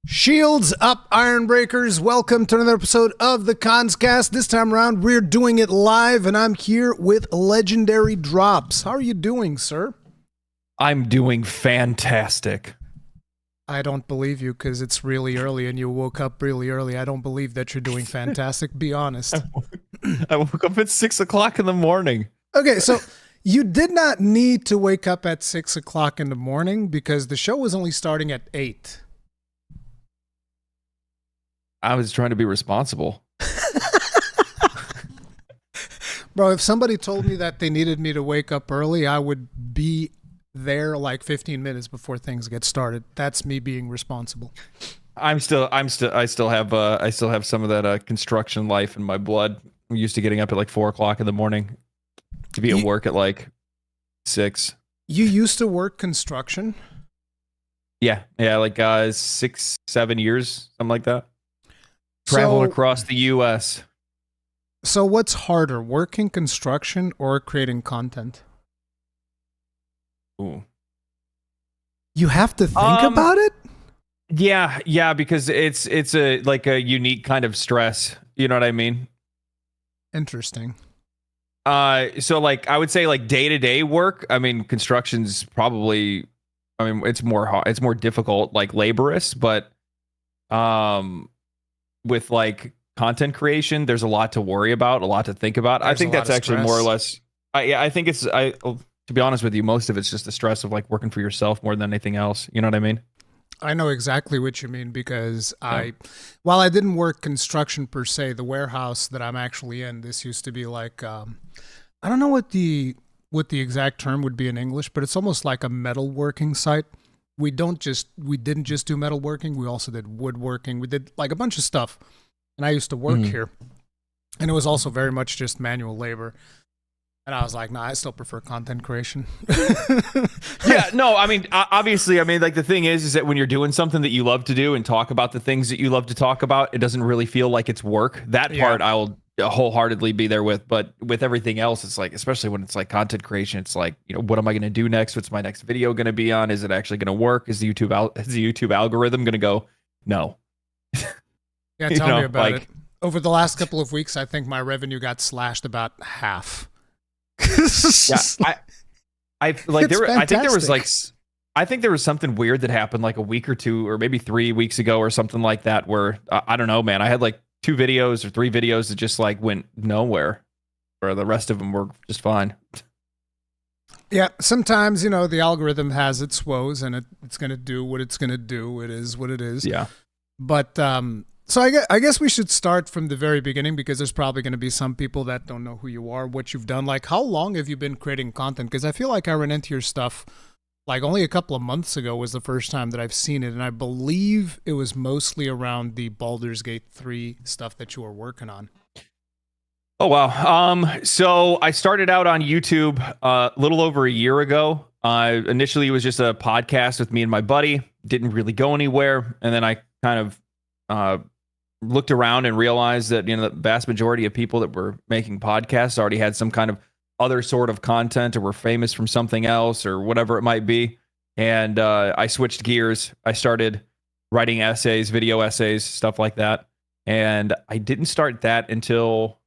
Shields up, Ironbreakers. Welcome to another episode of the Cast. This time around, we're doing it live, and I'm here with Legendary Drops. How are you doing, sir? I'm doing fantastic. I don't believe you because it's really early and you woke up really early. I don't believe that you're doing fantastic. Be honest. I woke up at 6 o'clock in the morning. Okay, so you did not need to wake up at 6 o'clock in the morning because the show was only starting at 8. I was trying to be responsible. Bro, if somebody told me that they needed me to wake up early, I would be there like 15 minutes before things get started. That's me being responsible. I still have some of that construction life in my blood. I'm used to getting up at like 4 o'clock in the morning to be at work at like 6. You used to work construction? Yeah, like 6, 7 years, something like that. Traveling across the U.S. So what's harder, working construction or creating content? Ooh. You have to think about it? Yeah, because it's a like a unique kind of stress. You know what I mean? Interesting. So like I would say like day-to-day work, I mean construction's probably, I mean it's more difficult, like laborious, but with like content creation, there's a lot to worry about, a lot to think about. I think that's actually more or less. I think it's. To be honest with you, most of it's just the stress of like working for yourself more than anything else. You know what I mean? I know exactly what you mean because while I didn't work construction per se, the warehouse that I'm actually in, this used to be like, I don't know what the exact term would be in English, but it's almost like a metalworking site. We didn't just do metalworking. We also did woodworking. We did like a bunch of stuff. And I used to work here. And it was also very much just manual labor. And I was like, nah, I still prefer content creation. Yeah, no, I mean, obviously, I mean, like the thing is that when you're doing something that you love to do and talk about the things that you love to talk about, it doesn't really feel like it's work. That part I will wholeheartedly be there with. But with everything else, it's like, especially when it's like content creation, it's like, you know, what am I going to do next? What's my next video going to be on? Is it actually going to work? Is the YouTube algorithm going to go, no? Yeah, tell me about it. Over the last couple of weeks, I think my revenue got slashed about half. Yeah, I think there was something weird that happened like a week or 2 or maybe 3 weeks ago or something like that where I don't know, man. I had like 2 videos or 3 videos that just like went nowhere, or the rest of them were just fine. Yeah, sometimes, you know, the algorithm has its woes and it's going to do what it's going to do. It is what it is. Yeah. But so I guess we should start from the very beginning because there's probably going to be some people that don't know who you are, what you've done. Like, how long have you been creating content? Because I feel like I ran into your stuff like only a couple of months ago was the first time that I've seen it. And I believe it was mostly around the Baldur's Gate 3 stuff that you were working on. Oh, wow. So I started out on YouTube a little over a year ago. Initially, it was just a podcast with me and my buddy. Didn't really go anywhere. And then I kind of looked around and realized that, you know, the vast majority of people that were making podcasts already had some kind of other sort of content or were famous from something else or whatever it might be. And I switched gears. I started writing essays, video essays, stuff like that. And I didn't start that until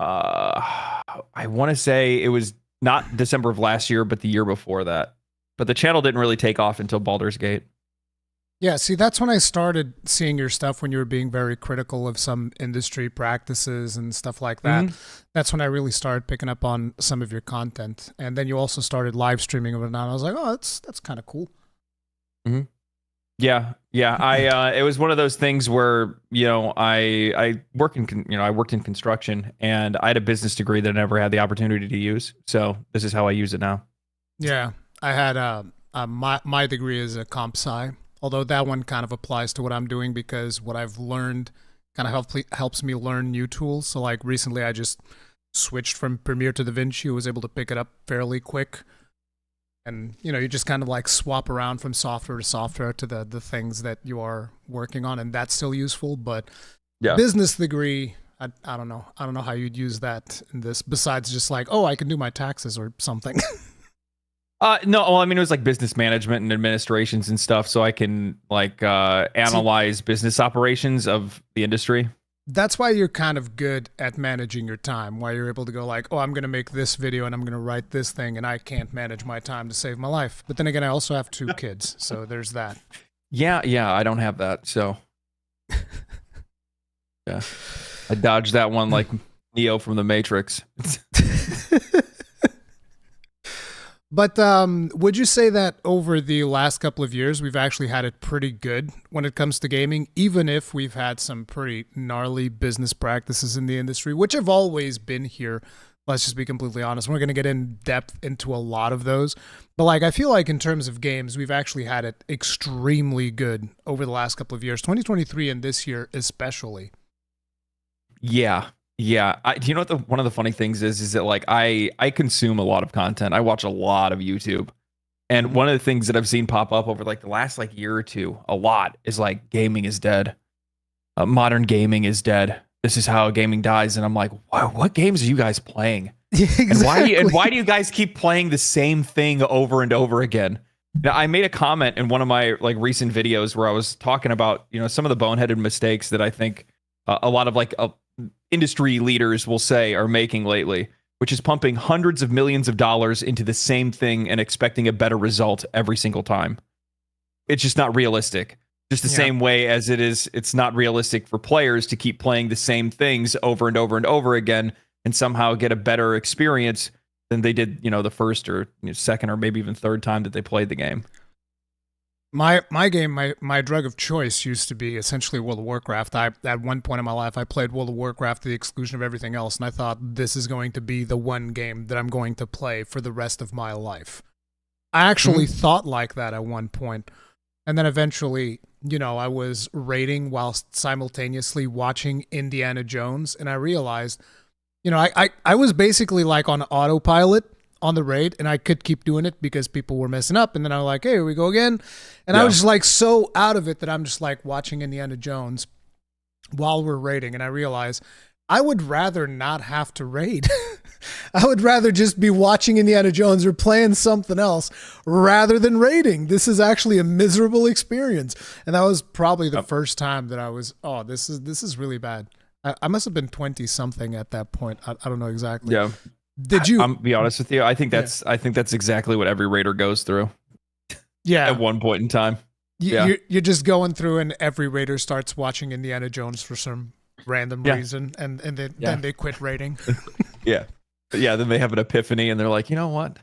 I want to say it was not December of last year, but the year before that. But the channel didn't really take off until Baldur's Gate. Yeah, see, that's when I started seeing your stuff when you were being very critical of some industry practices and stuff like that. That's when I really started picking up on some of your content. And then you also started live streaming of it, and I was like, oh, that's kind of cool. Yeah. It was one of those things where, you know, I worked in construction, and I had a business degree that I never had the opportunity to use. So this is how I use it now. Yeah, I had my degree is a comp sci. Although that one kind of applies to what I'm doing because what I've learned kind of helps me learn new tools. So like recently I just switched from Premiere to DaVinci. I was able to pick it up fairly quick. And, you know, you just kind of like swap around from software to software to the things that you are working on. And that's still useful. But business degree, I don't know. I don't know how you'd use that in this besides just like, oh, I can do my taxes or something. No, well, I mean, it was like business management and administrations and stuff, so I can like analyze business operations of the industry. That's why you're kind of good at managing your time, why you're able to go like, oh, I'm going to make this video and I'm going to write this thing and I can't manage my time to save my life. But then again, I also have 2 kids, so there's that. Yeah, I don't have that, so yeah. I dodged that one like Neo from the Matrix. But would you say that over the last couple of years, we've actually had it pretty good when it comes to gaming, even if we've had some pretty gnarly business practices in the industry, which have always been here? Let's just be completely honest. We're going to get in depth into a lot of those. But like, I feel like in terms of games, we've actually had it extremely good over the last couple of years, 2023 and this year especially. Yeah. Do you know what one of the funny things is that like I consume a lot of content. I watch a lot of YouTube. And one of the things that I've seen pop up over like the last like year or two a lot is like gaming is dead. Modern gaming is dead. This is how gaming dies. And I'm like, wow, what games are you guys playing? Exactly. And why do you guys keep playing the same thing over and over again? Now, I made a comment in one of my like recent videos where I was talking about, you know, some of the boneheaded mistakes that I think a lot of like industry leaders will say are making lately, which is pumping hundreds of millions of dollars into the same thing and expecting a better result every single time. It's just not realistic. Just the same way as it's not realistic for players to keep playing the same things over and over and over again and somehow get a better experience than they did, you know, the first or second or maybe even third time that they played the game. My drug of choice used to be essentially World of Warcraft. At one point in my life, I played World of Warcraft to the exclusion of everything else, and I thought this is going to be the one game that I'm going to play for the rest of my life. I actually thought like that at one point, and then eventually, you know, I was raiding whilst simultaneously watching Indiana Jones, and I realized, you know, I was basically like on autopilot on the raid, and I could keep doing it because people were messing up, and then I was like, hey, here we go again. And I was just like so out of it that I'm just like watching Indiana Jones while we're raiding, and I realized I would rather not have to raid. I would rather just be watching Indiana Jones or playing something else rather than raiding. This is actually a miserable experience. And that was probably the first time that I was, oh, this is really bad. I must have been 20 something at that point. I don't know exactly. Yeah. Did you? I'm be honest with you. I think that's exactly what every raider goes through. Yeah. At one point in time. You're just going through, and every raider starts watching Indiana Jones for some random reason, and then they quit raiding. Yeah. Then they have an epiphany, and they're like, you know what?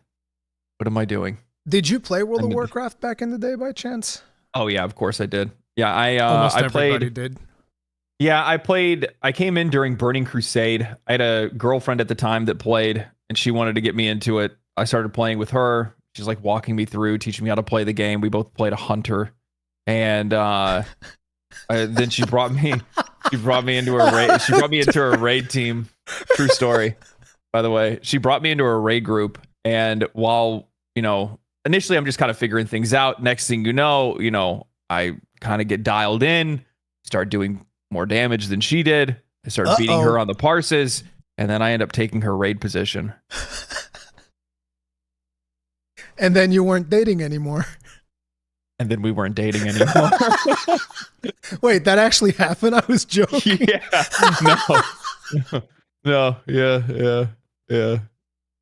What am I doing? Did you play World of Warcraft back in the day by chance? Oh yeah, of course I did. Yeah, Almost I everybody played. did. Yeah, I came in during Burning Crusade. I had a girlfriend at the time that played, and she wanted to get me into it. I started playing with her. She's like walking me through, teaching me how to play the game. We both played a hunter, and then she brought me into a raid. She brought me into a raid team. True story, by the way. She brought me into a raid group, and while initially I'm just kind of figuring things out. Next thing you know, I kind of get dialed in, start doing more damage than she did. I started beating her on the parses, and then I end up taking her raid position. And then you weren't dating anymore. And then we weren't dating anymore. Wait, that actually happened? I was joking. Yeah. No. Yeah.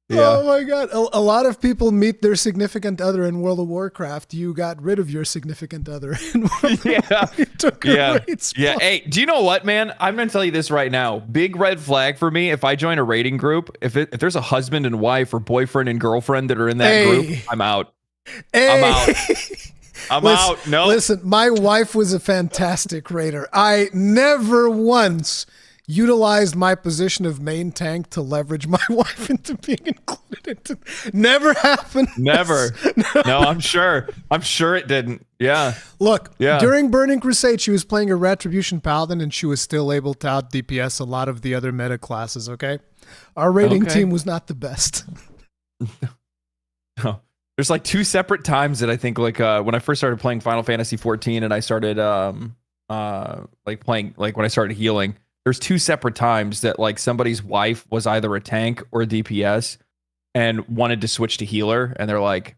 Oh my God. A lot of people meet their significant other in World of Warcraft. You got rid of your significant other in World of Warcraft. You took her raid spot. Yeah. Hey, do you know what, man? I'm going to tell you this right now. Big red flag for me. If I join a raiding group, if there's a husband and wife or boyfriend and girlfriend that are in that group, I'm out. I'm out. I'm out. No. Listen, my wife was a fantastic raider. I never once utilized my position of main tank to leverage my wife into being included into. Never happened. Never. No, I'm sure it didn't. Yeah. Look, during Burning Crusade, she was playing a Retribution Paladin, and she was still able to out DPS a lot of the other meta classes, okay? Our raiding team was not the best. No. There's like two separate times that I think, like when I first started playing Final Fantasy XIV and I started like playing, like when I started healing, there's two separate times that like somebody's wife was either a tank or a DPS and wanted to switch to healer, and they're like,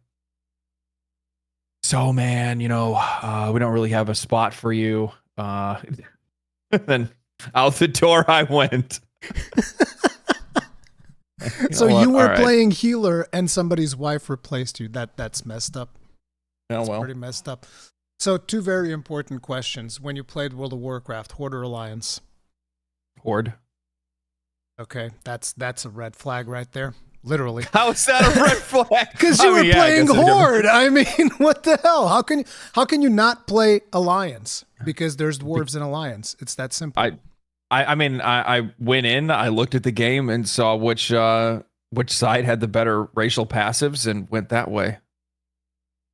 so man, we don't really have a spot for you. Then out the door I went. So you were playing healer and somebody's wife replaced you. That's messed up. That's pretty messed up. So 2 very important questions. When you played World of Warcraft, Horde or Alliance? Horde. Okay, that's a red flag right there. Literally. How is that a red flag? Because you were playing Horde. I mean, what the hell? How can you not play Alliance? Because there's dwarves in Alliance. It's that simple. I mean, I went in, I looked at the game and saw which side had the better racial passives and went that way.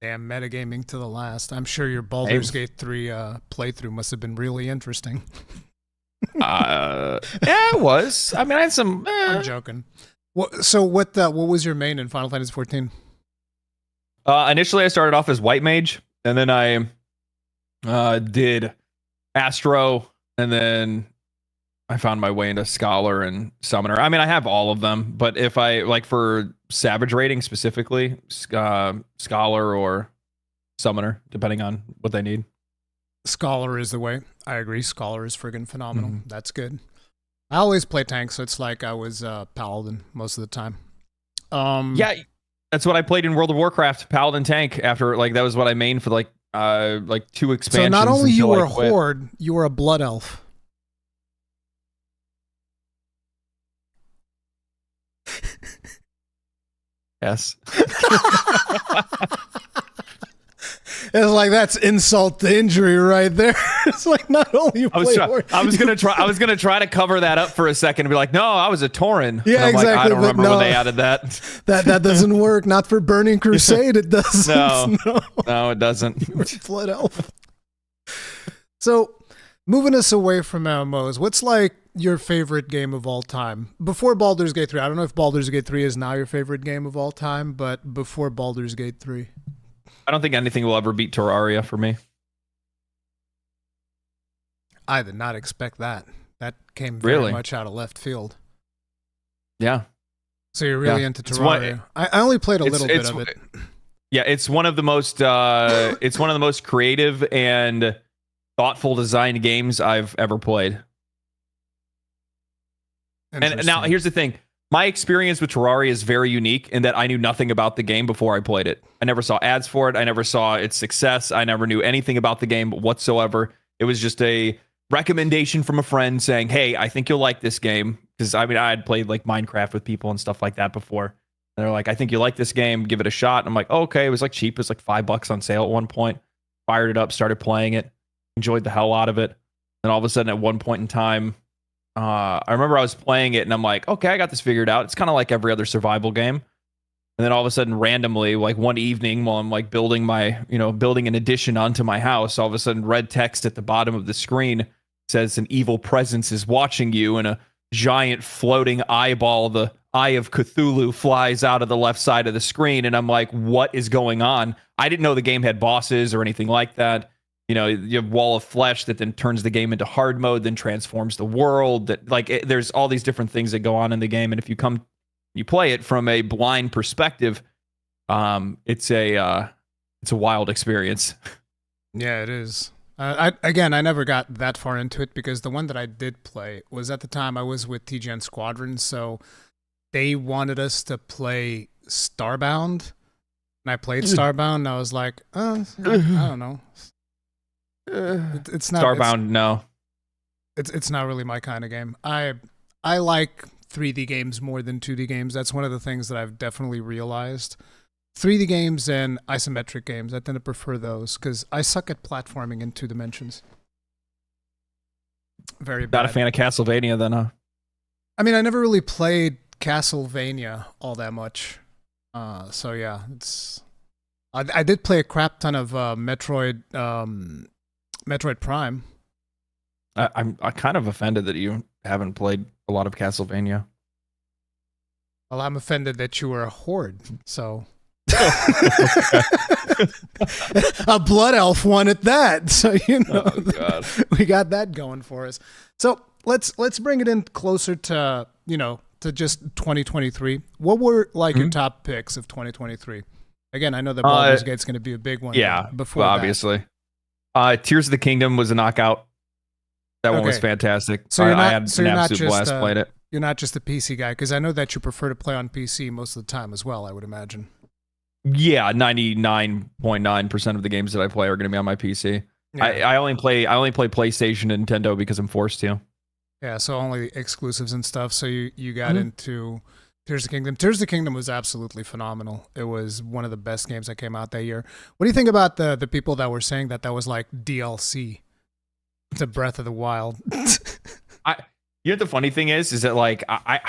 Damn, metagaming to the last. I'm sure your Baldur's Gate 3 playthrough must have been really interesting. Yeah, it was. I mean, I had some... I'm joking. So what was your main in Final Fantasy XIV? Initially, I started off as White Mage, and then I did Astro, and then I found my way into Scholar and Summoner. I mean, I have all of them, but if I, like for Savage rating specifically, Scholar or Summoner, depending on what they need. Scholar is the way. I agree. Scholar is friggin' phenomenal. Mm-hmm. That's good. I always play tank, so it's like I was Paladin most of the time. Yeah, that's what I played in World of Warcraft, Paladin tank. After that was what I mained for like 2 expansions. So not only you were a Horde, you were a Blood Elf. Yes. It's like that's insult to injury right there. It's like not only you play Horde. I was gonna try to cover that up for a second and be like, no, I was a Tauren. Yeah, exactly. I don't remember when they added that. That doesn't work. Not for Burning Crusade. It doesn't. No, it doesn't. You're a Blood Elf. So, moving us away from MMOs, what's like your favorite game of all time? Before Baldur's Gate 3. I don't know if Baldur's Gate 3 is now your favorite game of all time, but before Baldur's Gate 3. I don't think anything will ever beat Terraria for me. I did not expect that. That came very much out of left field. Yeah. So you're really into Terraria. I only played a little bit of it. Yeah, it's one of the most creative and thoughtful designed games I've ever played. And now here's the thing. My experience with Terraria is very unique in that I knew nothing about the game before I played it. I never saw ads for it. I never saw its success. I never knew anything about the game whatsoever. It was just a recommendation from a friend saying, hey, I think you'll like this game. Because I mean, I had played like Minecraft with people and stuff like that before. And they're like, I think you like this game. Give it a shot. And I'm like, oh, okay. It was like cheap. It was like $5 on sale at one point. Fired it up, started playing it, enjoyed the hell out of it. Then all of a sudden at one point in time, I remember I was playing it and I'm like, okay, I got this figured out. It's kind of like every other survival game. And then all of a sudden, randomly, like one evening while I'm like building an addition onto my house, all of a sudden red text at the bottom of the screen says an evil presence is watching you, and a giant floating eyeball, the Eye of Cthulhu, flies out of the left side of the screen. And I'm like, what is going on? I didn't know the game had bosses or anything like that. You have Wall of Flesh that then turns the game into hard mode, then transforms the world. There's all these different things that go on in the game, and if you play it from a blind perspective, it's a wild experience. Yeah, it is. I never got that far into it because the one that I did play was at the time I was with TGN Squadron, so they wanted us to play Starbound, and I played Starbound, and I was like, I don't know. It's not Starbound. No, it's not really my kind of game. I like 3D games more than 2D games. That's one of the things that I've definitely realized. 3D games and isometric games, I tend to prefer those because I suck at platforming in 2 dimensions. Very bad. Not a fan of Castlevania, then, huh? I mean, I never really played Castlevania all that much. So yeah, I did play a crap ton of Metroid Prime. I'm kind of offended that you haven't played a lot of Castlevania. Well, I'm offended that you were a Horde, so... A Blood Elf one at that, so we got that going for us. So let's bring it in closer to to just 2023. What were your top picks of 2023? Again, I know that Baldur's Gate's going to be a big one. Yeah, before well, obviously. Tears of the Kingdom was a knockout. That one was fantastic. So I had an absolute blast playing it. You're not just a PC guy, because I know that you prefer to play on PC most of the time as well, I would imagine. Yeah, 99.9% of the games that I play are going to be on my PC. Yeah. I only play PlayStation and Nintendo because I'm forced to. Yeah, so only exclusives and stuff. So you got into Tears of the Kingdom. Tears of the Kingdom was absolutely phenomenal. It was one of the best games that came out that year. What do you think about the people that were saying that was like DLC to Breath of the Wild? You know what the funny thing is that like I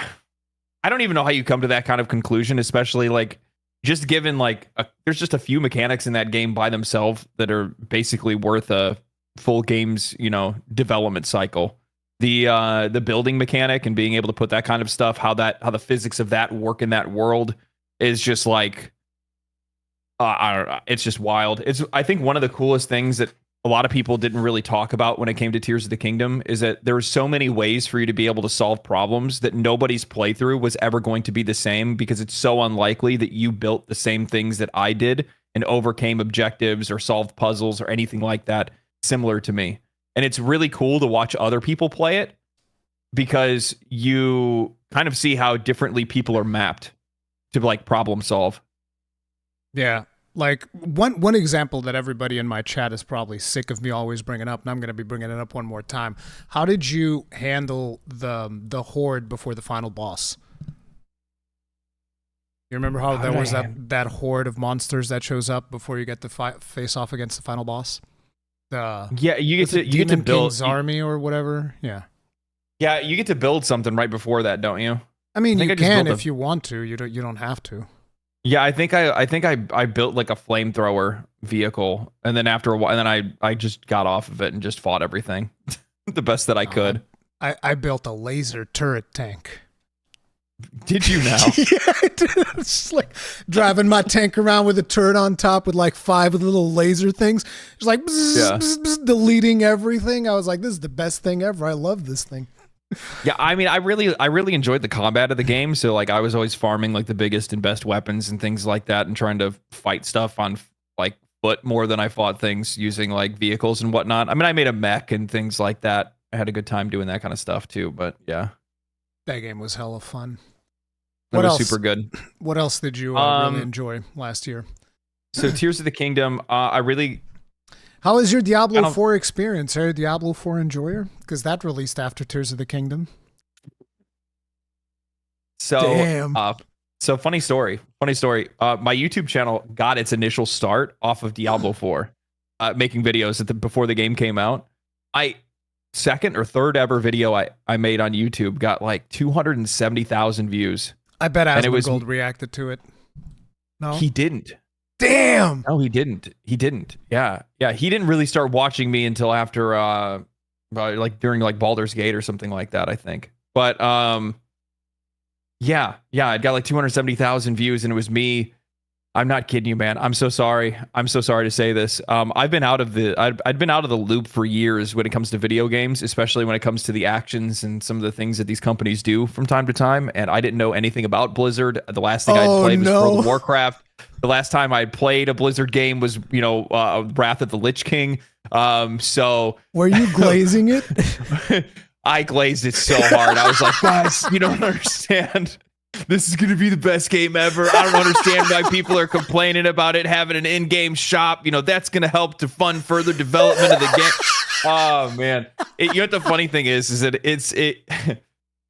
don't even know how you come to that kind of conclusion, especially like just given like there's just a few mechanics in that game by themselves that are basically worth a full game's development cycle. The building mechanic and being able to put that kind of stuff, how the physics of that work in that world is just like I don't know, it's just wild. I think one of the coolest things that a lot of people didn't really talk about when it came to Tears of the Kingdom is that there were so many ways for you to be able to solve problems that nobody's playthrough was ever going to be the same, because it's so unlikely that you built the same things that I did and overcame objectives or solved puzzles or anything like that similar to me. And it's really cool to watch other people play it because you kind of see how differently people are mapped to like problem solve. Yeah. Like one example that everybody in my chat is probably sick of me always bringing up, and I'm going to be bringing it up one more time. How did you handle the horde before the final boss? You remember how there was that horde of monsters that shows up before you get to face off against the final boss? You get to build King's army or whatever. Yeah, you get to build something right before that, don't you? I mean, you can if you want to. You don't have to. Yeah, I think I built like a flamethrower vehicle, and then after a while, and then I just got off of it and just fought everything the best that I could. I built a laser turret tank. Did you now? Yeah, I did. It's just like driving my tank around with a turret on top with like 5 little laser things. It's like bzz, bzz, bzz, deleting everything. I was like, this is the best thing ever. I love this thing. Yeah, I mean, I really enjoyed the combat of the game. So like, I was always farming like the biggest and best weapons and things like that, and trying to fight stuff on like foot more than I fought things using like vehicles and whatnot. I mean, I made a mech and things like that. I had a good time doing that kind of stuff too. But yeah, that game was hella fun. It was super good. What else did you really enjoy last year? So Tears of the Kingdom, How is your Diablo 4 experience? Are you a Diablo 4 enjoyer? Because that released after Tears of the Kingdom. So, damn. So funny story. My YouTube channel got its initial start off of Diablo 4, making videos before the game came out. Second or third ever video I made on YouTube got like 270,000 views. I bet Asmongold reacted to it. No, he didn't. Damn. No, he didn't. Yeah. He didn't really start watching me until after, like during like Baldur's Gate or something like that, I think. But yeah, it got like 270,000 views, and it was me. I'm not kidding you, man. I'm so sorry. To say this. I'd been out of the loop for years when it comes to video games, especially when it comes to the actions and some of the things that these companies do from time to time. And I didn't know anything about Blizzard. The last thing I'd played was World of Warcraft. The last time I played a Blizzard game was, Wrath of the Lich King. So were you glazing it? I glazed it so hard. I was like, guys, you don't understand. This is going to be the best game ever. I don't understand why people are complaining about it having an in-game shop. That's going to help to fund further development of the game. Oh, man. You know what the funny thing is that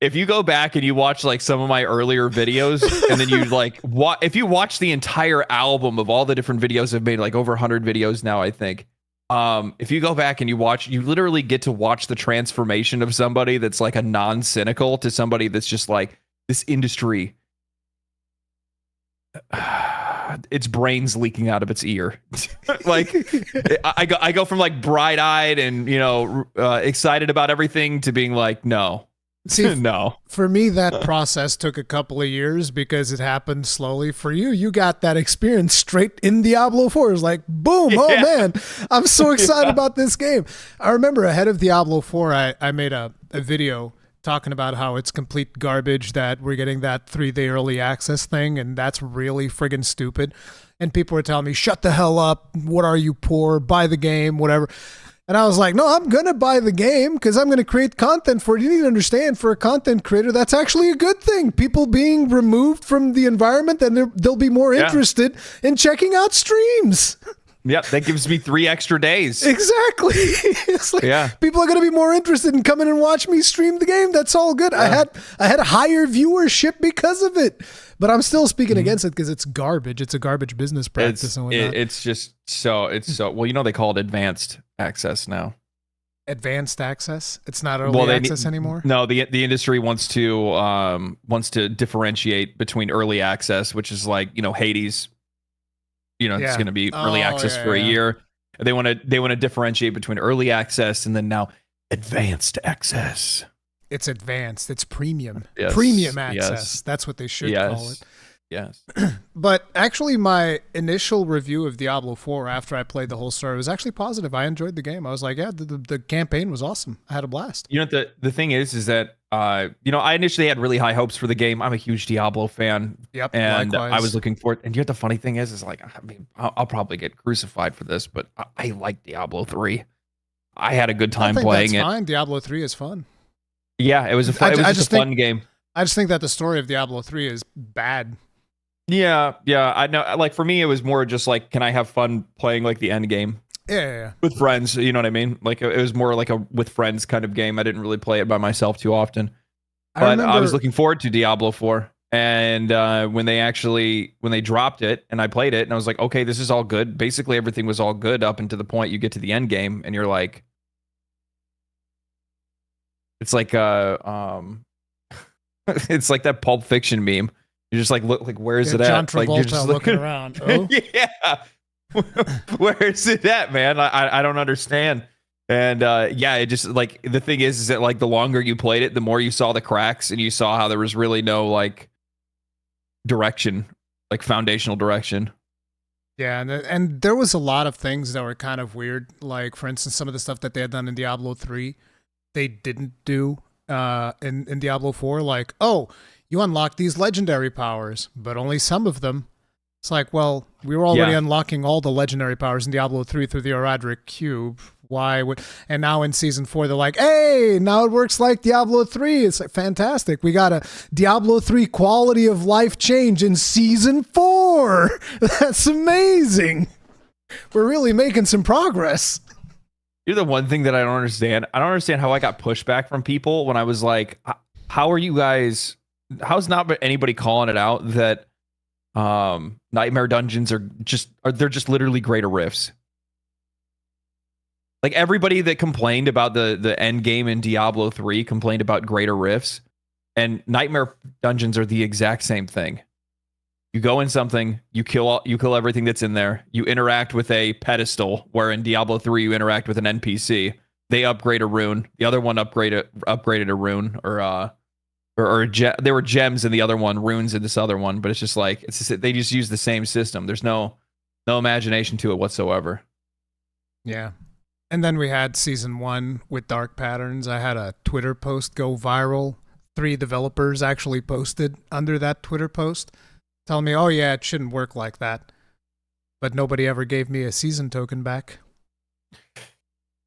if you go back and you watch like some of my earlier videos, and then you like if you watch the entire album of all the different videos I've made, like over 100 videos now, I think. If you go back and you literally get to watch the transformation of somebody that's like a non-cynical to somebody that's just like, this industry, its brains leaking out of its ear. Like I go from like bright-eyed and excited about everything to being like, no. See, no. For me, that process took a couple of years because it happened slowly. For you got that experience straight in Diablo 4. It's like, boom, yeah. Oh man, I'm so excited about this game. I remember ahead of Diablo 4, I made a video talking about how it's complete garbage that we're getting that 3-day early access thing, and that's really friggin' stupid. And people were telling me, shut the hell up. What are you, poor? Buy the game, whatever. And I was like, no, I'm going to buy the game because I'm going to create content for it. You need to understand, for a content creator, that's actually a good thing. People being removed from the environment, and they'll be more interested in checking out streams. Yep, that gives me 3 extra days. Exactly. It's like, people are going to be more interested in coming and watch me stream the game. That's all good. Yeah. I had higher viewership because of it. But I'm still speaking against it because it's garbage. It's a garbage business practice. It's just so well, they call it advanced access now. Advanced access? It's not early access anymore? No, the industry wants to differentiate between early access, which is like, Hades. It's going to be early access for a year. They want to differentiate between early access and then now advanced access. It's advanced. It's premium. Yes. Premium access. Yes. That's what they should call it. Yes. But actually, my initial review of Diablo 4 after I played the whole story was actually positive. I enjoyed the game. I was like, yeah, the campaign was awesome. I had a blast. The thing is that, I initially had really high hopes for the game. I'm a huge Diablo fan. Yep. And likewise. I was looking forward. And the funny thing is like, I'll probably get crucified for this, but I like Diablo 3. I had a good time playing it. Fine. Diablo 3 is fun. Yeah, it was a fun game. I just think that the story of Diablo 3 is bad. Yeah, I know. Like for me, it was more just like, can I have fun playing like the end game? Yeah. With friends, you know what I mean? Like it was more like a with friends kind of game. I didn't really play it by myself too often. But I was looking forward to Diablo 4. And when they dropped it and I played it and I was like, okay, this is all good. Basically, everything was all good up until the point you get to the end game and you're like, it's like it's like that Pulp Fiction meme. You're just like, look, like where's it at? John Travolta like, you're just looking around. Oh. Yeah. Where is it at, man? I don't understand. And it just like the thing is that like the longer you played it, the more you saw the cracks and you saw how there was really no like direction, like foundational direction. Yeah, and there was a lot of things that were kind of weird. Like for instance, some of the stuff that they had done in Diablo 3, they didn't do in Diablo 4. Like, oh, you unlock these legendary powers, but only some of them. It's like, well, we were already unlocking all the legendary powers in Diablo 3 through the Oradric Cube. Why would... And now in Season 4, they're like, hey, now it works like Diablo 3. It's like, fantastic. We got a Diablo 3 quality of life change in Season 4. That's amazing. We're really making some progress. You're the one thing that I don't understand. I don't understand how I got pushback from people when I was like, how are you guys... How's not anybody calling it out that Nightmare Dungeons they're just literally greater rifts? Like everybody that complained about the end game in Diablo 3 complained about greater rifts, and Nightmare Dungeons are the exact same thing. You go in something, you kill everything that's in there. You interact with a pedestal, where in Diablo 3 you interact with an NPC. They upgrade a rune. The other one upgraded a rune, or there were gems in the other one, runes in this other one, but it's just like they just use the same system. There's no imagination to it whatsoever. Yeah. And then we had Season 1 with Dark Patterns. I had a Twitter post go viral. 3 developers actually posted under that Twitter post telling me, oh yeah, it shouldn't work like that. But nobody ever gave me a season token back.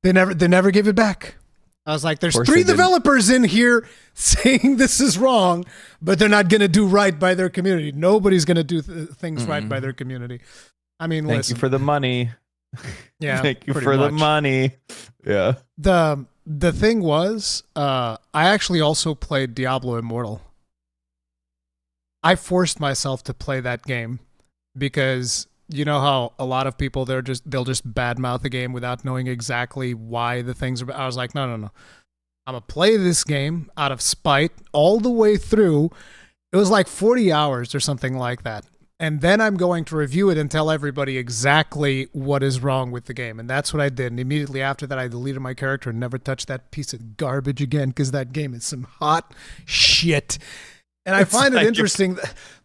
They never gave it back. I was like, there's 3 developers in here saying this is wrong, but they're not going to do right by their community. Nobody's going to do things right by their community. I mean, Thank you for the money. Yeah. Thank you for the money. Yeah. The thing was, I actually also played Diablo Immortal. I forced myself to play that game because you know how a lot of people they'll just badmouth the game without knowing exactly why the things are. I was like, no. I'm gonna play this game out of spite all the way through. It was like 40 hours or something like that. And then I'm going to review it and tell everybody exactly what is wrong with the game. And that's what I did. And immediately after that, I deleted my character and never touched that piece of garbage again because that game is some hot shit. And I find it interesting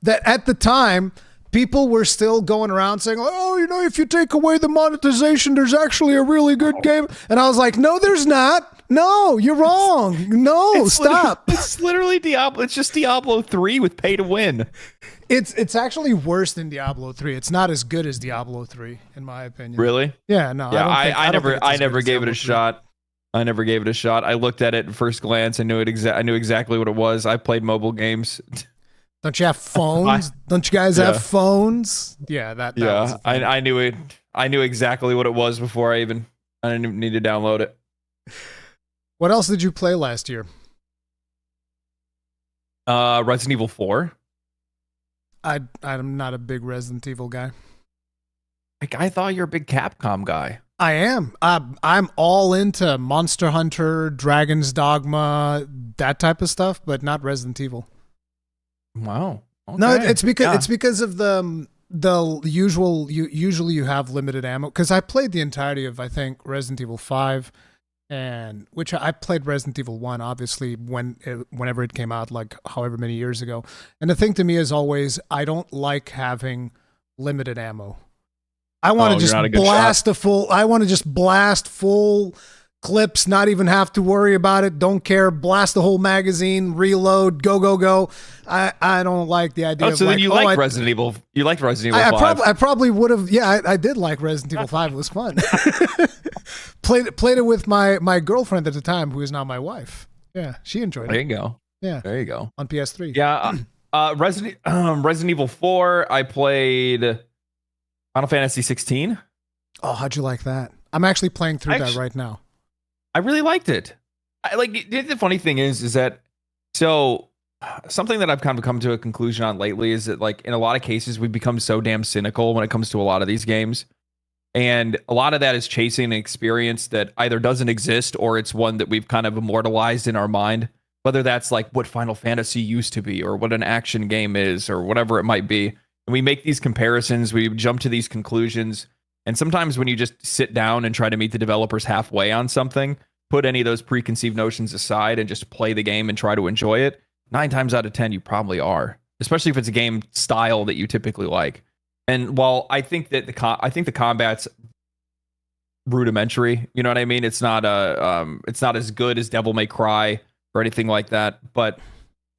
that at the time, people were still going around saying, oh, if you take away the monetization, there's actually a really good game. And I was like, no, there's not. No, you're wrong. No, stop. It's literally Diablo. It's just Diablo 3 with pay to win. It's actually worse than Diablo 3. It's not as good as Diablo 3, in my opinion. Really? Yeah, no. Yeah, I never gave it a shot. I never gave it a shot. I looked at it at first glance. I knew exactly what it was. I played mobile games. Don't you have phones? Don't you guys have phones? Yeah, that yeah. I knew it. I knew exactly what it was before I didn't even need to download it. What else did you play last year? Resident Evil 4. I'm not a big Resident Evil guy. Like, I thought you're a big Capcom guy. I am. I'm all into Monster Hunter, Dragon's Dogma, that type of stuff, but not Resident Evil. Wow. Okay. No, it's because of the usual. Usually you have limited ammo. Because I played the entirety of, I think, Resident Evil 5, and which I played Resident Evil 1 obviously whenever it came out, like however many years ago. And the thing to me is always, I don't like having limited ammo. I want to just blast full clips, not even have to worry about it. Don't care. Blast the whole magazine, reload, go. I don't like the idea. So then you like Resident Evil? You liked Resident Evil 5? I probably would have. Yeah, I did like Resident Evil 5. It was fun. Played it with my girlfriend at the time, who is now my wife. Yeah, she enjoyed it. There you go. Yeah, there you go. On PS3. Yeah, Resident Evil 4. I played Final Fantasy 16. Oh, how'd you like that? I'm actually playing through that right now. I really liked it. The funny thing is that, so something that I've kind of come to a conclusion on lately is that, like, in a lot of cases we've become so damn cynical when it comes to a lot of these games, and a lot of that is chasing an experience that either doesn't exist or it's one that we've kind of immortalized in our mind, whether that's like what Final Fantasy used to be or what an action game is or whatever it might be. And we make these comparisons, we jump to these conclusions. And sometimes when you just sit down and try to meet the developers halfway on something, put any of those preconceived notions aside and just play the game and try to enjoy it, 9 times out of 10, you probably are, especially if it's a game style that you typically like. And while I think that the combat's rudimentary, you know what I mean? It's not it's not as good as Devil May Cry or anything like that. But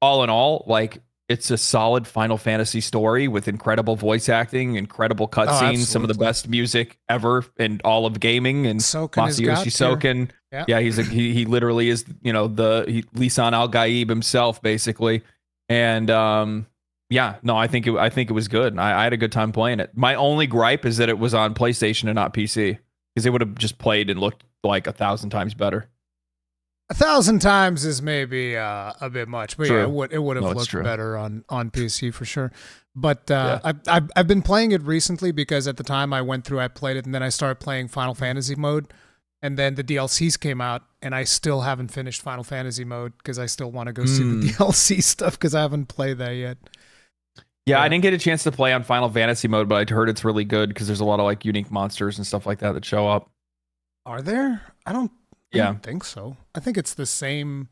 all in all, like, it's a solid Final Fantasy story with incredible voice acting, incredible cutscenes, some of the best music ever in all of gaming, and Masayoshi Soken. Yeah, he literally is, Lee San Al-Gaib himself, basically. And I think it was good. I had a good time playing it. My only gripe is that it was on PlayStation and not PC, because it would have just played and looked like 1,000 times better. 1,000 times is maybe a bit much, but true. Yeah, it would have looked better on PC for sure. But I've been playing it recently because at the time I played it, and then I started playing Final Fantasy mode, and then the DLCs came out, and I still haven't finished Final Fantasy mode because I still want to go see the DLC stuff because I haven't played that yet. Yeah, I didn't get a chance to play on Final Fantasy mode, but I heard it's really good because there's a lot of like unique monsters and stuff like that show up. Are there? I don't think so. I think it's the same.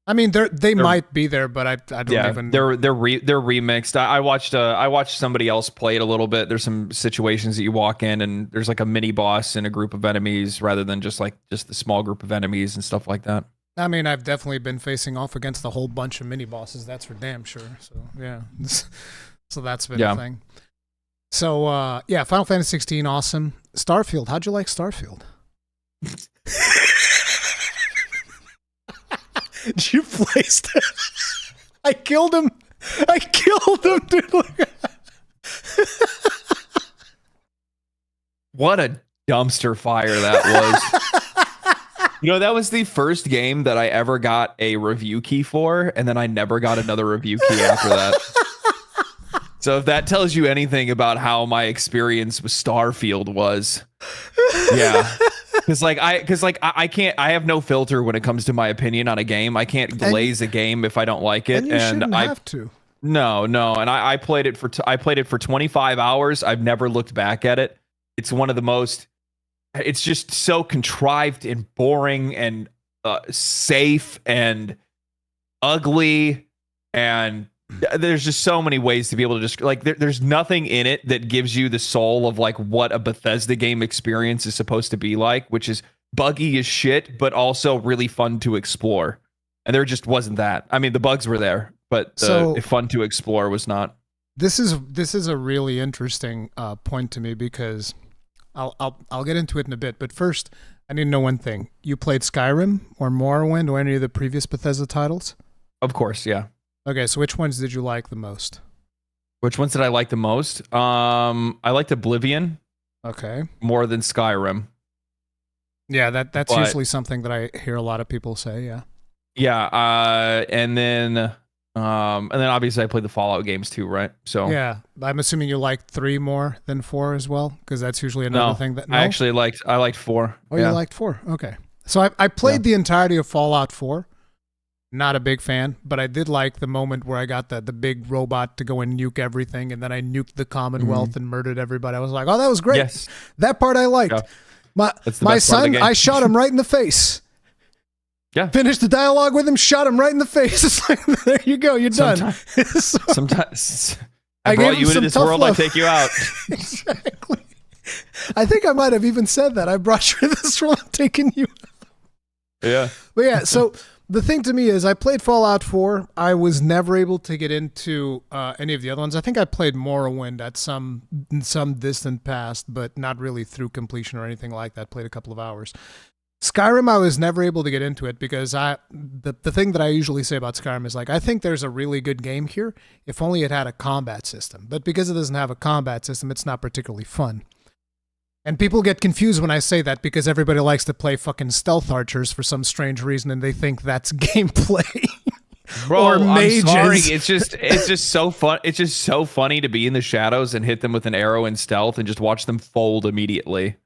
I mean, they might be there, but I don't even. They're remixed. I watched somebody else play it a little bit. There's some situations that you walk in and there's like a mini boss and a group of enemies rather than just the small group of enemies and stuff like that. I mean, I've definitely been facing off against a whole bunch of mini bosses. That's for damn sure. So yeah, so that's been a thing. So Final Fantasy 16, awesome. Starfield, how'd you like Starfield? You placed it. I killed him, dude. What a dumpster fire that was. That was the first game that I ever got a review key for, and then I never got another review key after that. So if that tells you anything about how my experience with Starfield was, yeah. Because I can't. I have no filter when it comes to my opinion on a game. I can't glaze a game if I don't like it, and you shouldn't have to. No. And I played it for 25 hours. I've never looked back at it. It's one of the most. It's just so contrived and boring and safe and ugly, and there's just so many ways to be able to just there's nothing in it that gives you the soul of like what a Bethesda game experience is supposed to be like, which is buggy as shit, but also really fun to explore. And there just wasn't that. I mean, the bugs were there, but the fun to explore was not. This is a really interesting point to me because I'll get into it in a bit. But first, I need to know one thing. You played Skyrim or Morrowind or any of the previous Bethesda titles? Of course, yeah. Okay, so which ones did you like the most? Which ones did I like the most? I liked Oblivion. Okay. More than Skyrim. Yeah, that's usually something that I hear a lot of people say, yeah. Yeah, and then obviously I played the Fallout games too, right? So yeah, I'm assuming you liked 3 more than 4 as well, because that's usually another thing that. No? I liked 4. Oh, yeah. You liked 4? Okay. So I played the entirety of Fallout 4. Not a big fan, but I did like the moment where I got the big robot to go and nuke everything, and then I nuked the Commonwealth and murdered everybody. I was like, oh, that was great. Yes. That part I liked. Yeah. My son, I shot him right in the face. Yeah. Finished the dialogue with him, shot him right in the face. It's like, there you go, you're done. Sometimes I brought you into this world, I take you out. Exactly. I think I might have even said that. I brought you into this world, I'm taking you out. Yeah. But yeah, so the thing to me is I played Fallout 4. I was never able to get into any of the other ones. I think I played Morrowind in some distant past, but not really through completion or anything like that. Played a couple of hours. Skyrim, I was never able to get into it because the thing that I usually say about Skyrim is like, I think there's a really good game here if only it had a combat system. But because it doesn't have a combat system, it's not particularly fun. And people get confused when I say that because everybody likes to play fucking stealth archers for some strange reason and they think that's gameplay. Bro, or mages. I'm sorry. It's just so fun. It's just so funny to be in the shadows and hit them with an arrow in stealth and just watch them fold immediately.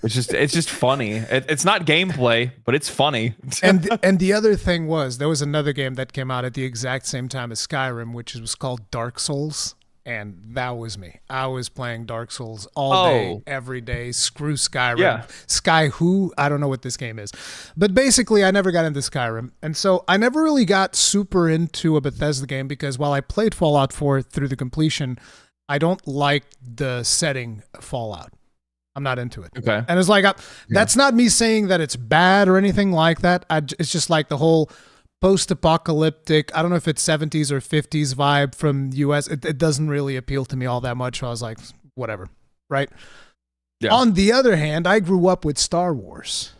It's just funny. It's not gameplay, but it's funny. and the other thing was there was another game that came out at the exact same time as Skyrim, which was called Dark Souls. And that was me. I was playing Dark Souls all day, every day. Screw Skyrim. Yeah. Sky who? I don't know what this game is. But basically, I never got into Skyrim. And so I never really got super into a Bethesda game because while I played Fallout 4 through the completion, I don't like the setting Fallout. I'm not into it. Okay. And it's like, that's not me saying that it's bad or anything like that. It's just like the whole post-apocalyptic, I don't know if it's 70s or 50s vibe from US. It doesn't really appeal to me all that much. So I was like, whatever, right? Yeah. On the other hand, I grew up with Star Wars.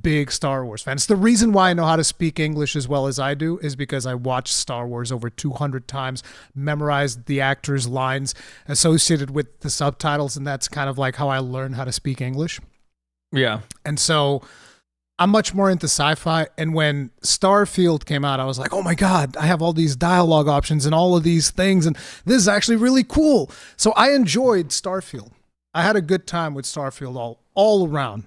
Big Star Wars fan. It's the reason why I know how to speak English as well as I do is because I watched Star Wars over 200 times, memorized the actors' lines associated with the subtitles, and that's kind of like how I learned how to speak English. Yeah. And so I'm much more into sci-fi, and when Starfield came out, I was like, oh my God, I have all these dialogue options and all of these things, and this is actually really cool. So I enjoyed Starfield. I had a good time with Starfield all around.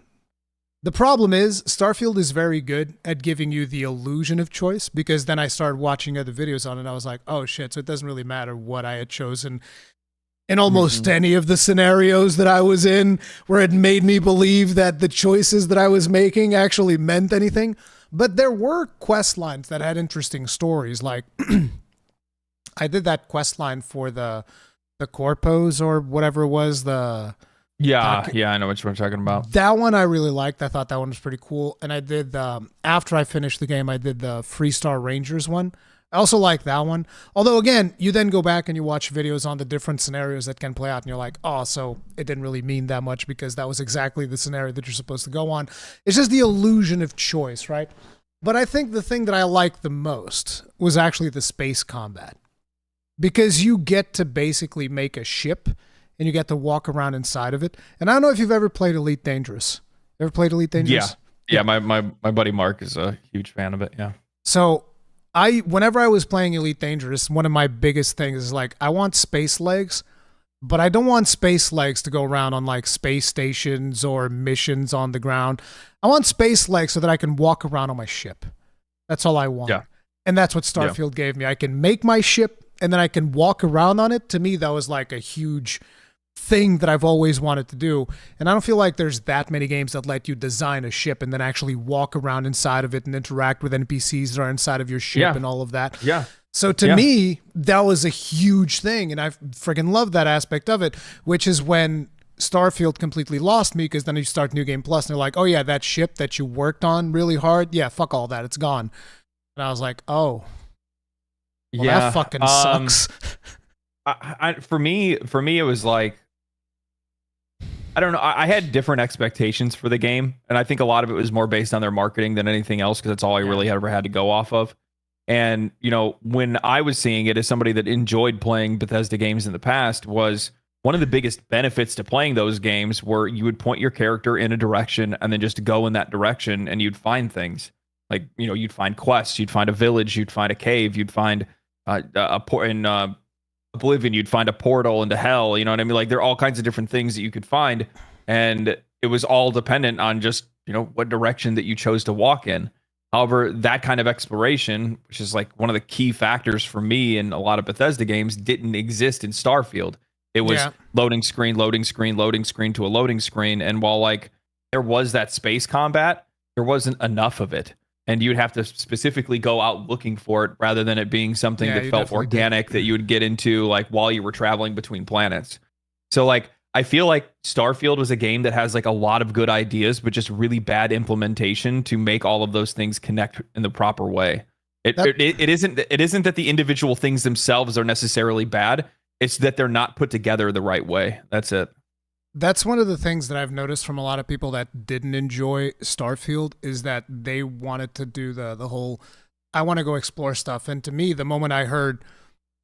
The problem is, Starfield is very good at giving you the illusion of choice, because then I started watching other videos on it, and I was like, oh shit, so it doesn't really matter what I had chosen in almost any of the scenarios that I was in, where it made me believe that the choices that I was making actually meant anything. But there were quest lines that had interesting stories. Like, I did that quest line for the Corpos or whatever it was. Yeah, I know what you're talking about. That one I really liked. I thought that one was pretty cool. And I did, after I finished the game, I did the Freestar Rangers one. I also like that one. Although, again, you then go back and you watch videos on the different scenarios that can play out, and you're like, oh, so it didn't really mean that much because that was exactly the scenario that you're supposed to go on. It's just the illusion of choice, right? But I think the thing that I liked the most was actually the space combat. Because you get to basically make a ship, and you get to walk around inside of it. And I don't know if you've ever played Elite Dangerous. Ever played Elite Dangerous? Yeah. My buddy Mark is a huge fan of it, yeah. So whenever I was playing Elite Dangerous, one of my biggest things is like, I want space legs, but I don't want space legs to go around on like space stations or missions on the ground. I want space legs so that I can walk around on my ship. That's all I want. Yeah. And that's what Starfield gave me. I can make my ship and then I can walk around on it. To me, that was like a huge thing that I've always wanted to do. And I don't feel like there's that many games that let you design a ship and then actually walk around inside of it and interact with NPCs that are inside of your ship and all of that. Yeah. So to me, that was a huge thing. And I freaking love that aspect of it, which is when Starfield completely lost me because then you start New Game Plus and they're like, oh yeah, that ship that you worked on really hard, yeah, fuck all that, it's gone. And I was like, oh, well, that fucking sucks. For me, it was like, I don't know. I had different expectations for the game, and I think a lot of it was more based on their marketing than anything else because that's all I really ever had to go off of. And, you know, when I was seeing it as somebody that enjoyed playing Bethesda games in the past, was one of the biggest benefits to playing those games where you would point your character in a direction and then just go in that direction and you'd find things. Like, you know, you'd find quests, you'd find a village, you'd find a cave, you'd find a port in Oblivion, you'd find a portal into hell. You know what I mean? Like, there are all kinds of different things that you could find. And it was all dependent on just, you know, what direction that you chose to walk in. However, that kind of exploration, which is like one of the key factors for me in a lot of Bethesda games, didn't exist in Starfield. It was loading screen, loading screen, loading screen to a loading screen. And while like there was that space combat, there wasn't enough of it. And you'd have to specifically go out looking for it rather than it being something that felt organic that you would get into like while you were traveling between planets. So like, I feel like Starfield was a game that has like a lot of good ideas, but just really bad implementation to make all of those things connect in the proper way. It isn't that the individual things themselves are necessarily bad. It's that they're not put together the right way. That's it. That's one of the things that I've noticed from a lot of people that didn't enjoy Starfield is that they wanted to do the whole, I want to go explore stuff. And to me, the moment I heard,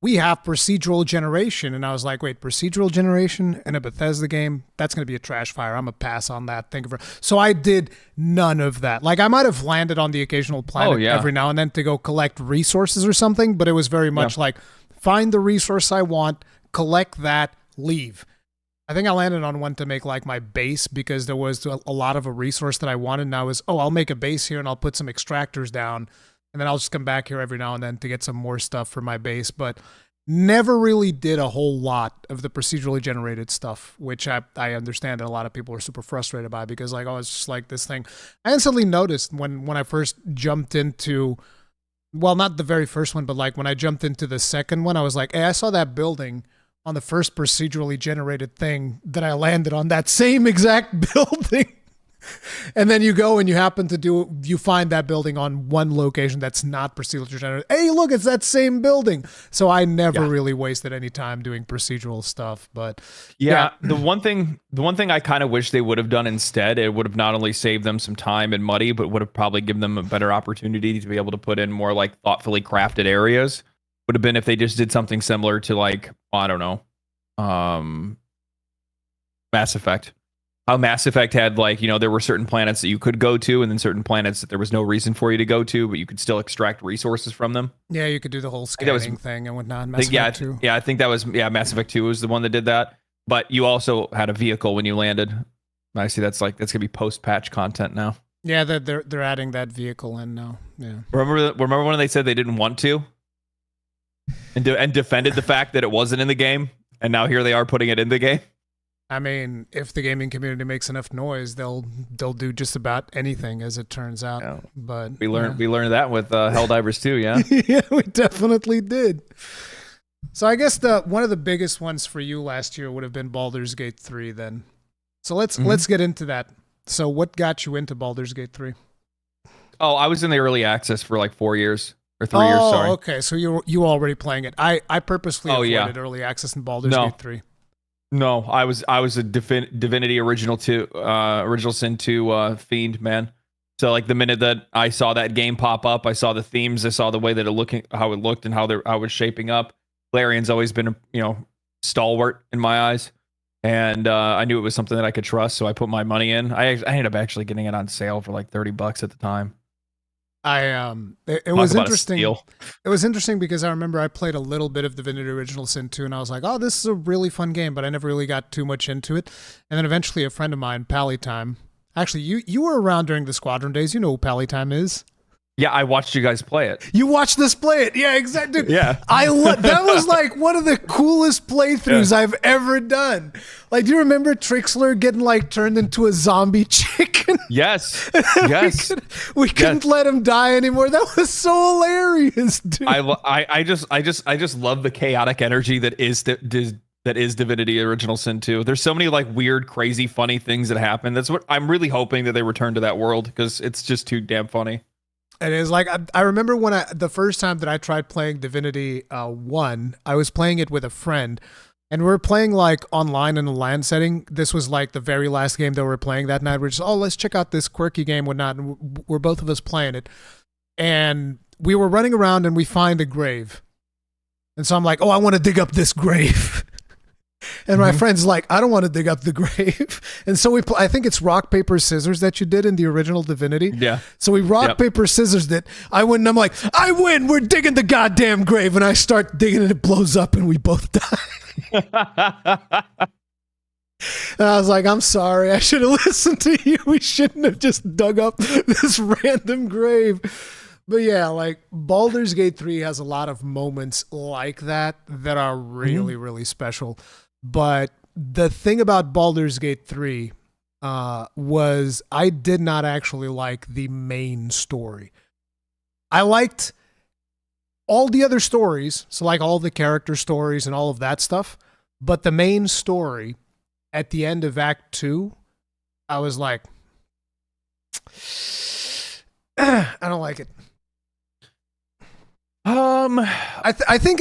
we have procedural generation, and I was like, wait, procedural generation in a Bethesda game? That's going to be a trash fire. I'm going to pass on that. So I did none of that. Like, I might have landed on the occasional planet every now and then to go collect resources or something, but it was very much like, find the resource I want, collect that, leave. I think I landed on one to make like my base because there was a lot of a resource that I wanted, and I was, I'll make a base here and I'll put some extractors down, and then I'll just come back here every now and then to get some more stuff for my base, but never really did a whole lot of the procedurally generated stuff, which I understand that a lot of people are super frustrated by because like, it's just like this thing. I instantly noticed when I first jumped into, well, not the very first one, but like when I jumped into the second one, I was like, hey, I saw that building on the first procedurally generated thing that I landed on, that same exact building. And then you go and you happen to you find that building on one location that's not procedurally generated. Hey, look, it's that same building. So I never really wasted any time doing procedural stuff. But the one thing I kind of wish they would have done instead, it would have not only saved them some time and money, but would have probably given them a better opportunity to be able to put in more like thoughtfully crafted areas. Would have been if they just did something similar to like, I don't know, Mass Effect. How Mass Effect had like, you know, there were certain planets that you could go to and then certain planets that there was no reason for you to go to, but you could still extract resources from them. Yeah, you could do the whole scanning thing and whatnot. Mass Effect 2. Yeah, I think that was, Mass Effect 2 was the one that did that. But you also had a vehicle when you landed. I see that's going to be post-patch content now. Yeah, they're adding that vehicle in now. Yeah. Remember when they said they didn't want to? And defended the fact that it wasn't in the game, and now here they are putting it in the game? I mean, if the gaming community makes enough noise, they'll do just about anything, as it turns out. Yeah. But we learned that with Helldivers too, yeah. Yeah, we definitely did. So I guess one of the biggest ones for you last year would have been Baldur's Gate 3 then. So let's get into that. So what got you into Baldur's Gate 3? Oh, I was in the early access for like 4 years or 3 years. Sorry. Oh, okay. So you were already playing it. I purposely avoided early access in Baldur's Gate 3. No, I was a Divinity Original Sin 2 fiend, man. So like the minute that I saw that game pop up, I saw the themes, I saw the way that how it looked, and how it was shaping up. Larian's always been stalwart in my eyes, and I knew it was something that I could trust, so I put my money in. I ended up actually getting it on sale for like $30 at the time. It was interesting. It was interesting because I remember I played a little bit of Divinity Original Sin 2 and I was like, oh, this is a really fun game, but I never really got too much into it. And then eventually a friend of mine, Pallytime, actually you were around during the Squadron days. You know who Pallytime is. Yeah, I watched you guys play it. You watched us play it. Yeah, exactly. Yeah. That was like one of the coolest playthroughs I've ever done. Like, do you remember Trixler getting like turned into a zombie chicken? Yes. Yes. we couldn't let him die anymore. That was so hilarious, dude. I just love the chaotic energy that is that is Divinity Original Sin 2. There's so many like weird, crazy, funny things that happen. That's what I'm really hoping that they return to that world because it's just too damn funny. It is. Like, I remember when the first time that I tried playing Divinity 1, I was playing it with a friend, and we were playing like online in a LAN setting. This was like the very last game that we were playing that night. We're just, let's check out this quirky game, whatnot. And we're both of us playing it. And we were running around and we find a grave. And so I'm like, I want to dig up this grave. And my friend's like, I don't want to dig up the grave. And so I think it's rock, paper, scissors that you did in the original Divinity. Yeah. So we rock, paper, scissors it. I win, and I'm like, I win. We're digging the goddamn grave. And I start digging and it blows up and we both die. And I was like, I'm sorry. I should have listened to you. We shouldn't have just dug up this random grave. But yeah, like Baldur's Gate 3 has a lot of moments like that are really, really special. But the thing about Baldur's Gate 3 was I did not actually like the main story. I liked all the other stories, so like all the character stories and all of that stuff. But the main story at the end of Act 2, I was like, I don't like it. I think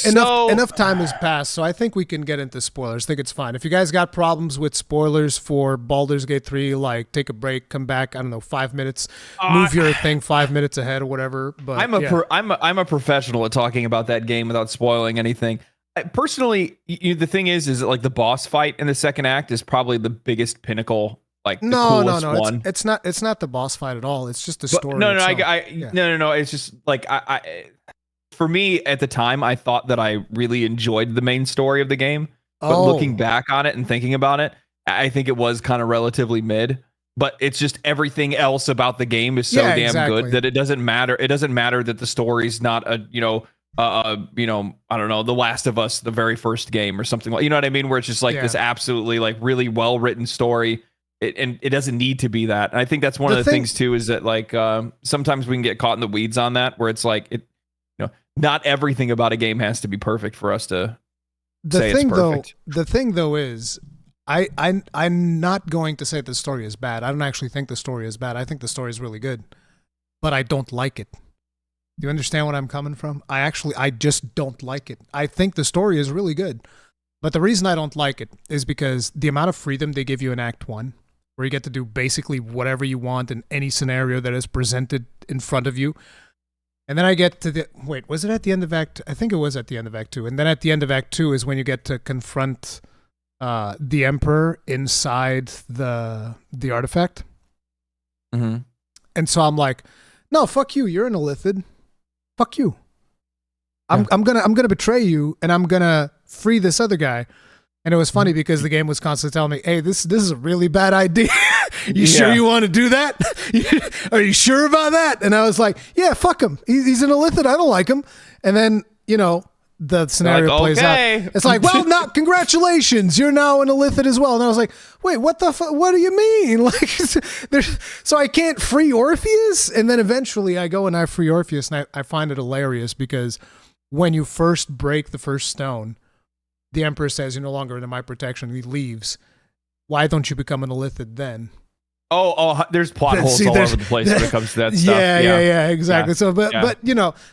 enough time has passed, so I think we can get into spoilers. I think it's fine. If you guys got problems with spoilers for Baldur's Gate 3, like take a break, come back, I don't know, 5 minutes, move your thing 5 minutes ahead or whatever. But I'm a professional at talking about that game without spoiling anything. Personally, the thing is that like the boss fight in the second act is probably the biggest pinnacle. Like the coolest one. It's not the boss fight at all. It's just the story. No. It's just like I for me at the time, I thought that I really enjoyed the main story of the game. But looking back on it and thinking about it, I think it was kind of relatively mid. But it's just everything else about the game is so damn good that it doesn't matter. It doesn't matter that the story's not I don't know, The Last of Us, the very first game or something like, you know what I mean? Where it's just like this absolutely like really well written story. And it doesn't need to be that. And I think that's one of the things too, is that like sometimes we can get caught in the weeds on that, where it's like not everything about a game has to be perfect for us to say it's perfect. The thing though is I'm not going to say the story is bad. I don't actually think the story is bad. I think the story is really good, but I don't like it. Do you understand what I'm coming from? I just don't like it. I think the story is really good, but the reason I don't like it is because the amount of freedom they give you in Act 1, where you get to do basically whatever you want in any scenario that is presented in front of you. And then I get to was it at the end of Act? I think it was at the end of Act 2. And then at the end of Act 2 is when you get to confront the Emperor inside the artifact. Mm-hmm. And so I'm like, no, fuck you. You're an Illithid. Fuck you. I'm gonna betray you, and I'm gonna free this other guy. And it was funny because the game was constantly telling me, hey, this is a really bad idea. You sure you want to do that? Are you sure about that? And I was like, yeah, fuck him. He's an Illithid. I don't like him. And then, the scenario plays out. It's like, well, now, congratulations. You're now an Illithid as well. And I was like, wait, what the fuck? What do you mean? Like, so I can't free Orpheus? And then eventually I go and I free Orpheus, and I find it hilarious because when you first break the first stone, the Emperor says, you're no longer under my protection. And he leaves. Why don't you become an Illithid then? Oh, there's plot holes all over the place when it comes to that stuff. Yeah, exactly. Yeah. So, but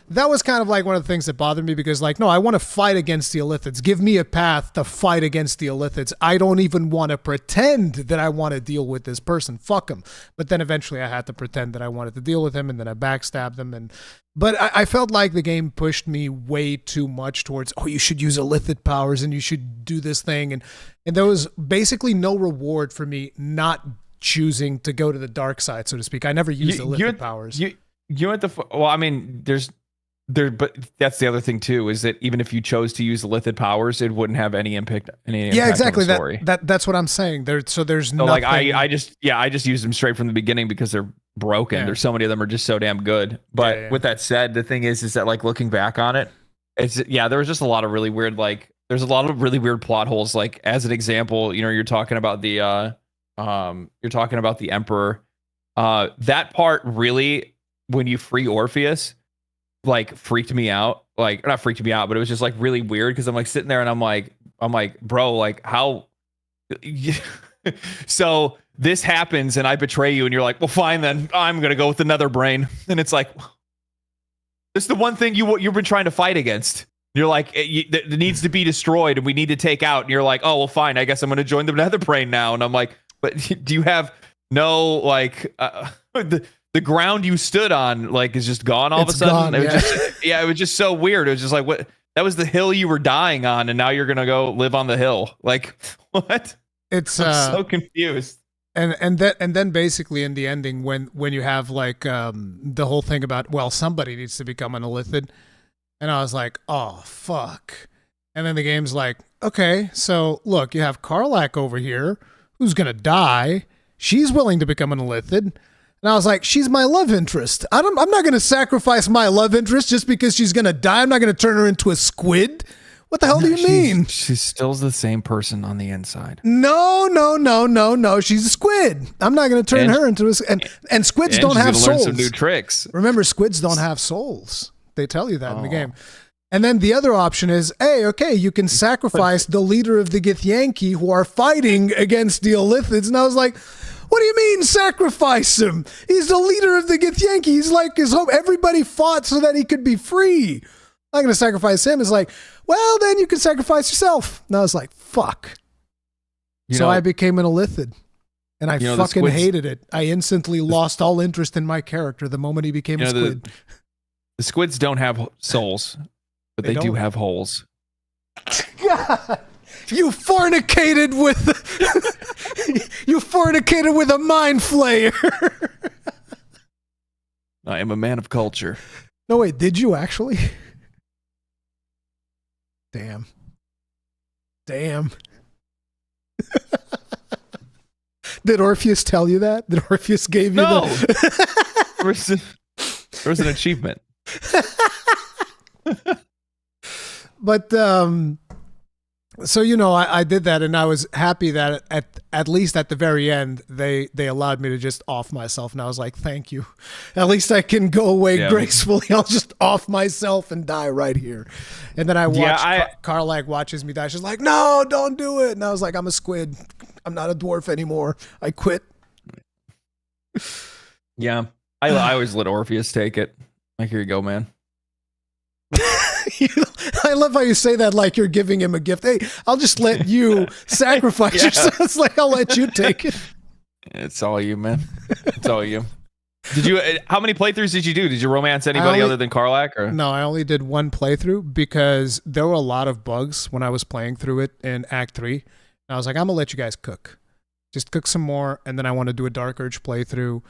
that was kind of like one of the things that bothered me because, like, no, I want to fight against the Illithids. Give me a path to fight against the Illithids. I don't even want to pretend that I want to deal with this person. Fuck him. But then eventually I had to pretend that I wanted to deal with him, and then I backstabbed him. But I felt like the game pushed me way too much towards, you should use Illithid powers and you should do this thing. And there was basically no reward for me not choosing to go to the dark side, so to speak. I never used Illithid powers. But that's the other thing too, is that even if you chose to use Illithid powers, it wouldn't have any impact. Exactly. On the story. That's what I'm saying. There's nothing. Like I just used them straight from the beginning because they're broken. Yeah. There's so many of them are just so damn good. But with that said, the thing is that like looking back on it, there was just a lot of really weird, like there's a lot of really weird plot holes. Like as an example, you're talking about the Emperor. That part really, when you free Orpheus, like freaked me out. Like, not freaked me out, but it was just like really weird because I'm like sitting there and I'm like, bro, like how? So this happens and I betray you and you're like, well, fine then. I'm gonna go with another brain. And it's like, it's the one thing you've been trying to fight against. You're like, it needs to be destroyed and we need to take out. And you're like, oh well, fine. I guess I'm gonna join the nether brain now. And I'm like, but do you have no like the ground you stood on like is just gone all of a sudden? Gone, it was just, it was just so weird. It was just like, what? That was the hill you were dying on, and now you're gonna go live on the hill. Like, what? It's I'm so confused. And then basically in the ending, when you have like the whole thing about, well, somebody needs to become an illithid, and I was like, oh fuck. And then the game's like, okay, so look, you have Karlach over here who's gonna die. She's willing to become an illithid. And I was like, she's my love interest. I'm not going to sacrifice my love interest just because she's going to die. I'm not going to turn her into a squid. What the hell do you mean? She's still the same person on the inside. No. She's a squid. I'm not going to turn her into a... And squids don't have souls. Learn some new tricks. Remember, squids don't have souls. They tell you that in the game. And then the other option is, hey, okay, you can sacrifice the leader of the Githyanki who are fighting against the illithids. And I was like... What do you mean sacrifice him? He's the leader of the Githyanki. He's like his home. Everybody fought so that he could be free. I'm not going to sacrifice him. It's like, well, then you can sacrifice yourself. And I was like, fuck. So I became an illithid. And I fucking hated it. I instantly lost all interest in my character the moment he became a squid. The squids don't have souls, but they do have holes. God. You fornicated with a mind flayer. I am a man of culture. No, wait, did you actually? Damn. Did Orpheus tell you that? Did Orpheus give you there was an achievement. But so, I did that, and I was happy that at least at the very end, they allowed me to just off myself, and I was like, thank you. At least I can go away gracefully. I'll just off myself and die right here. And then I watched Karlach watches me die. She's like, no, don't do it. And I was like, I'm a squid. I'm not a dwarf anymore. I quit. Yeah. I always let Orpheus take it. Like, here you go, man. I love how you say that like you're giving him a gift. Hey, I'll just let you sacrifice yourself. It's like, I'll let you take it. It's all you, man. It's all you. How many playthroughs did you do? Did you romance anybody other than Karlach? Or? No, I only did one playthrough because there were a lot of bugs when I was playing through it in Act 3. And I was like, I'm going to let you guys cook. Just cook some more, and then I want to do a Dark Urge playthrough.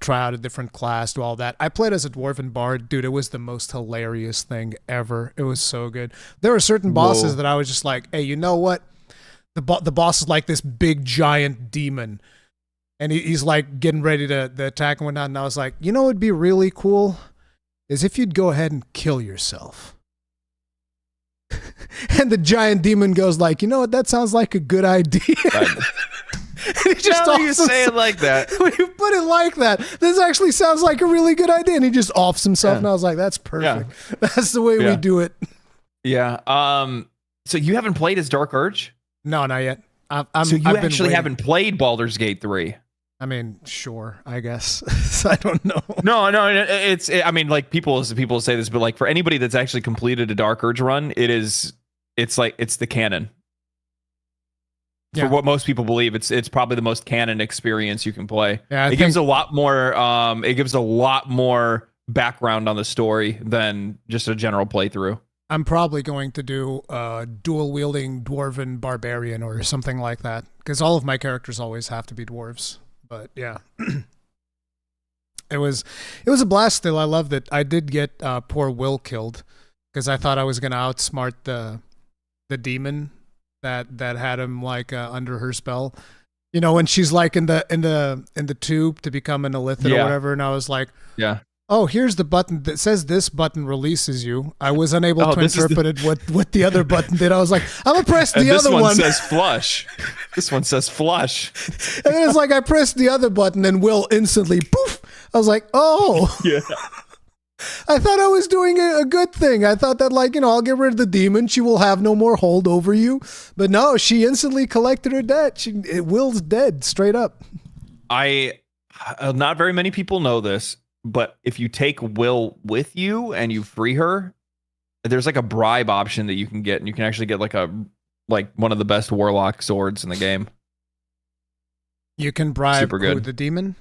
Try out a different class, do all that. I played as a dwarven bard. Dude, it was the most hilarious thing ever. It was so good. There were certain bosses that I was just like, hey, you know what? The boss is like this big, giant demon. And he's like getting ready to attack and whatnot. And I was like, what would be really cool? Is if you'd go ahead and kill yourself. And the giant demon goes like, you know what? That sounds like a good idea. And he just you say it like that. When you put it like that, this actually sounds like a really good idea. And he just offs himself, and I was like, "That's perfect. Yeah. That's the way we do it." Yeah. So you haven't played as Dark Urge? No, not yet. So you actually haven't played Baldur's Gate 3? I mean, sure, I guess. I don't know. No. I mean, like people say this, but like for anybody that's actually completed a Dark Urge run, it's the canon. For what most people believe, it's probably the most canon experience you can play. Yeah, it gives a lot more. It gives a lot more background on the story than just a general playthrough. I'm probably going to do a dual wielding dwarven barbarian or something like that, because all of my characters always have to be dwarves. But yeah, it was a blast. Still, I loved it. I did get poor Will killed because I thought I was going to outsmart the demon that had him like under her spell, when she's like in the tube to become an illithid or whatever, and I was like, oh, here's the button that says this button releases you. I was unable to interpret what the other button did. I was like, I'm gonna press the other one. This one says flush. This one says flush. And then it's like I pressed the other button and Will instantly poof. I was like, oh yeah. I thought I was doing a good thing. I thought that, like, I'll get rid of the demon. She will have no more hold over you. But no, she instantly collected her debt. Will's dead, straight up. Not very many people know this, but if you take Will with you and you free her, there's like a bribe option that you can get, and you can actually get like one of the best warlock swords in the game. You can bribe the demon,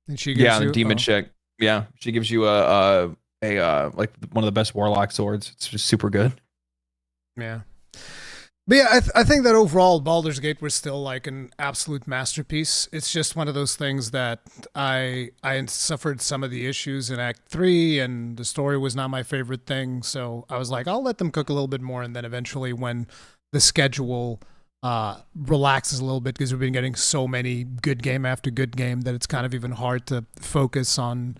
and she gives you the demon chick. Yeah, she gives you a like one of the best warlock swords. It's just super good. Yeah. But yeah, I think that overall Baldur's Gate was still like an absolute masterpiece. It's just one of those things that I suffered some of the issues in Act 3, and the story was not my favorite thing. So I was like, I'll let them cook a little bit more, and then eventually when the schedule relaxes a little bit, because we've been getting so many good game after good game that it's kind of even hard to focus on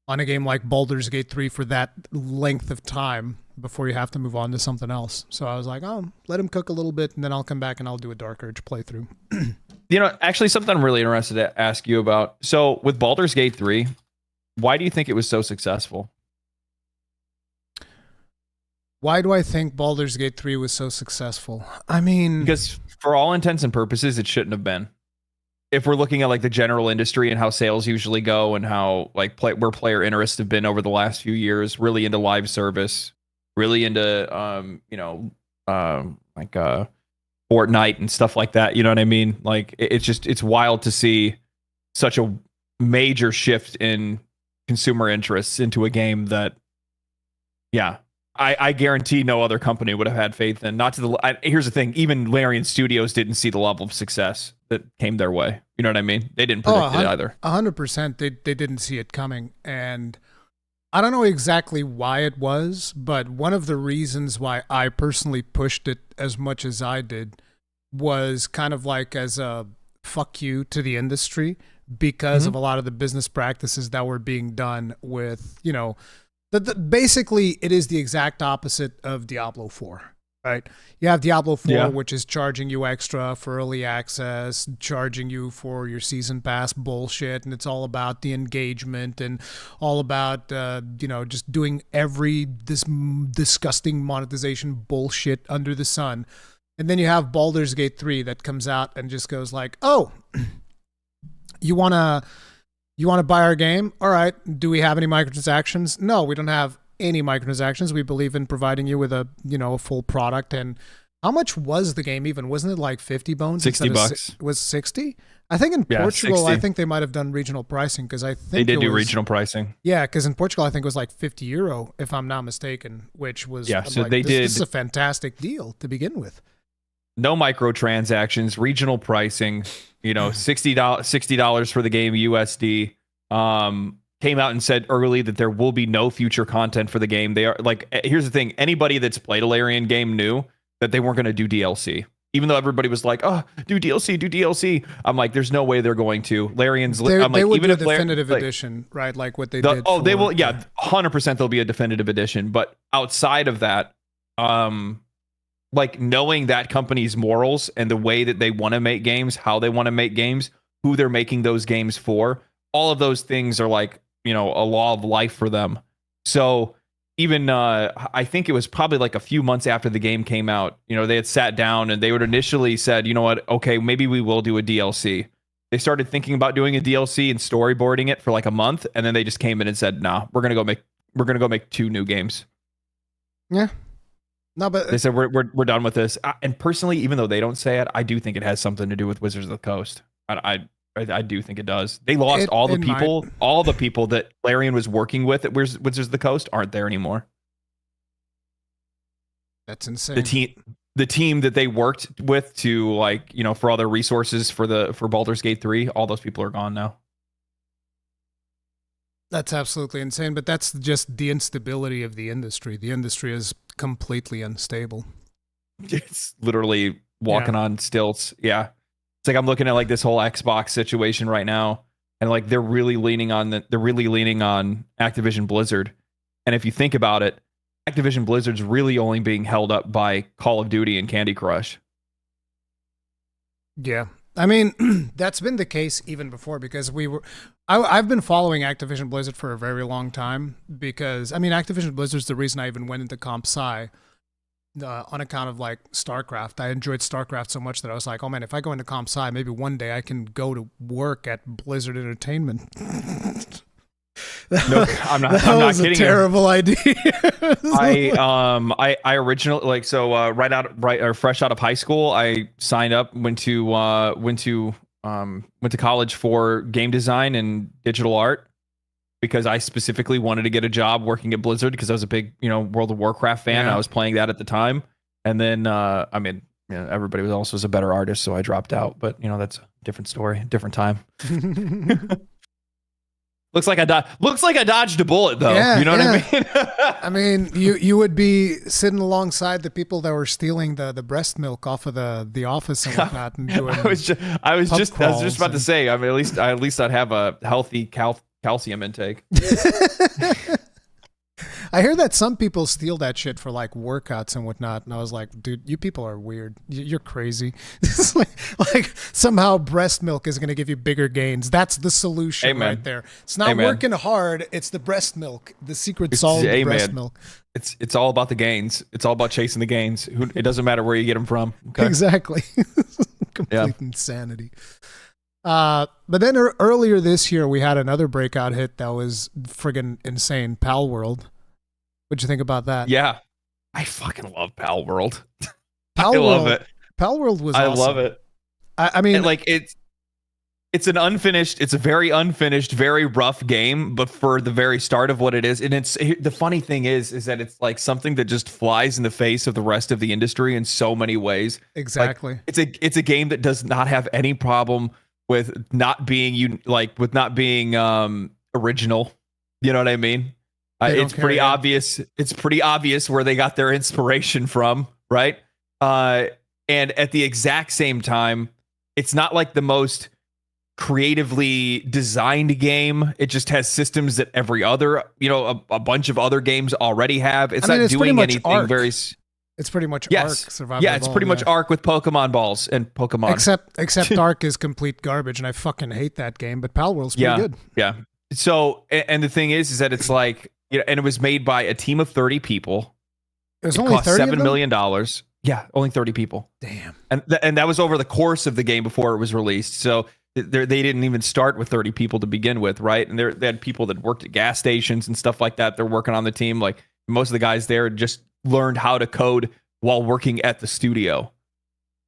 a game like Baldur's Gate 3 for that length of time before you have to move on to something else. So I was like, let him cook a little bit, and then I'll come back and I'll do a Dark Urge playthrough. Actually, something I'm really interested to ask you about. So with Baldur's Gate 3, why do you think it was so successful? Why do I think Baldur's Gate 3 was so successful? I mean, because for all intents and purposes, it shouldn't have been. If we're looking at like the general industry and how sales usually go, and how like where player interests have been over the last few years, really into live service, really into Fortnite and stuff like that. You know what I mean? Like it's wild to see such a major shift in consumer interests into a game that, yeah, I guarantee no other company would have had faith in. Here's the thing: even Larian Studios didn't see the level of success that came their way. You know what I mean? They didn't predict it either. 100%. They didn't see it coming, and I don't know exactly why it was, but one of the reasons why I personally pushed it as much as I did was kind of like as a fuck you to the industry, because of a lot of the business practices that were being done with, basically it is the exact opposite of Diablo 4, right? You have Diablo 4, which is charging you extra for early access, charging you for your season pass bullshit, and it's all about the engagement and all about, just doing this disgusting monetization bullshit under the sun. And then you have Baldur's Gate 3 that comes out and just goes like, oh, you want to buy our game? All right. Do we have any microtransactions? No, we don't have any microtransactions. We believe in providing you with a full product. And how much was the game even? Wasn't it like 50 bones? $60. Was 60? I think in Portugal, 60. I think they might have done regional pricing, because I think they did do regional pricing. Yeah, because in Portugal, I think it was like €50, if I'm not mistaken, which was so this is a fantastic deal to begin with. No microtransactions, regional pricing, $60 for the game USD. Came out and said early that there will be no future content for the game. They are like, here's the thing: anybody that's played a Larian game knew that they weren't going to do DLC. Even though everybody was like, "Oh, do DLC." I'm like, "There's no way they're going to." Larian's. I'm like, they would even do a if definitive edition, right? Like what they did. They will. Yeah, 100%. There'll be a definitive edition. But outside of that, like knowing that company's morals and the way that they want to make games, how they want to make games, who they're making those games for, all of those things are like, a law of life for them. So even I think it was probably like a few months after the game came out, they had sat down and they would initially said, you know what, okay, maybe we will do a DLC. They started thinking about doing a DLC and storyboarding it for like a month, and then they just came in and said, nah, we're gonna go make 2 new games. Yeah. No, but they said we're done with this. And personally, even though they don't say it, I do think it has something to do with Wizards of the Coast. I do think it does. They lost all the people that Larian was working with at Wizards of the Coast aren't there anymore. That's insane. The team that they worked with to for all their resources for Baldur's Gate 3, all those people are gone now. That's absolutely insane, but that's just the instability of the industry. The industry is completely unstable. It's literally walking on stilts. Yeah. It's like I'm looking at like this whole Xbox situation right now, and like they're really leaning on Activision Blizzard. And if you think about it, Activision Blizzard's really only being held up by Call of Duty and Candy Crush. Yeah. I mean, that's been the case even before because I've been following Activision Blizzard for a very long time because, I mean, Activision Blizzard's the reason I even went into comp sci on account of like StarCraft. I enjoyed StarCraft so much that I was like, oh man, if I go into comp sci, maybe one day I can go to work at Blizzard Entertainment. No, I'm not. That I'm not was kidding a terrible idea. I originally fresh out of high school, I signed up, went to college for game design and digital art because I specifically wanted to get a job working at Blizzard because I was a big World of Warcraft fan. Yeah. I was playing that at the time, and then I mean, everybody was a better artist, so I dropped out. But that's a different story, different time. Looks like I dodged a bullet, though. Yeah, you know what I mean? I mean, you would be sitting alongside the people that were stealing the breast milk off of the office and whatnot, and doing. I was just about to say. I mean, at least I'd have a healthy calcium intake. I hear that some people steal that shit for like workouts and whatnot, and I was like, dude, you people are weird. You're crazy. It's like somehow breast milk is going to give you bigger gains. That's the solution. Amen. Right there. It's not working hard. It's the breast milk. The secret solved breast milk. It's all about the gains. It's all about chasing the gains. It doesn't matter where you get them from. Okay? Exactly. Complete insanity. But then earlier this year, we had another breakout hit that was friggin' insane. Palworld. What'd you think about that? Yeah, I fucking love Palworld. I love it. Palworld was awesome. I love it. I mean, and like it's a very unfinished, very rough game, but for the very start of what it is, and the funny thing is that it's like something that just flies in the face of the rest of the industry in so many ways. Exactly. Like, it's a game that does not have any problem with not being original. You know what I mean? It's pretty obvious. It's pretty obvious where they got their inspiration from, right? And at the exact same time, it's not like the most creatively designed game. It just has systems that every other, a bunch of other games already have. It's not doing anything Arc. very. It's pretty much Arc. Survival yeah, it's pretty much Arc with Pokemon balls and Pokemon. Except Arc is complete garbage, and I fucking hate that game. But Palworld's pretty good. Yeah. So, and the thing is that it's like. And it was made by a team of 30 people. It only cost $7 million. Yeah, only 30 people. Damn. And that was over the course of the game before it was released. So they didn't even start with 30 people to begin with, right? And they had people that worked at gas stations and stuff like that. They're working on the team. Like most of the guys there just learned how to code while working at the studio.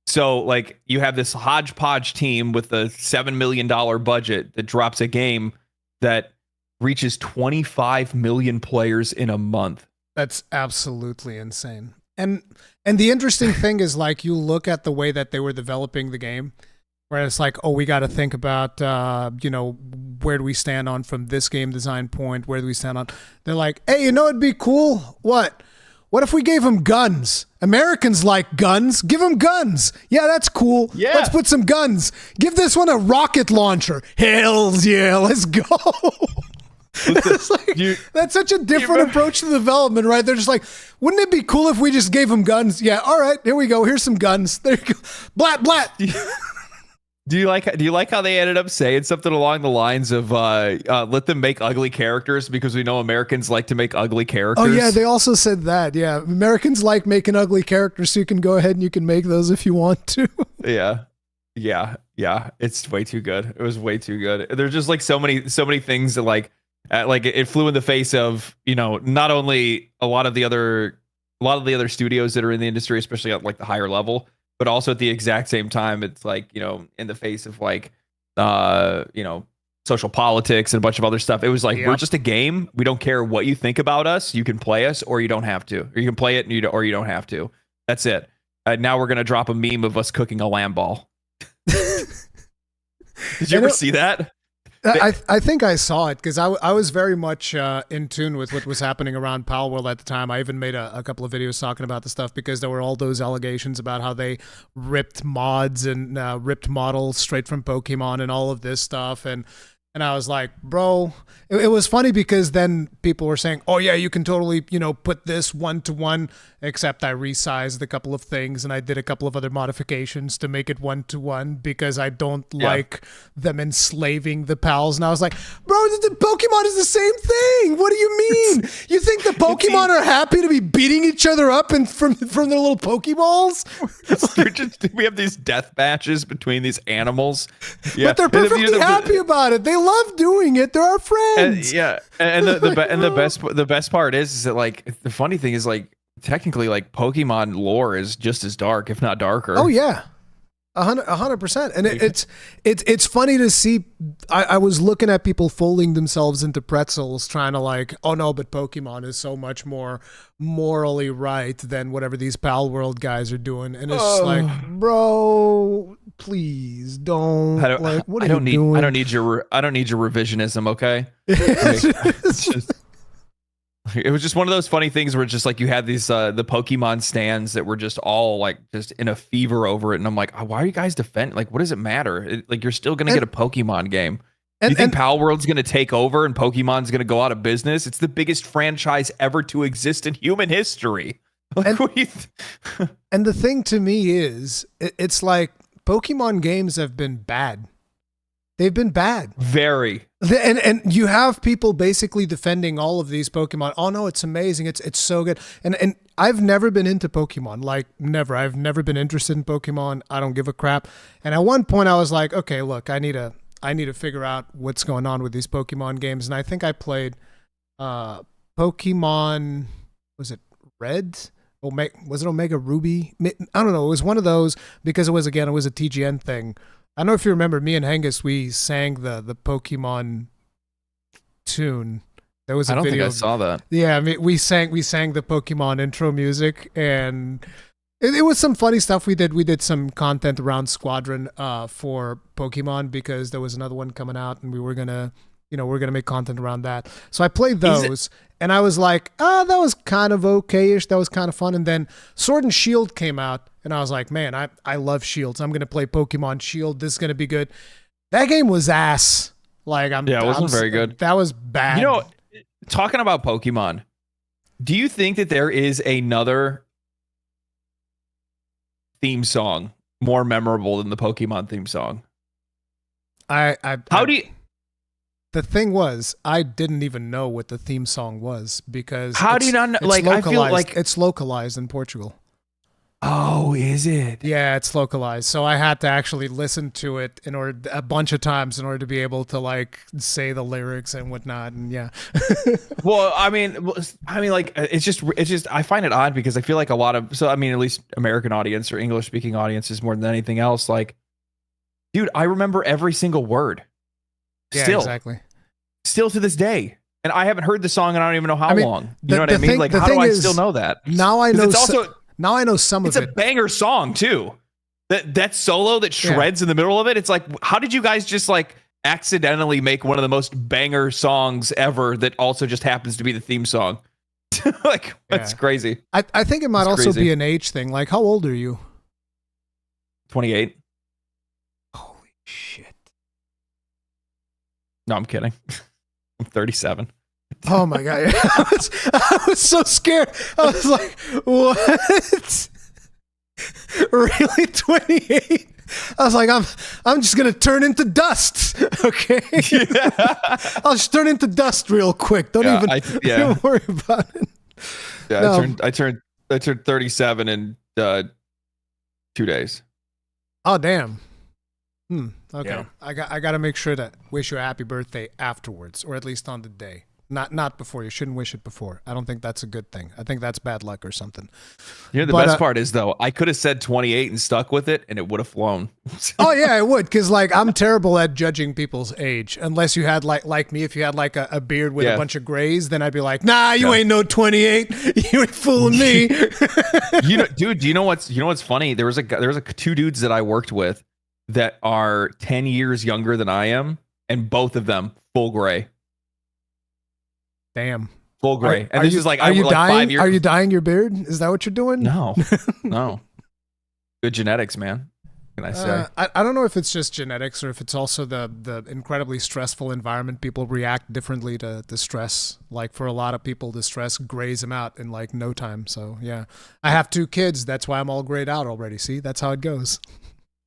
So like you have this hodgepodge team with a $7 million budget that drops a game that reaches 25 million players in a month. That's absolutely insane. And the interesting thing is, like, you look at the way that they were developing the game, where it's like, oh, we got to think about, where do we stand on from this game design point? Where do we stand on? They're like, hey, it'd be cool. What? What if we gave them guns? Americans like guns. Give them guns. Yeah, that's cool. Yeah. Let's put some guns. Give this one a rocket launcher. Hells yeah, let's go. It's like, that's such a different approach to development, right? They're just like, wouldn't it be cool if we just gave them guns? Yeah, all right, here we go. Here's some guns. There you go. Blat blat. Do you like how they ended up saying something along the lines of let them make ugly characters because we know Americans like to make ugly characters? Oh yeah, they also said that. Yeah, Americans like making ugly characters, so you can go ahead and you can make those if you want to. Yeah. It's way too good. It was way too good. There's just like so many things that like it flew in the face of not only a lot of the other studios that are in the industry, especially at like the higher level, but also at the exact same time it's like in the face of like social politics and a bunch of other stuff. It was like, we're just a game. We don't care what you think about us. You can play us or you don't have to, or you can play it or you don't have to. That's it. Now we're gonna drop a meme of us cooking a lamb ball. Did you ever see that? I think I saw it because I was very much in tune with what was happening around Palworld at the time. I even made a couple of videos talking about the stuff because there were all those allegations about how they ripped mods and ripped models straight from Pokemon and all of this stuff. And And I was like, bro, it was funny because then people were saying, oh yeah, you can totally, put this 1-to-1, except I resized a couple of things and I did a couple of other modifications to make it 1-to-1 because I don't like them enslaving the pals. And I was like, bro, the Pokemon is the same thing. What do you mean? You think the Pokemon are happy to be beating each other up and from their little Pokeballs? We have these death matches between these animals. Yeah. But they're perfectly happy about it. They love doing it. They're our friends. And the best part is that like the funny thing is like technically like Pokemon lore is just as dark, if not darker. Oh yeah, 100%. And it's funny to see. I was looking at people folding themselves into pretzels, trying to like, oh no, but Pokemon is so much more morally right than whatever these Palworld guys are doing, and it's just like, bro, please don't. What are you doing? I don't need your revisionism, okay? It was just one of those funny things where it's just like you had these the Pokemon stands that were just all like just in a fever over it, and I'm like, why are you guys defending? Like, what does it matter? Like, you're still gonna get a Pokemon game. You think Palworld's gonna take over and Pokemon's gonna go out of business? It's the biggest franchise ever to exist in human history. Like, and the thing to me is, it's like Pokemon games have been bad. They've been bad. Very. And you have people basically defending all of these Pokemon. Oh no, it's amazing. It's so good. And I've never been into Pokemon. Like never. I've never been interested in Pokemon. I don't give a crap. And at one point I was like, okay, look, I need to figure out what's going on with these Pokemon games. And I think I played Pokemon, was it Red? Was it Omega Ruby? I don't know. It was one of those because it was a TGN thing. I don't know if you remember, me and Hengus, we sang the Pokemon tune. There was a video. I don't think I saw that. Yeah, I mean, we sang the Pokemon intro music, and it was some funny stuff we did. We did some content around Squadron for Pokemon because there was another one coming out, and we were gonna make content around that. So I played those, and I was like, that was kind of okay-ish. That was kind of fun. And then Sword and Shield came out, and I was like, man, I love Shields. I'm going to play Pokemon Shield. This is going to be good. That game was ass. Like, it wasn't very good. That was bad. Talking about Pokemon, do you think that there is another theme song more memorable than the Pokemon theme song? The thing was, I didn't even know what the theme song was because how do you not know? Like, I feel like it's localized in Portugal. Oh, is it? Yeah, it's localized. So I had to actually listen to it a bunch of times in order to be able to like say the lyrics and whatnot. And yeah. Well, I mean, like it's just I find it odd because I feel like at least American audience or English speaking audiences more than anything else. Like, dude, I remember every single word. Yeah, exactly. Still to this day. And I haven't heard the song and I don't even know how long. You know what I mean? Like, how do I still know that? Now I know. Now I know some of it. It's a banger song too. That solo that shreds in the middle of it. It's like, how did you guys just like accidentally make one of the most banger songs ever that also just happens to be the theme song? Like, that's crazy. I think it might also be an age thing. Like, how old are you? 28. Holy shit. No, I'm kidding. I'm 37. Oh my god! I was so scared. I was like, "What? Really? 28?" I was like, "I'm just gonna turn into dust." Okay, I'll just turn into dust real quick. Don't even worry about it. Yeah, no. I turned 37 in 2 days. Oh damn. Okay, yeah. I got to make sure to wish you a happy birthday afterwards, or at least on the day. Not before. You shouldn't wish it before. I don't think that's a good thing. I think that's bad luck or something. The best part is though, I could have said 28 and stuck with it, and it would have flown. Oh yeah, it would. Because like I'm terrible at judging people's age. Unless you had like me, if you had like a beard with a bunch of grays, then I'd be like, nah, you ain't no 28. You ain't fooling me. Dude. Do you know what's funny? There was two dudes that I worked with that are 10 years younger than I am, and both of them full gray. Damn. Full gray. Are you dying? 5 years. Are you dyeing your beard? Is that what you're doing? No. Good genetics, man. Can I say? I don't know if it's just genetics or if it's also the incredibly stressful environment. People react differently to the stress. Like for a lot of people, the stress grays them out in like no time. So yeah, I have 2 kids. That's why I'm all grayed out already. See, that's how it goes.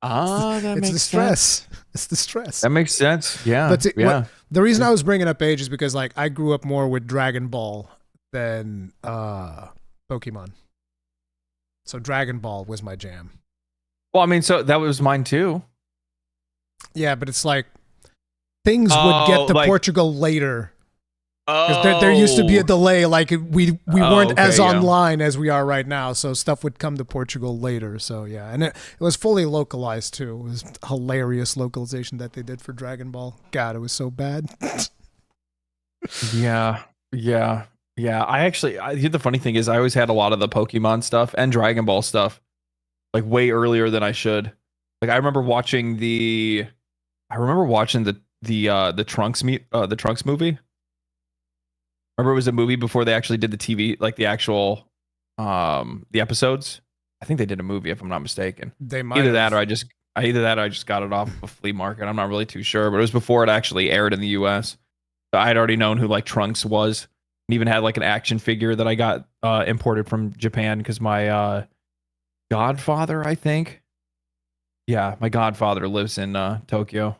That It's makes the stress. sense. It's the stress. That makes sense. Yeah. But yeah. the reason I was bringing up age is because like I grew up more with Dragon Ball than Pokemon. So Dragon Ball was my jam. Well, I mean, so that was mine too. Yeah, but it's like things would get to Portugal later. Because there used to be a delay. Like we weren't as online as we are right now. So stuff would come to Portugal later. So yeah, and it was fully localized too. It was hilarious localization that they did for Dragon Ball. God, it was so bad. Yeah. The funny thing is I always had a lot of the Pokemon stuff and Dragon Ball stuff like way earlier than I should. Like I remember watching the Trunks movie. Remember it was a movie before they actually did the TV, like the actual the episodes. I think they did a movie if I'm not mistaken. They might either that or I just got it off a flea market. I'm not really too sure, but it was before it actually aired in the US. So I had already known who like Trunks was. And even had like an action figure that I got imported from Japan because my godfather, I think. Yeah, my godfather lives in Tokyo.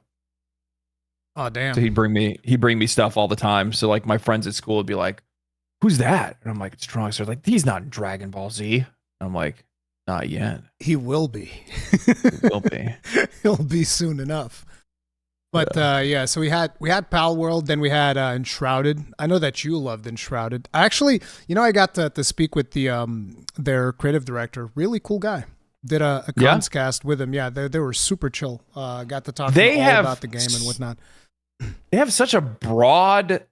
Oh damn! So he'd bring me stuff all the time. So like my friends at school would be like, "Who's that?" And I'm like, "It's Trunks." They're like, "He's not in Dragon Ball Z." And I'm like, "Not yet." He will be. He will be. He'll be soon enough. But yeah, so we had Palworld, then we had Enshrouded. I know that you loved Enshrouded. Actually, I got to speak with their creative director. Really cool guy. Did a cast with him. Yeah, they were super chill. Got to talk to them all about the game and whatnot. They have such a broad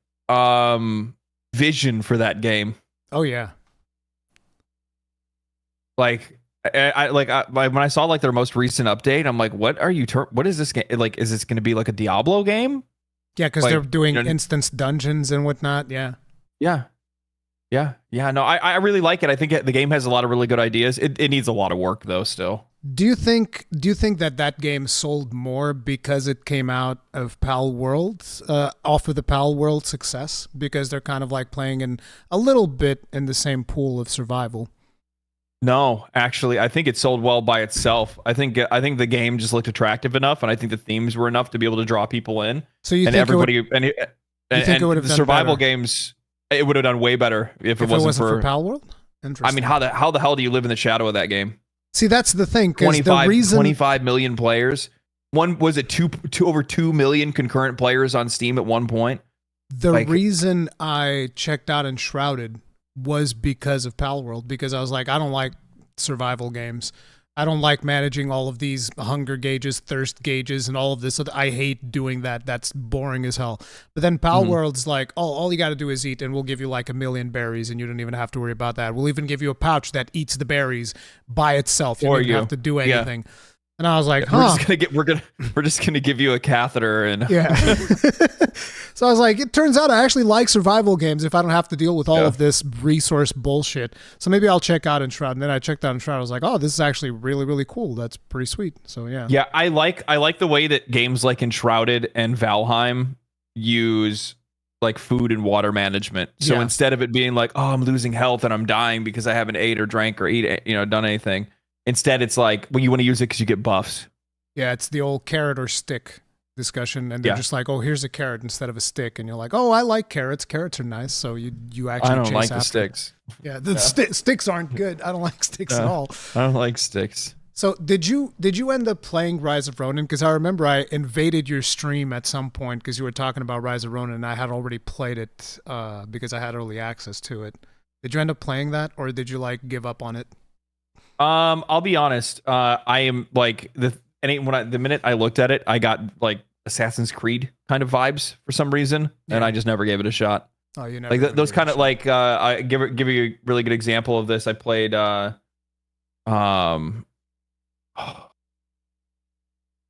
vision for that game. Oh yeah. Like when I saw like their most recent update, I'm like, what is this game? Like, is this going to be like a Diablo game? Yeah, because they're doing instance dungeons and whatnot. Yeah. No, I really like it. I think the game has a lot of really good ideas. It needs a lot of work though still. Do you think that game sold more because it came out of Palworld, off of the Palworld success? Because they're kind of like playing in a little bit in the same pool of survival. No, actually, I think it sold well by itself. I think the game just looked attractive enough, and I think the themes were enough to be able to draw people in. So you think everybody it would have done survival better? Games? It would have done way better if it wasn't for Palworld. I mean, how the hell do you live in the shadow of that game? See, that's the thing. 25 million players. Was it over 2 million concurrent players on Steam at one point? The reason I checked out Enshrouded was because of Palworld, because I was like, I don't like survival games. I don't like managing all of these hunger gauges, thirst gauges, and all of this. I hate doing that. That's boring as hell. But then Palworld's like, oh, all you got to do is eat, and we'll give you like 1 million berries, and you don't even have to worry about that. We'll even give you a pouch that eats the berries by itself. You don't even have to do anything. Yeah. And I was like, we're just gonna give you a catheter and yeah. So I was like, it turns out I actually like survival games if I don't have to deal with all of this resource bullshit. So maybe I'll check out Enshrouded. And then I checked out Enshrouded. I was like, oh, this is actually really, really cool. That's pretty sweet. So yeah. Yeah, I like the way that games like Enshrouded and Valheim use like food and water management. So instead of it being like, oh, I'm losing health and I'm dying because I haven't ate or drank or done anything. Instead, it's like, well, you want to use it because you get buffs. Yeah, it's the old carrot or stick discussion, and they're just like, oh, here's a carrot instead of a stick, and you're like, oh, I like carrots. Carrots are nice, so you actually. I don't chase like after the sticks. Yeah, sticks aren't good. I don't like sticks at all. I don't like sticks. So did you end up playing Rise of Ronin? Because I remember I invaded your stream at some point because you were talking about Rise of Ronin, and I had already played it because I had early access to it. Did you end up playing that, or did you like give up on it? I'll be honest. I am like the minute I looked at it, I got like Assassin's Creed kind of vibes for some reason, and I just never gave it a shot. Oh, you never like those kind of like I give you a really good example of this. I played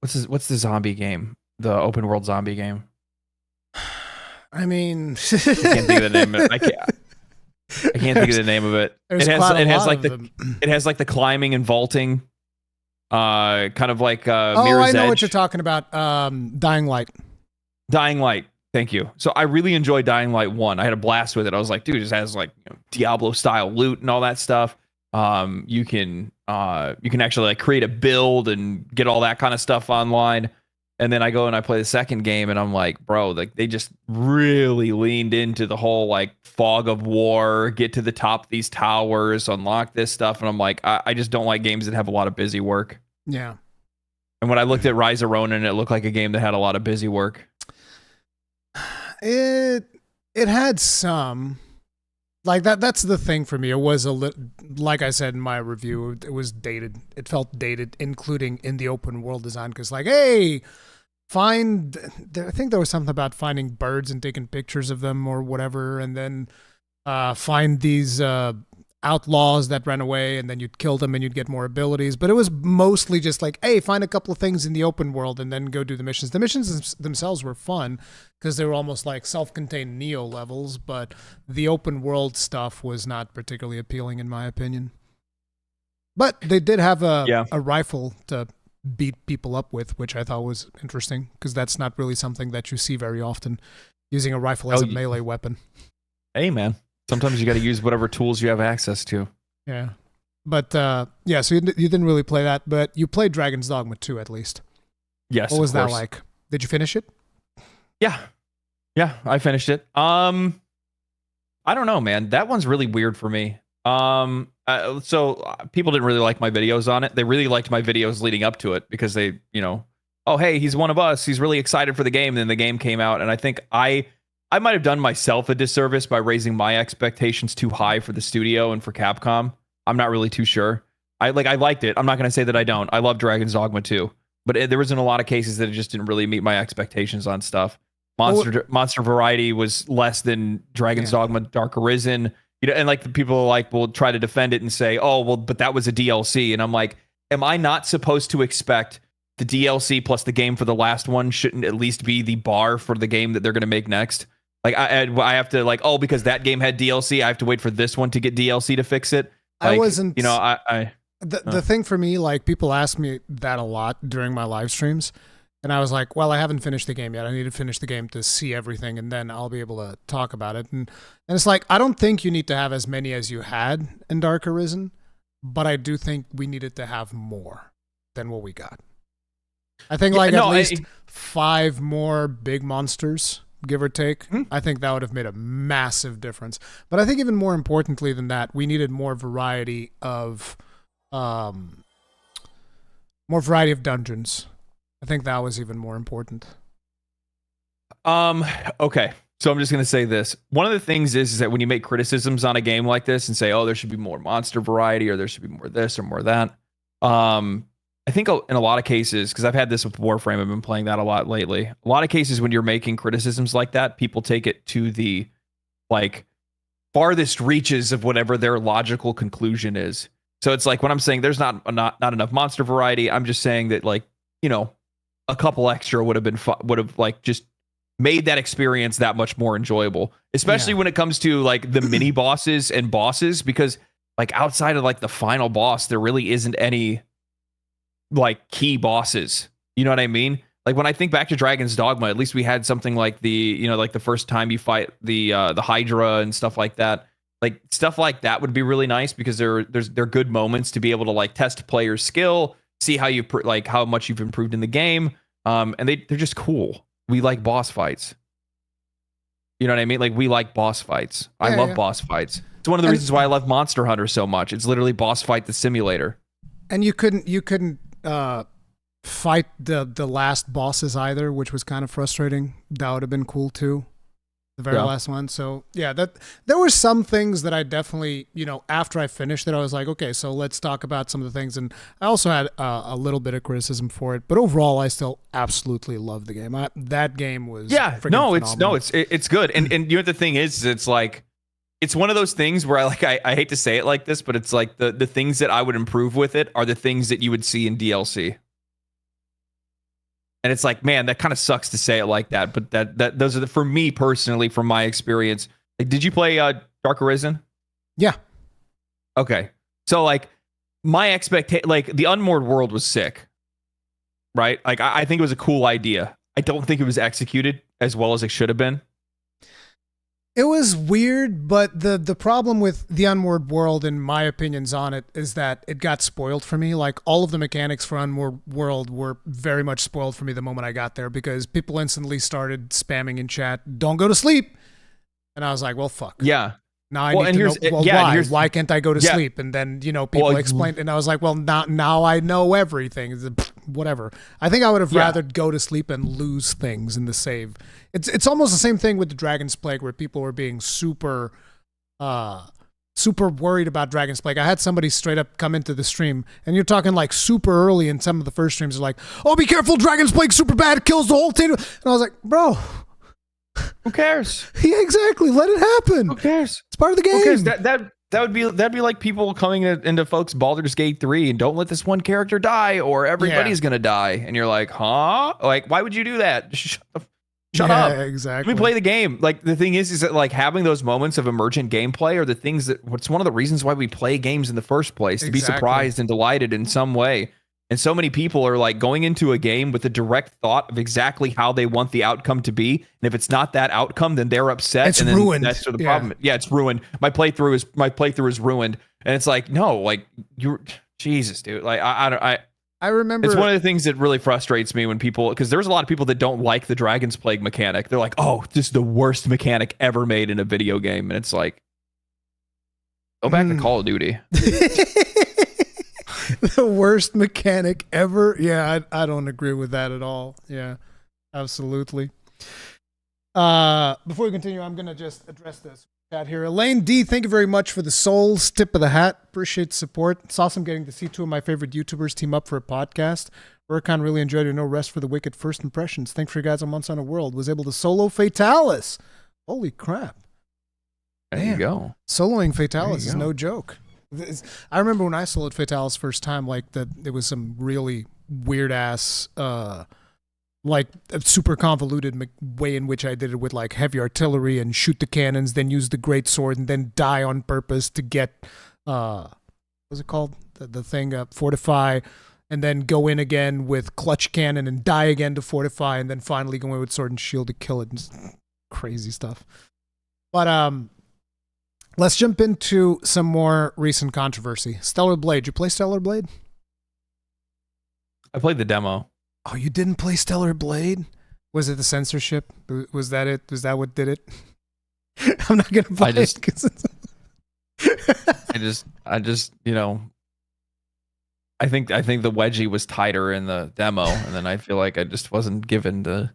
what's the zombie game? The open world zombie game. I mean, I can't think of the name of it. I can't think of the name of it. It has like the climbing and vaulting. kind of like Oh, Mirror's I know Edge. what you're talking about. Dying Light. Dying Light. Thank you. So I really enjoyed Dying Light 1. I had a blast with it. I was like, dude, it has like Diablo style loot and all that stuff. You can actually like create a build and get all that kind of stuff online. And then I go and I play the second game and I'm like, bro, like they just really leaned into the whole like fog of war, get to the top of these towers, unlock this stuff. And I'm like, I just don't like games that have a lot of busy work. Yeah. And when I looked at Rise of Ronin, it looked like a game that had a lot of busy work. It had some. Like that's the thing for me. It was like I said in my review, it was dated. It felt dated, including in the open world design. Because like, hey, I think there was something about finding birds and taking pictures of them or whatever, and then find these outlaws that ran away, and then you'd kill them and you'd get more abilities. But it was mostly just like, hey, find a couple of things in the open world and then go do the missions. The missions themselves were fun because they were almost like self-contained Neo levels, but the open world stuff was not particularly appealing in my opinion. But they did have a rifle to beat people up with, which I thought was interesting because that's not really something that you see very often, using a rifle as a melee weapon. Hey, man. Sometimes you got to use whatever tools you have access to. Yeah. But, so you didn't really play that, but you played Dragon's Dogma 2 at least. Yes, what was that like? Did you finish it? Yeah, I finished it. I don't know, man. That one's really weird for me. So people didn't really like my videos on it. They really liked my videos leading up to it because they, oh, hey, he's one of us. He's really excited for the game. And then the game came out, and I think I might have done myself a disservice by raising my expectations too high for the studio and for Capcom. I'm not really too sure. I liked it. I'm not going to say that I don't. I love Dragon's Dogma 2, but there was in a lot of cases that it just didn't really meet my expectations on stuff. Monster variety was less than Dragon's Dogma Dark Arisen. And like the people will try to defend it and say, oh, well, but that was a DLC. And I'm like, am I not supposed to expect the DLC plus the game for the last one shouldn't at least be the bar for the game that they're going to make next? Like I have to because that game had DLC, I have to wait for this one to get DLC to fix it. I wasn't, the thing for me, like people ask me that a lot during my live streams. And I was like, well, I haven't finished the game yet. I need to finish the game to see everything, and then I'll be able to talk about it. And it's like, I don't think you need to have as many as you had in Dark Arisen, but I do think we needed to have more than what we got. I think at least 5 more big monsters, give or take. Mm-hmm. I think that would have made a massive difference. But I think even more importantly than that, we needed more variety of dungeons. I think that was even more important. Okay. So I'm just going to say this. One of the things is that when you make criticisms on a game like this and say, oh, there should be more monster variety, or there should be more this or more that. I think in a lot of cases, because I've had this with Warframe, I've been playing that a lot lately. A lot of cases when you're making criticisms like that, people take it to the farthest reaches of whatever their logical conclusion is. So it's like when I'm saying there's not enough monster variety, I'm just saying that a couple extra would have just made that experience that much more enjoyable, especially when it comes to the mini bosses and bosses, because outside of the final boss, there really isn't any key bosses. You know what I mean? When I think back to Dragon's Dogma, at least we had something like the first time you fight the Hydra and stuff like that. Stuff like that would be really nice because they're good moments to be able to test players' skill, see how you how much you've improved in the game, and they're just cool. We like boss fights. You know what I mean? We like boss fights. I love boss fights. It's one of the reasons why I love Monster Hunter so much. It's literally boss fight the simulator. And you couldn't fight the last bosses either, which was kind of frustrating. That would have been cool too. The very last one. So that there were some things that I definitely, after I finished it, I was like, okay, so let's talk about some of the things. And I also had a little bit of criticism for it, but overall, I still absolutely love the game. That game was phenomenal. It's good. And the thing is, it's it's one of those things where I hate to say it like this, but it's the things that I would improve with it are the things that you would see in DLC. And it's man, that kind of sucks to say it like that, but those are for me personally, from my experience. Did you play Dark Arisen? Yeah. Okay. So my expectation, like the unmoored world was sick, right? Like I think it was a cool idea. I don't think it was executed as well as it should have been. It was weird, but the problem with the Unmoored World, in my opinions on it, is that it got spoiled for me. Like, all of the mechanics for Unmoored World were very much spoiled for me the moment I got there, because people instantly started spamming in chat, "Don't go to sleep!" And I was like, well, fuck. Yeah. Now I need to know, well, why? Why can't I go to yeah. sleep? And then, people explained, and I was like, well, now I know everything. Whatever. I think I would have rather go to sleep and lose things in the save. It's almost the same thing with the Dragon's Plague, where people were being super worried about Dragon's Plague. I had somebody straight up come into the stream, and you're talking like super early in some of the first streams, are like, "Oh, be careful, Dragon's Plague, super bad, it kills the whole team." And I was like, bro, who cares? Yeah, exactly. Let it happen. Who cares? It's part of the game. Who cares? That'd be like people coming into folks Baldur's Gate 3 and don't let this one character die or everybody's gonna die. And you're like, huh? Like, why would you do that? Shut up. Exactly. Let me play the game. Like, the thing is that like having those moments of emergent gameplay are the things that what's one of the reasons why we play games in the first place, to be surprised and delighted in some way. And so many people are like going into a game with a direct thought of exactly how they want the outcome to be. And if it's not that outcome, then they're upset. It's and then ruined. That's sort of the problem. Yeah, it's ruined. My playthrough is ruined. And it's like, no, like Jesus, dude. Like I remember it's one of the things that really frustrates me when people, because there's a lot of people that don't like the Dragon's Plague mechanic. They're like, oh, this is the worst mechanic ever made in a video game. And it's like, go back to Call of Duty. The worst mechanic ever. Yeah, I don't agree with that at all. Yeah, absolutely. Before we continue, I'm going to just address this chat here. Elaine D, thank you very much for the souls tip of the hat. Appreciate the support. It's awesome getting to see two of my favorite YouTubers team up for a podcast. Rurikhan, really enjoyed your No Rest for the Wicked first impressions. Thanks for you guys on Months on a World. Was able to solo Fatalis. Holy crap. There you go. Soloing Fatalis is no joke. I remember when I soloed Fatalis first time, like it was some really weird ass, like a super convoluted way in which I did it with like heavy artillery and shoot the cannons, then use the great sword and then die on purpose to get, what's it called? The thing, fortify, and then go in again with clutch cannon and die again to fortify, and then finally go in with sword and shield to kill it. Just crazy stuff. But, let's jump into some more recent controversy. Stellar Blade. Did you play Stellar Blade? I played the demo. Oh, you didn't play Stellar Blade? Was it the censorship? Was that it? Was that what did it? I'm not gonna play it. I just, I think the wedgie was tighter in the demo, and then I feel like I just wasn't given the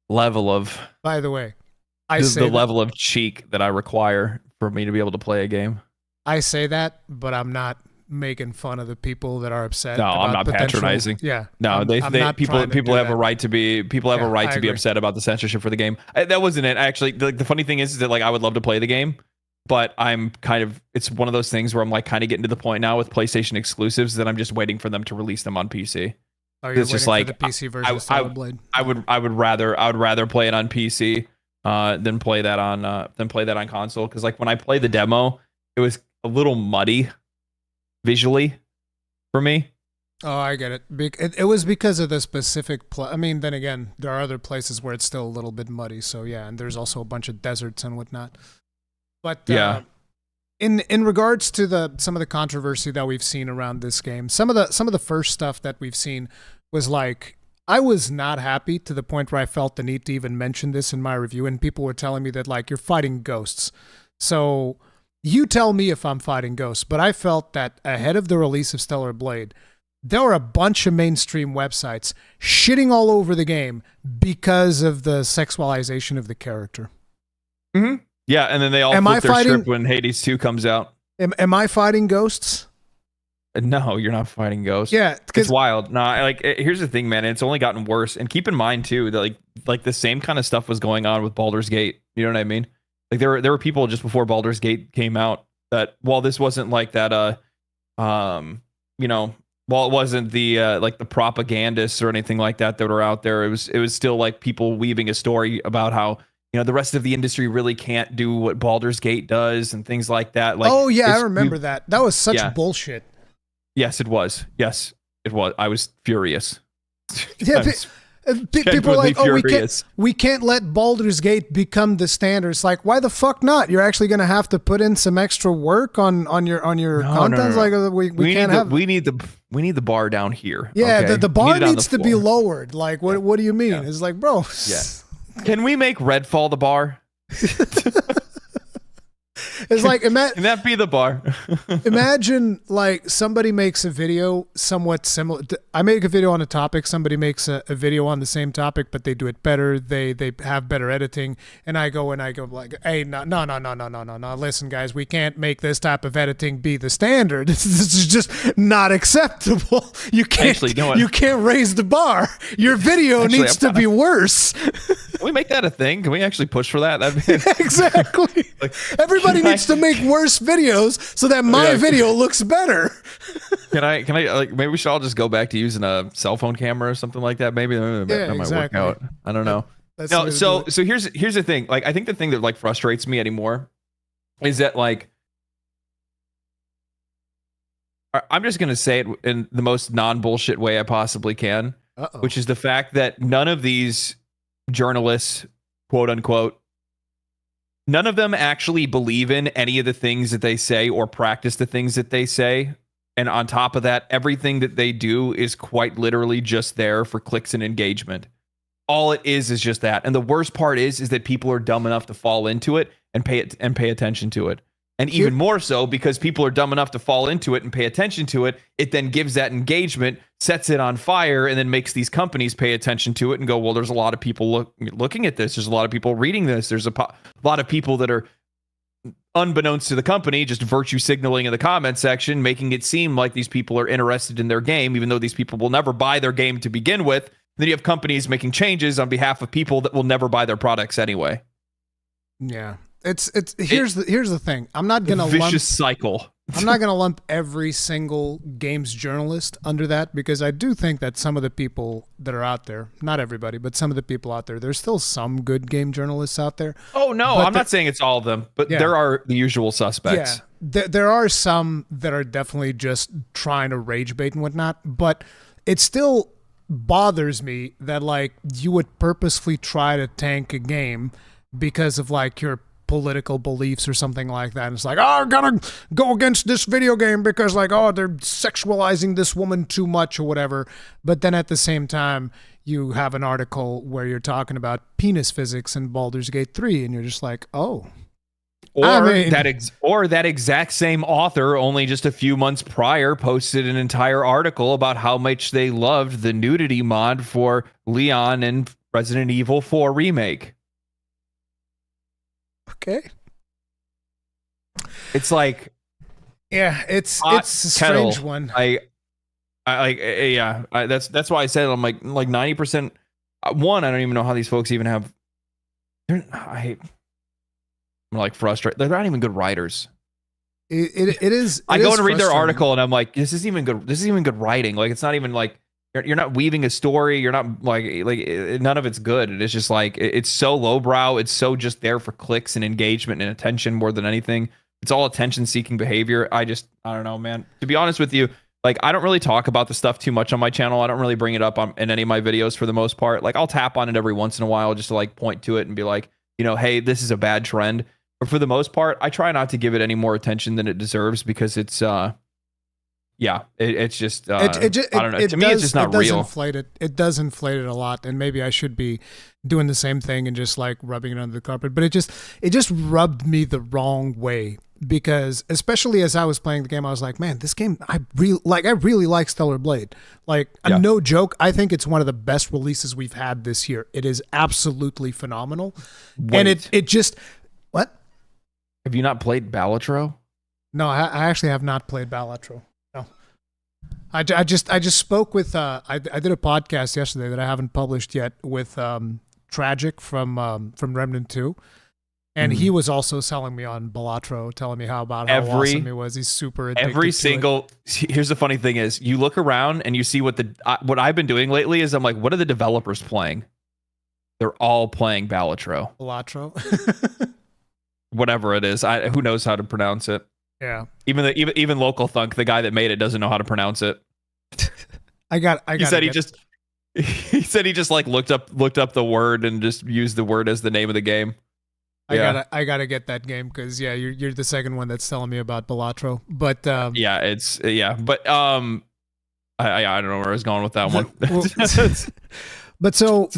level of. By the way, the level of cheek that I require for me to be able to play a game. I say that, but I'm not making fun of the people that are upset. No, I'm not patronizing. Yeah, no, people have a right to be upset about the censorship for the game. That wasn't it. Actually, the funny thing is that like I would love to play the game, but I'm kind of, it's one of those things where I'm like kind of getting to the point now with PlayStation exclusives that I'm just waiting for them to release them on PC. Oh, you're waiting for the PC version of Stellar Blade? I would rather play it on PC than play that on console, because like when I play the demo, it was a little muddy visually for me. Oh, I get it. It was because of the specific I mean, then again, there are other places where it's still a little bit muddy, so yeah, and there's also a bunch of deserts and whatnot. But yeah, in regards to some of the controversy that we've seen around this game, some of the first stuff that we've seen was like, I was not happy to the point where I felt the need to even mention this in my review, and people were telling me that like, you're fighting ghosts. So you tell me if I'm fighting ghosts, but I felt that ahead of the release of Stellar Blade, there were a bunch of mainstream websites shitting all over the game because of the sexualization of the character. Mm-hmm. Yeah, and then they all flip their script when Hades 2 comes out. Am I fighting ghosts? No, you're not fighting ghosts. Yeah, it's wild. No, here's the thing, man. It's only gotten worse. And keep in mind too that like the same kind of stuff was going on with Baldur's Gate. You know what I mean? Like there were people just before Baldur's Gate came out that while this wasn't like that, while it wasn't the like the propagandists or anything like that were out there, it was still like people weaving a story about how the rest of the industry really can't do what Baldur's Gate does and things like that. Like, oh yeah, I remember that. That was such yeah. bullshit. Yes, it was. Yes, it was. I was furious. Yeah, people are like, oh, furious. we can't let Baldur's Gate become the standard. It's like, why the fuck not? You're actually going to have to put in some extra work on your content. No. Like we can't have. We need the bar down here. Yeah, okay? the bar needs to be lowered. Like, what do you mean? Yeah. It's like, bro. Yeah. Can we make Redfall the bar? It's like, can that be the bar? Imagine like somebody makes a video somewhat similar. I make a video on a topic. Somebody makes a video on the same topic, but they do it better. They have better editing. And I go like, hey, no. Listen, guys, we can't make this type of editing be the standard. This is just not acceptable. You can't. Actually, you know what? You can't raise the bar. Your video needs to be worse. Can we make that a thing? Can we actually push for that? Exactly. Like, everybody needs to make worse videos so that my video looks better. Can I like, maybe we should all just go back to using a cell phone camera or something like that? Maybe that might work out. I don't know. No, so here's the thing. Like, I think the thing that like frustrates me anymore is that like, I'm just gonna say it in the most non-bullshit way I possibly can, which is the fact that none of these journalists, quote unquote, none of them actually believe in any of the things that they say or practice the things that they say. And on top of that, everything that they do is quite literally just there for clicks and engagement. All it is just that. And the worst part is that people are dumb enough to fall into it and pay attention to it. And even more so, because people are dumb enough to fall into it and pay attention to it, it then gives that engagement, sets it on fire, and then makes these companies pay attention to it and go, well, there's a lot of people looking at this. There's a lot of people reading this. There's a lot of people that are, unbeknownst to the company, just virtue signaling in the comment section, making it seem like these people are interested in their game, even though these people will never buy their game to begin with. Then you have companies making changes on behalf of people that will never buy their products anyway. Yeah. Here's the thing. I'm not gonna vicious cycle. I'm not gonna lump every single games journalist under that, because I do think that some of the people that are out there, not everybody, but some of the people out there, there's still some good game journalists out there. Oh no, I'm not saying it's all of them, but there are the usual suspects. Yeah, there are some that are definitely just trying to rage bait and whatnot, but it still bothers me that like you would purposefully try to tank a game because of like your political beliefs or something like that. And it's like, oh, I gotta go against this video game because like, oh, they're sexualizing this woman too much or whatever. But then at the same time, you have an article where you're talking about penis physics in Baldur's Gate 3, and you're just like, oh. Or that exact same author, only just a few months prior, posted an entire article about how much they loved the nudity mod for Leon and Resident Evil 4 Remake. Okay. It's like, yeah, it's a strange one. That's why I said I'm like 90%. One, I don't even know how these folks even have. I'm like frustrated. They're not even good writers. It is. I go and read their article and I'm like, this isn't even good. This isn't even good writing. Like, it's not even like. You're not weaving a story. You're not like none of it's good. It's just like it's so lowbrow. It's so just there for clicks and engagement and attention more than anything. It's all attention-seeking behavior. I don't know, man. To be honest with you, like I don't really talk about the stuff too much on my channel. I don't really bring it up in any of my videos for the most part. Like I'll tap on it every once in a while just to like point to it and be like, hey, this is a bad trend. But for the most part, I try not to give it any more attention than it deserves because it's it's just I don't know. To me, it's just not real. It does inflate it a lot, and maybe I should be doing the same thing and just like rubbing it under the carpet. But it just rubbed me the wrong way, because especially as I was playing the game, I was like, man, this game I really like Stellar Blade. Like no joke, I think it's one of the best releases we've had this year. It is absolutely phenomenal, and it just what? Have you not played Balatro? No, I actually have not played Balatro. I just spoke with I did a podcast yesterday that I haven't published yet with Tragic from Remnant 2, and he was also selling me on Balatro, telling me how awesome he was. He's super addicted Here's the funny thing is, you look around and you see what I've been doing lately is I'm like, what are the developers playing? they're all playing Balatro. Balatro. Whatever it is. Who knows how to pronounce it? Yeah. Even Local Thunk, the guy that made it, doesn't know how to pronounce it. He said he just like looked up the word and just used the word as the name of the game. I gotta get that game because you're the second one that's telling me about Balatro. But but I don't know where I was going with that one. But so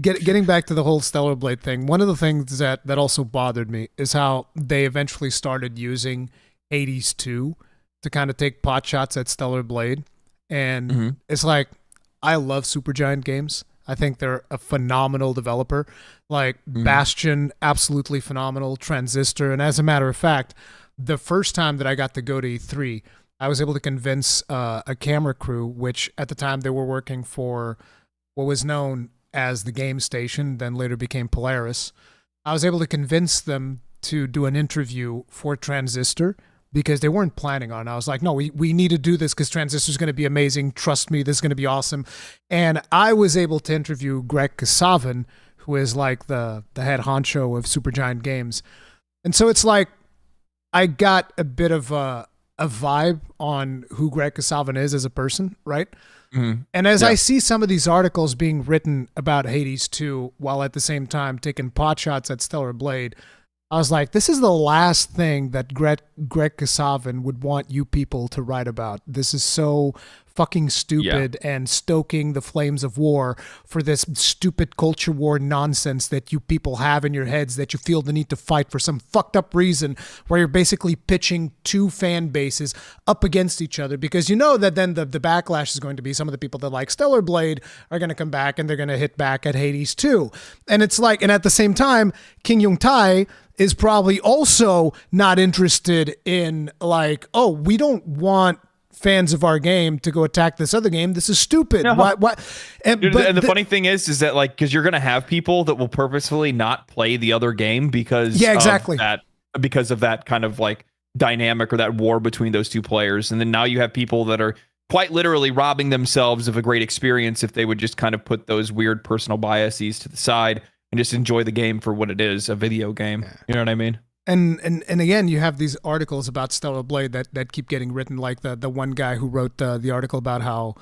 getting back to the whole Stellar Blade thing, one of the things that also bothered me is how they eventually started using Hades 2 to kind of take pot shots at Stellar Blade. And it's like, I love Supergiant games. I think they're a phenomenal developer. Like Bastion, absolutely phenomenal. Transistor. And as a matter of fact, the first time that I got to go to E3, I was able to convince a camera crew, which at the time they were working for what was known as the Game Station, then later became Polaris. I was able to convince them to do an interview for Transistor because they weren't planning on it. I was like, no, we need to do this because Transistor's going to be amazing. Trust me, this is going to be awesome. And I was able to interview Greg Kasavin, who is like the head honcho of Supergiant Games. And so it's like I got a bit of a vibe on who Greg Kasavin is as a person, right? And as I see some of these articles being written about Hades 2 while at the same time taking pot shots at Stellar Blade, I was like, this is the last thing that Greg Kasavin would want you people to write about. This is so fucking stupid and stoking the flames of war for this stupid culture war nonsense that you people have in your heads that you feel the need to fight for some fucked up reason where you're basically pitching two fan bases up against each other because you know that then the backlash is going to be some of the people that like Stellar Blade are going to come back and they're going to hit back at Hades 2. And it's like, and at the same time, King Yung Tai is probably also not interested in like, oh, we don't want fans of our game to go attack this other game. This is stupid. No. Why? And the funny thing is that like, because you're going to have people that will purposefully not play the other game because because of that kind of like dynamic or that war between those two players. And then now you have people that are quite literally robbing themselves of a great experience if they would just kind of put those weird personal biases to the side and just enjoy the game for what it is, a video game. Yeah. You know what I mean? And again, you have these articles about Stellar Blade that keep getting written, like the one guy who wrote the article about how,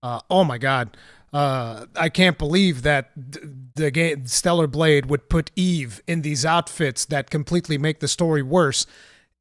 oh my God, I can't believe that the game Stellar Blade would put Eve in these outfits that completely make the story worse,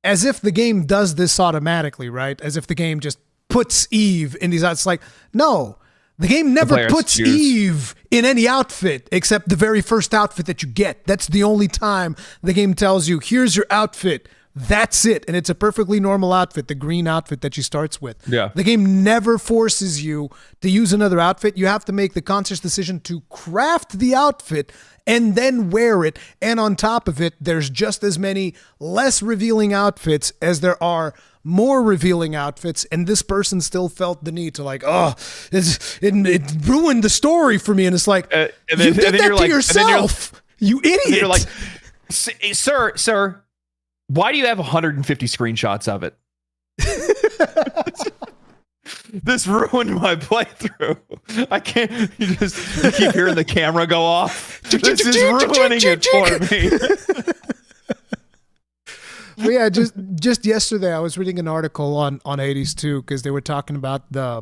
as if the game does this automatically, right? As if the game just puts Eve in these outfits. Like, no. The game never puts Eve in any outfit except the very first outfit that you get. That's the only time the game tells you, here's your outfit. That's it. And it's a perfectly normal outfit, the green outfit that she starts with. Yeah. The game never forces you to use another outfit. You have to make the conscious decision to craft the outfit and then wear it. And on top of it, there's just as many less revealing outfits as there are more revealing outfits, and this person still felt the need to like, oh, it ruined the story for me. And it's like, you did that to yourself, you idiot. And you're like, sir, why do you have 150 screenshots of it? This ruined my playthrough. I can't. You keep hearing the camera go off. This is ruining it for me. But yeah, just yesterday I was reading an article on Hades 2 because they were talking about the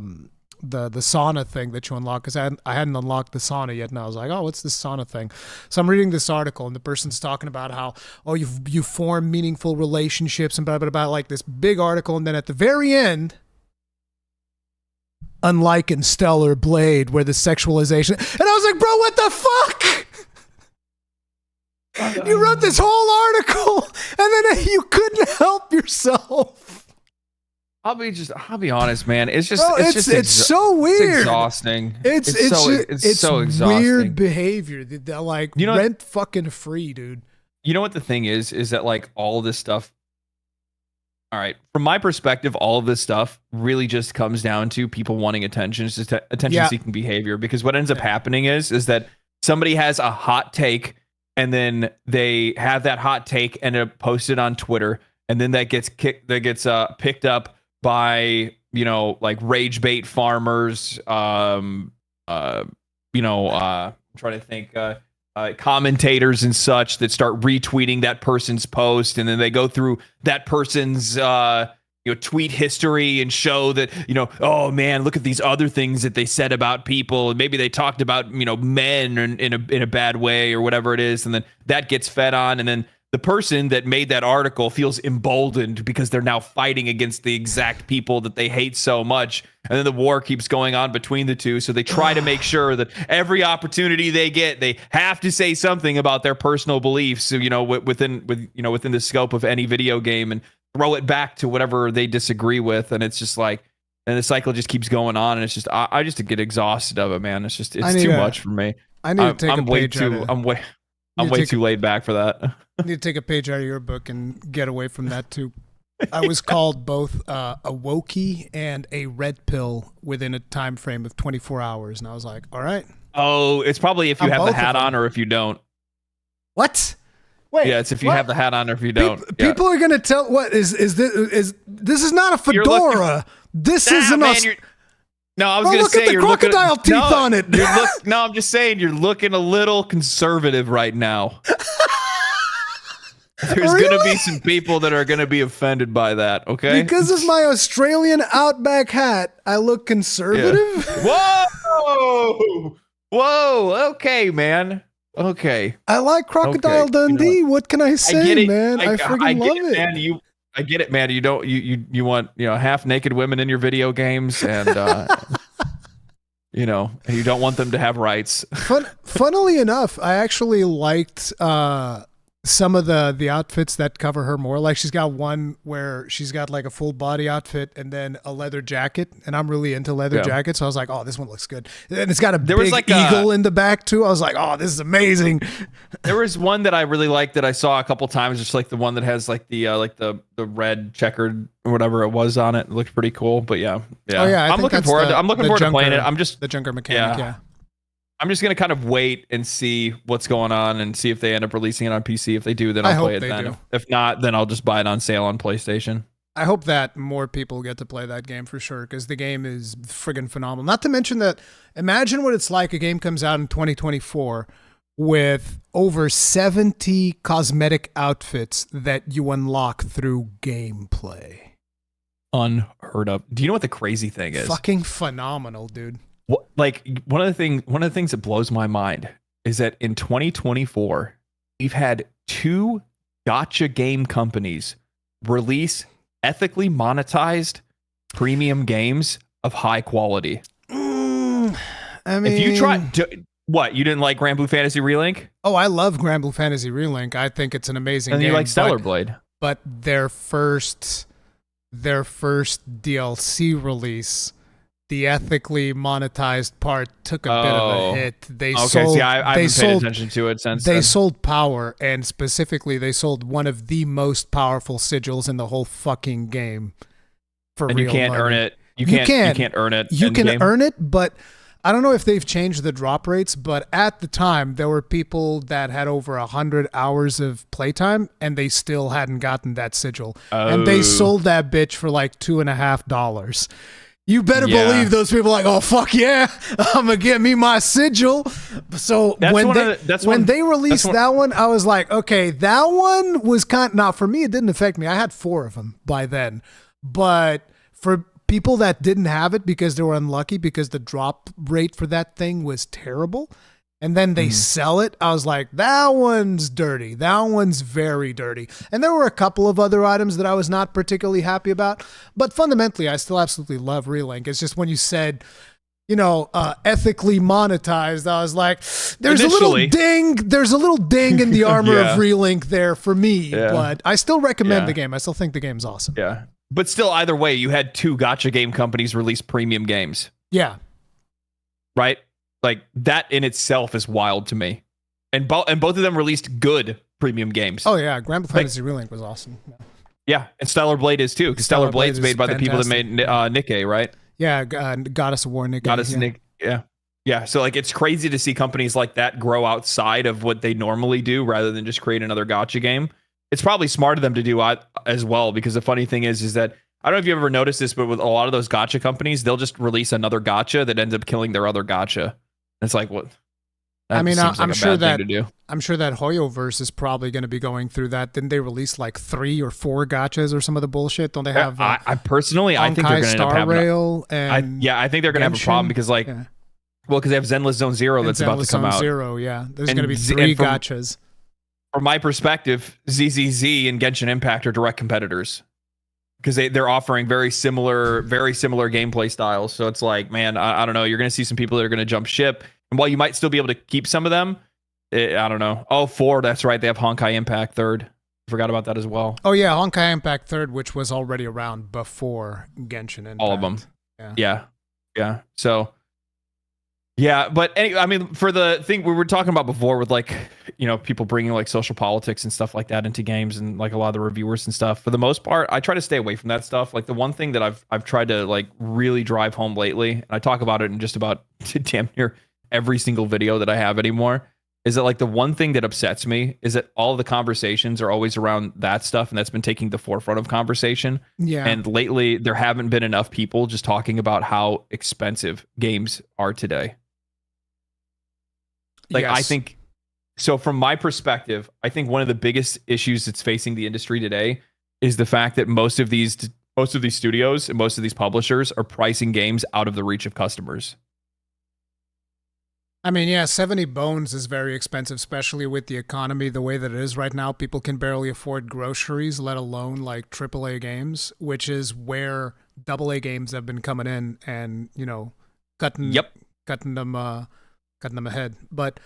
sauna thing that you unlock, because I hadn't unlocked the sauna yet, and I was like, oh, what's this sauna thing? So I'm reading this article, and the person's talking about how, oh, you form meaningful relationships and blah blah blah, like this big article, and then at the very end, unlike in Stellar Blade where the sexualization, and I was like, bro, what the fuck? You wrote this whole article and then you couldn't help yourself. I'll be honest, man. It's just, bro, it's so weird. It's exhausting. It's so exhausting. Weird behavior. They're like, you know, rent fucking free, dude. You know what the thing is that like all this stuff. All right, from my perspective, all of this stuff really just comes down to people wanting attention. It's just attention-seeking behavior. Because what ends up happening is that somebody has a hot take, and then they have that hot take and posted on Twitter, and then that gets picked up by, you know, like rage bait farmers. I'm trying to think. commentators and such that start retweeting that person's post, and then they go through that person's tweet history and show that, oh man, look at these other things that they said about people, and maybe they talked about men in a bad way or whatever it is, and then that gets fed on, and then the person that made that article feels emboldened because they're now fighting against the exact people that they hate so much. And then the war keeps going on between the two. So they try to make sure that every opportunity they get, they have to say something about their personal beliefs, within the scope of any video game, and throw it back to whatever they disagree with. And it's just like, and the cycle just keeps going on. And it's just, I just get exhausted of it, man. It's too much for me. I need to take a page I'm way too laid back for that. I need to take a page out of your book and get away from that too. I was called both a wokey and a red pill within a time frame of 24 hours, and I was like, all right. Oh, it's probably if you have the hat on or if you don't. What? Wait. Yeah, it's if you have the hat on or if you don't. People are gonna tell what is this is not a fedora. This is an No, I was going to say look at the crocodile teeth on it. No, I'm just saying you're looking a little conservative right now. There's going to be some people that are going to be offended by that, okay? Because of my Australian Outback hat, I look conservative? Yeah. Whoa! Okay, man. Okay. I like Crocodile Dundee. What can I say, man? I freaking love it. Man. I get it, man. You want half naked women in your video games, and you don't want them to have rights. Funnily enough, I actually liked some of the outfits that cover her more. Like she's got one where she's got like a full body outfit and then a leather jacket, and I'm really into leather jackets, so I was like, oh, this one looks good. And it's got a big eagle in the back too. I was like, oh, this is amazing. There was one that I really liked that I saw a couple times, just like the one that has like the red checkered or whatever it was on it. It looked pretty cool. But yeah. Oh yeah, I'm looking forward to playing it. I'm just the Junker mechanic. Yeah. I'm just going to kind of wait and see what's going on and see if they end up releasing it on PC. If they do, then I'll play it then. If not, then I'll just buy it on sale on PlayStation. I hope that more people get to play that game for sure, because the game is friggin' phenomenal. Not to mention that, imagine what it's like, a game comes out in 2024 with over 70 cosmetic outfits that you unlock through gameplay. Unheard of. Do you know what the crazy thing is? Fucking phenomenal, dude. Like one of the things that blows my mind is that in 2024 we've had 2 gacha game companies release ethically monetized premium games of high quality. I mean, if you try, what, you didn't like Grand Blue Fantasy Relink? Oh, I love Grand Blue Fantasy Relink. I think it's an amazing game. And you like Stellar Blade, but their first DLC release, the ethically monetized part, took a bit of a hit. They sold. I haven't paid attention to it since. They sold power, and specifically, they sold one of the most powerful sigils in the whole fucking game. And you can't earn it. You can't earn it. You can earn it, but I don't know if they've changed the drop rates. But at the time, there were people that had over 100 hours of playtime, and they still hadn't gotten that sigil, and they sold that bitch for like $2.50. You better believe those people are like, oh, fuck yeah, I'm going to get me my sigil. So when they released that one, I was like, okay, that one was now for me, it didn't affect me. I had 4 of them by then. But for people that didn't have it because they were unlucky, because the drop rate for that thing was terrible, and then they sell it, I was like, that one's dirty. That one's very dirty. And there were a couple of other items that I was not particularly happy about, but fundamentally, I still absolutely love Relink. It's just when you said, ethically monetized, I was like, there's a little ding in the armor of Relink there for me, but I still recommend the game. I still think the game's awesome. Yeah. But still, either way, you had 2 gacha game companies release premium games. Yeah. Right? Like, that in itself is wild to me. And both of them released good premium games. Oh, yeah. Grand Blue Fantasy Relink was awesome. Yeah. And Stellar Blade is too, because Stellar Blade's made by the people that made Nikkei, right? Yeah. Goddess of War Nikkei. Yeah. So, like, it's crazy to see companies like that grow outside of what they normally do rather than just create another gacha game. It's probably smart of them to do as well, because the funny thing is that I don't know if you ever noticed this, but with a lot of those gacha companies, they'll just release another gacha that ends up killing their other gacha. It's like, what? I mean, seems like I'm a sure bad thing that to do. I'm sure that Hoyoverse is probably going to be going through that. Didn't they release like 3 or 4 gachas or some of the bullshit? Don't they have I personally, I think they're Honkai going to end up Star having. Rail and I think they're going to have a problem Genshin? because like, Yeah. well, because they have Zenless Zone Zero And that's about to Zenless come Zone out. Zero, yeah. There's And going to be Z- 3 and from- gachas. From my perspective, ZZZ and Genshin Impact are direct competitors because they're offering very similar gameplay styles. So it's like, man, I don't know. You're going to see some people that are going to jump ship, and while you might still be able to keep some of them, I don't know. Oh, 4, that's right. They have Honkai Impact 3rd. Forgot about that as well. Oh yeah, Honkai Impact 3rd, which was already around before Genshin Impact. All of them. Yeah. So, yeah, but anyway, I mean, for the thing we were talking about before with like, people bringing like social politics and stuff like that into games and like a lot of the reviewers and stuff, for the most part, I try to stay away from that stuff. Like the one thing that I've tried to like really drive home lately, and I talk about it in just about damn near every single video that I have anymore, is that like the one thing that upsets me is that all of the conversations are always around that stuff, and that's been taking the forefront of conversation. Yeah. And lately there haven't been enough people just talking about how expensive games are today. Like, yes. I think so. From my perspective, I think one of the biggest issues that's facing the industry today is the fact that most of these studios and most of these publishers are pricing games out of the reach of customers. I mean, yeah, 70 bones is very expensive, especially with the economy the way that it is right now. People can barely afford groceries, let alone like AAA games, which is where AA games have been coming in and, cutting them ahead. But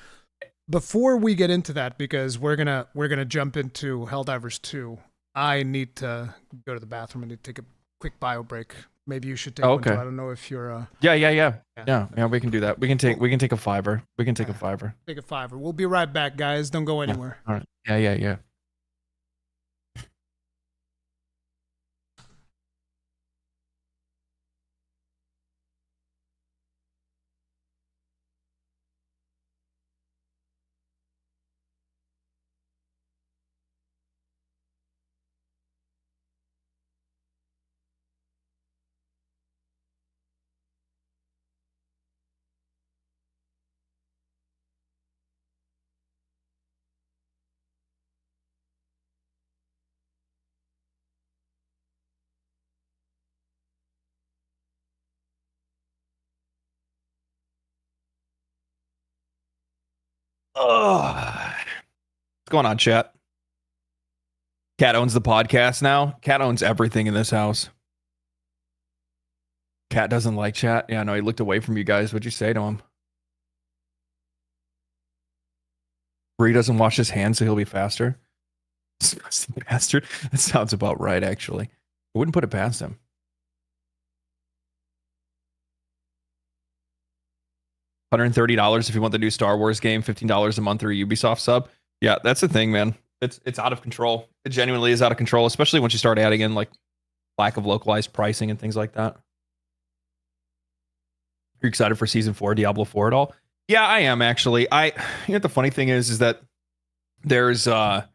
before we get into that, because we're gonna jump into Helldivers 2, I need to go to the bathroom. I need to take a quick bio break. Maybe you should take one too. I don't know if you're Yeah, we can do that. We can take a $5. We can take a $5. Take a $5. We'll be right back, guys. Don't go anywhere. All right. Yeah. What's going on, chat? Cat owns the podcast now. Cat owns everything in this house. Cat doesn't like chat. Yeah, no, he looked away from you guys. What'd you say to him? Bree doesn't wash his hands, so he'll be faster. Disgusting bastard. That sounds about right, actually. I wouldn't put it past him. $130 if you want the new Star Wars game, $15 a month or a Ubisoft sub. Yeah, that's the thing, man. It's out of control. It genuinely is out of control, especially once you start adding in like lack of localized pricing and things like that. Are you excited for season 4, Diablo 4 at all? Yeah, I am actually. The funny thing is that there's I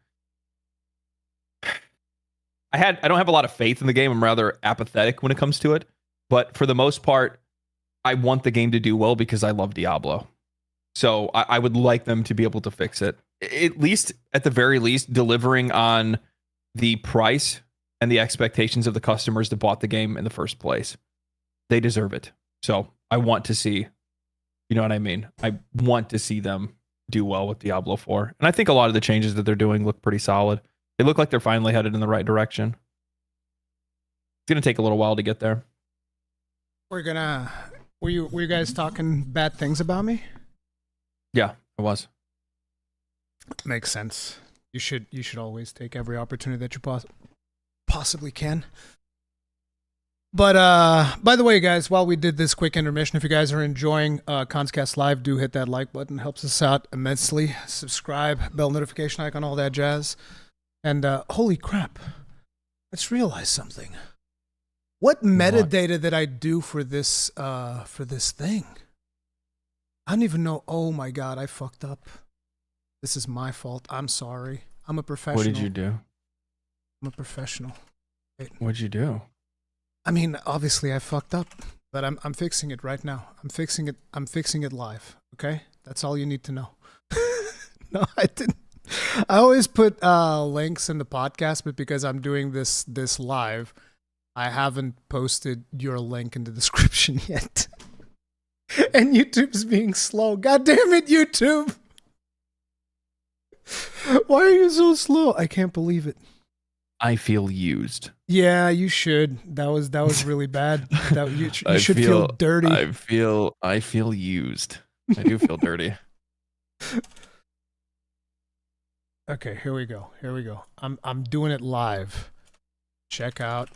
don't have a lot of faith in the game. I'm rather apathetic when it comes to it. But for the most part, I want the game to do well because I love Diablo. So I would like them to be able to fix it. At the very least, delivering on the price and the expectations of the customers that bought the game in the first place. They deserve it. So I want to see, you know what I mean? I want to see them do well with Diablo 4. And I think a lot of the changes that they're doing look pretty solid. They look like they're finally headed in the right direction. It's going to take a little while to get there. Were you guys talking bad things about me? Yeah, I was. Makes sense. You should always take every opportunity that you possibly can. But by the way, guys, while we did this quick intermission, if you guys are enjoying Conscast Live, do hit that like button. Helps us out immensely. Subscribe, bell notification icon, all that jazz. And holy crap, let's realize something. What metadata did I do for this thing? I don't even know. Oh my god, I fucked up. This is my fault. I'm sorry. I'm a professional. What did you do? I'm a professional. What'd you do? I mean, obviously I fucked up, but I'm fixing it right now. I'm fixing it live. Okay? That's all you need to know. No, I didn't. I always put links in the podcast, but because I'm doing this live, I haven't posted your link in the description yet. And YouTube's being slow. God damn it, YouTube! Why are you so slow? I can't believe it. I feel used. Yeah, you should. That was really bad. You should feel dirty. I feel used. I do feel dirty. Okay, here we go. I'm doing it live. Check out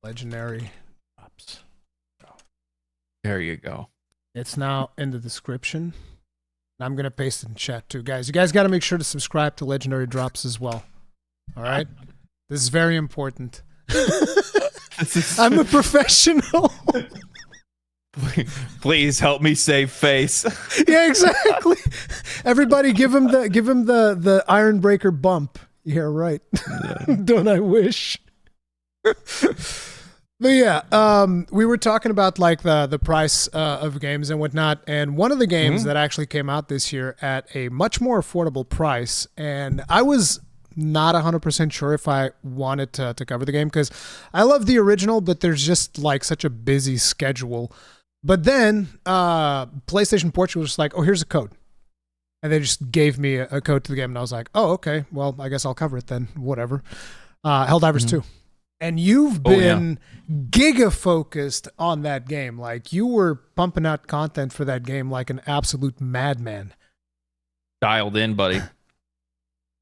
legendary drops. There you go. It's now in the description. I'm gonna paste it in chat too, guys. You guys got to make sure to subscribe to legendary drops as well. All right, this is very important. I'm a professional. Please help me save face. Yeah, exactly. Everybody, give him the Iron Breaker bump. Yeah, right. Yeah. Don't I wish? But yeah, we were talking about like the price of games and whatnot, and one of the games that actually came out this year at a much more affordable price, and I was not 100% sure if I wanted to cover the game because I love the original, but there's just like such a busy schedule. But then PlayStation Portugal was just like, oh, here's a code. And they just gave me a code to the game, and I was like, oh, okay, well, I guess I'll cover it then, whatever. Helldivers 2. And you've been giga-focused on that game. Like, you were pumping out content for that game like an absolute madman. Dialed in, buddy.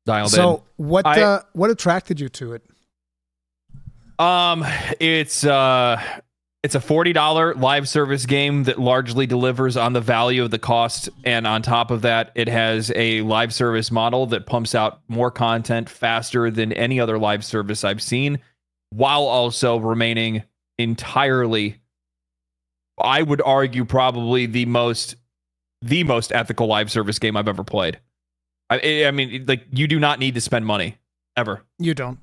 Dialed in. So, what attracted you to it? It's a $40 live service game that largely delivers on the value of the cost, and on top of that, it has a live service model that pumps out more content faster than any other live service I've seen, while also remaining entirely, I would argue, probably the most ethical live service game I've ever played. I mean, like, you do not need to spend money ever. You don't.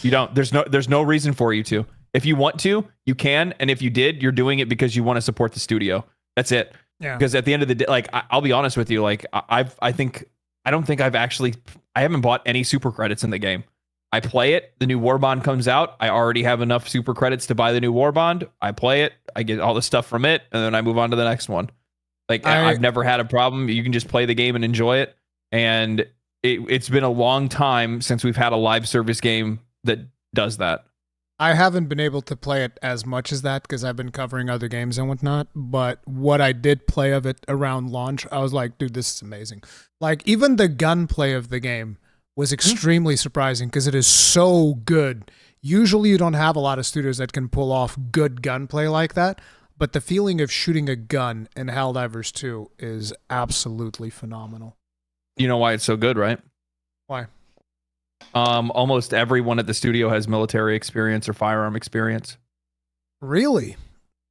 There's no reason for you to. If you want to, you can, and if you did, you're doing it because you want to support the studio. That's it. Yeah. Because at the end of the day, like, I'll be honest with you, like, I haven't bought any super credits in the game. I play it. The new War Bond comes out. I already have enough super credits to buy the new War Bond. I play it. I get all the stuff from it, and then I move on to the next one. Like, I've never had a problem. You can just play the game and enjoy it. And it's been a long time since we've had a live service game that does that. I haven't been able to play it as much as that because I've been covering other games and whatnot. But what I did play of it around launch, I was like, dude, this is amazing. Like, even the gunplay of the game was extremely surprising because it is so good. Usually you don't have a lot of studios that can pull off good gunplay like that. But the feeling of shooting a gun in Helldivers 2 is absolutely phenomenal. You know why it's so good, right? Why? Almost everyone at the studio has military experience or firearm experience. Really?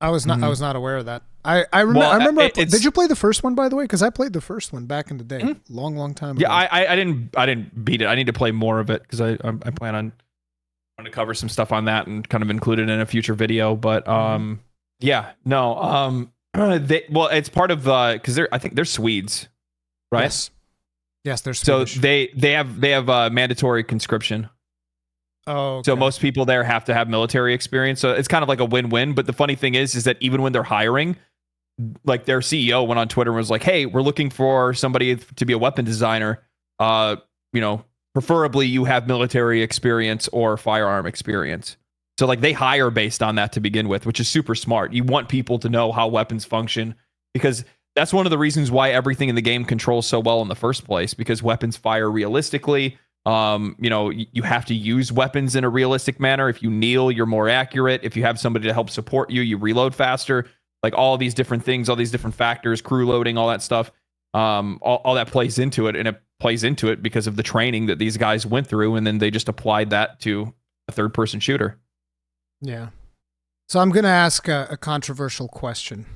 I was not aware of that. I remember. Did you play the first one, by the way? Because I played the first one back in the day, long time ago. Yeah, I didn't beat it. I need to play more of it because I plan on to cover some stuff on that and kind of include it in a future video. But yeah, no. It's part of because I think they're Swedes, right? Yes, they're Swedish. So they have mandatory conscription. Oh, okay. So most people there have to have military experience. So it's kind of like a win-win. But the funny thing is that even when they're hiring, like, their CEO went on Twitter and was like, "Hey, we're looking for somebody to be a weapon designer. Preferably you have military experience or firearm experience." So, like, they hire based on that to begin with, which is super smart. You want people to know how weapons function because that's one of the reasons why everything in the game controls so well in the first place, because weapons fire realistically. You have to use weapons in a realistic manner. If you kneel, you're more accurate. If you have somebody to help support you, you reload faster. Like, all these different things, all these different factors, crew loading, all that stuff, all that plays into it. And it plays into it because of the training that these guys went through. And then they just applied that to a third-person shooter. Yeah. So I'm going to ask a controversial question.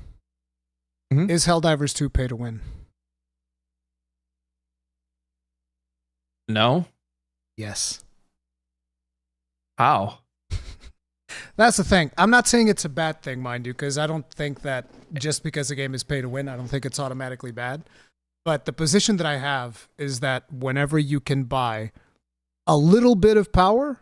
Is Helldivers 2 pay to win? No. Yes. How? That's the thing. I'm not saying it's a bad thing, mind you, because I don't think that just because a game is pay to win, I don't think it's automatically bad. But the position that I have is that whenever you can buy a little bit of power,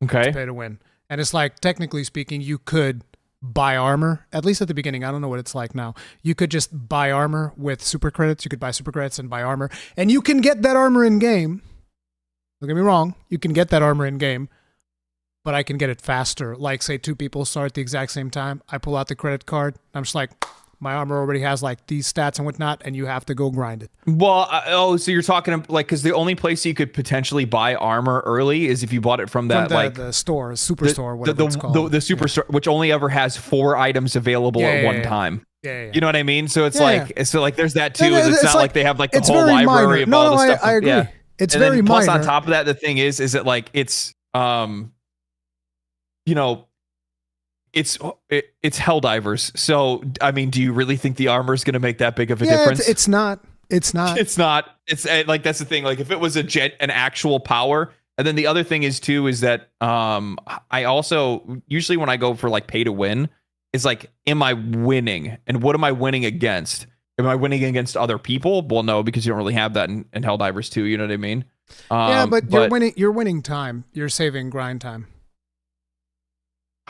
Okay. it's pay to win. And it's like, technically speaking, you could buy armor, at least at the beginning. I don't know what it's like now. You could just buy armor with super credits. You could buy super credits and buy armor. And you can get that armor in game. Don't get me wrong. You can get that armor in game. But I can get it faster. Like, say, two people start at the exact same time. I pull out the credit card. I'm just like, my armor already has like these stats and whatnot, and you have to go grind it. Well, so you're talking like, because the only place you could potentially buy armor early is if you bought it from that the store, superstore, whatever it's called. The superstore, which only ever has 4 items available at one time. Yeah. You know what I mean? So it's so like there's that too. It's not like they have like the it's whole very library minor. of all the stuff. I agree. Yeah. It's and very then plus minor. on top of that, the thing is that like it's you know, it's Helldivers. So I mean, do you really think the armor is going to make that big of a difference? It's not. It's not. It's not. It's like that's the thing. Like if it was an actual power, and then the other thing is too is that I also usually when I go for like pay to win, is like, am I winning? And what am I winning against? Am I winning against other people? Well, no, because you don't really have that in Helldivers 2. You know what I mean? But you're winning time. You're saving grind time.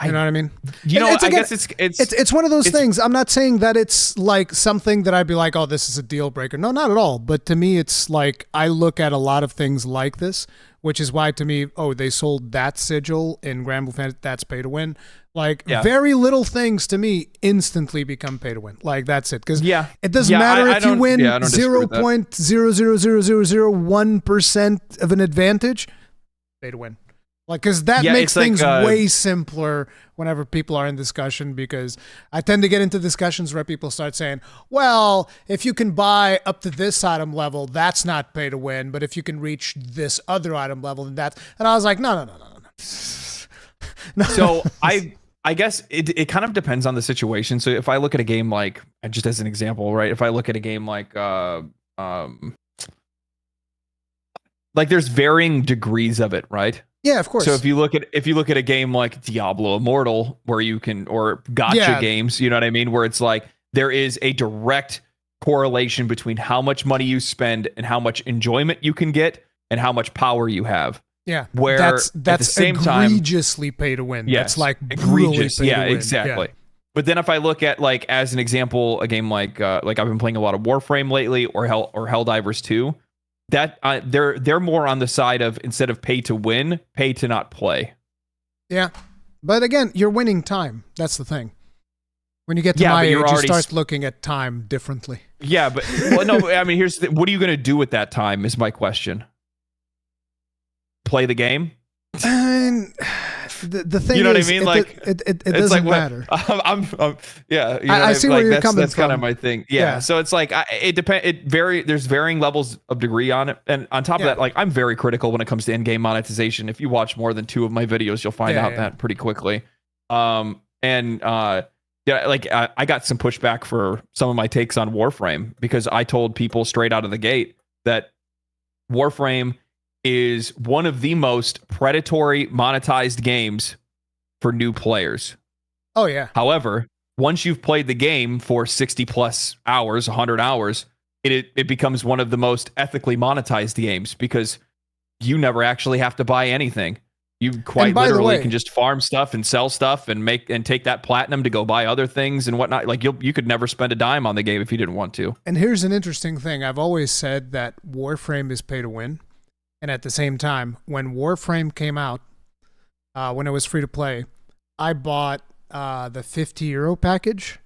You know what I mean? I guess it's one of those things. I'm not saying that it's like something that I'd be like, oh, this is a deal breaker. No, not at all. But to me, it's like I look at a lot of things like this, which is why to me, oh, they sold that sigil in Grand Blue Fantasy. That's pay to win. Like very little things to me instantly become pay to win. Like that's it. Because it doesn't matter if you win 0.00001% of an advantage, pay to win. Like, because that makes things way simpler whenever people are in discussion, because I tend to get into discussions where people start saying, well, if you can buy up to this item level, that's not pay to win. But if you can reach this other item level, then that's... And I was like, no. So I guess it kind of depends on the situation. So if I look at a game like, just as an example, right? If I look at a game like there's varying degrees of it, right? Yeah, of course. So if you look at a game like Diablo Immortal, where you can, or Gacha games, you know what I mean, where it's like there is a direct correlation between how much money you spend and how much enjoyment you can get and how much power you have. Yeah, where that's at the same egregiously pay to win. Yes, that's like egregious. Pay to win. Exactly. Yeah. But then if I look at, like, as an example, a game like I've been playing a lot of Warframe lately, or Helldivers 2. That they're more on the side of, instead of pay to win, pay to not play. Yeah, but again, you're winning time. That's the thing. When you get to my age, you start looking at time differently. Yeah, but no. I mean, what are you going to do with that time? Is my question. Play the game. And the thing, you know is, what I mean? Like it doesn't matter. Yeah. You know I see where you're coming from. That's kind of my thing. Yeah. So it's like it depends. There's varying levels of degree on it, and on top of that, like, I'm very critical when it comes to in-game monetization. If you watch more than 2 of my videos, you'll find out that pretty quickly. I got some pushback for some of my takes on Warframe, because I told people straight out of the gate that Warframe is one of the most predatory monetized games for new players. Oh yeah. However, once you've played the game for 60 plus hours, 100 hours, it becomes one of the most ethically monetized games, because you never actually have to buy anything. You quite literally can just farm stuff and sell stuff and take that platinum to go buy other things and whatnot. Like, you could never spend a dime on the game if you didn't want to. And here's an interesting thing. I've always said that Warframe is pay to win. And at the same time, when Warframe came out, when it was free to play, I bought the €50 package,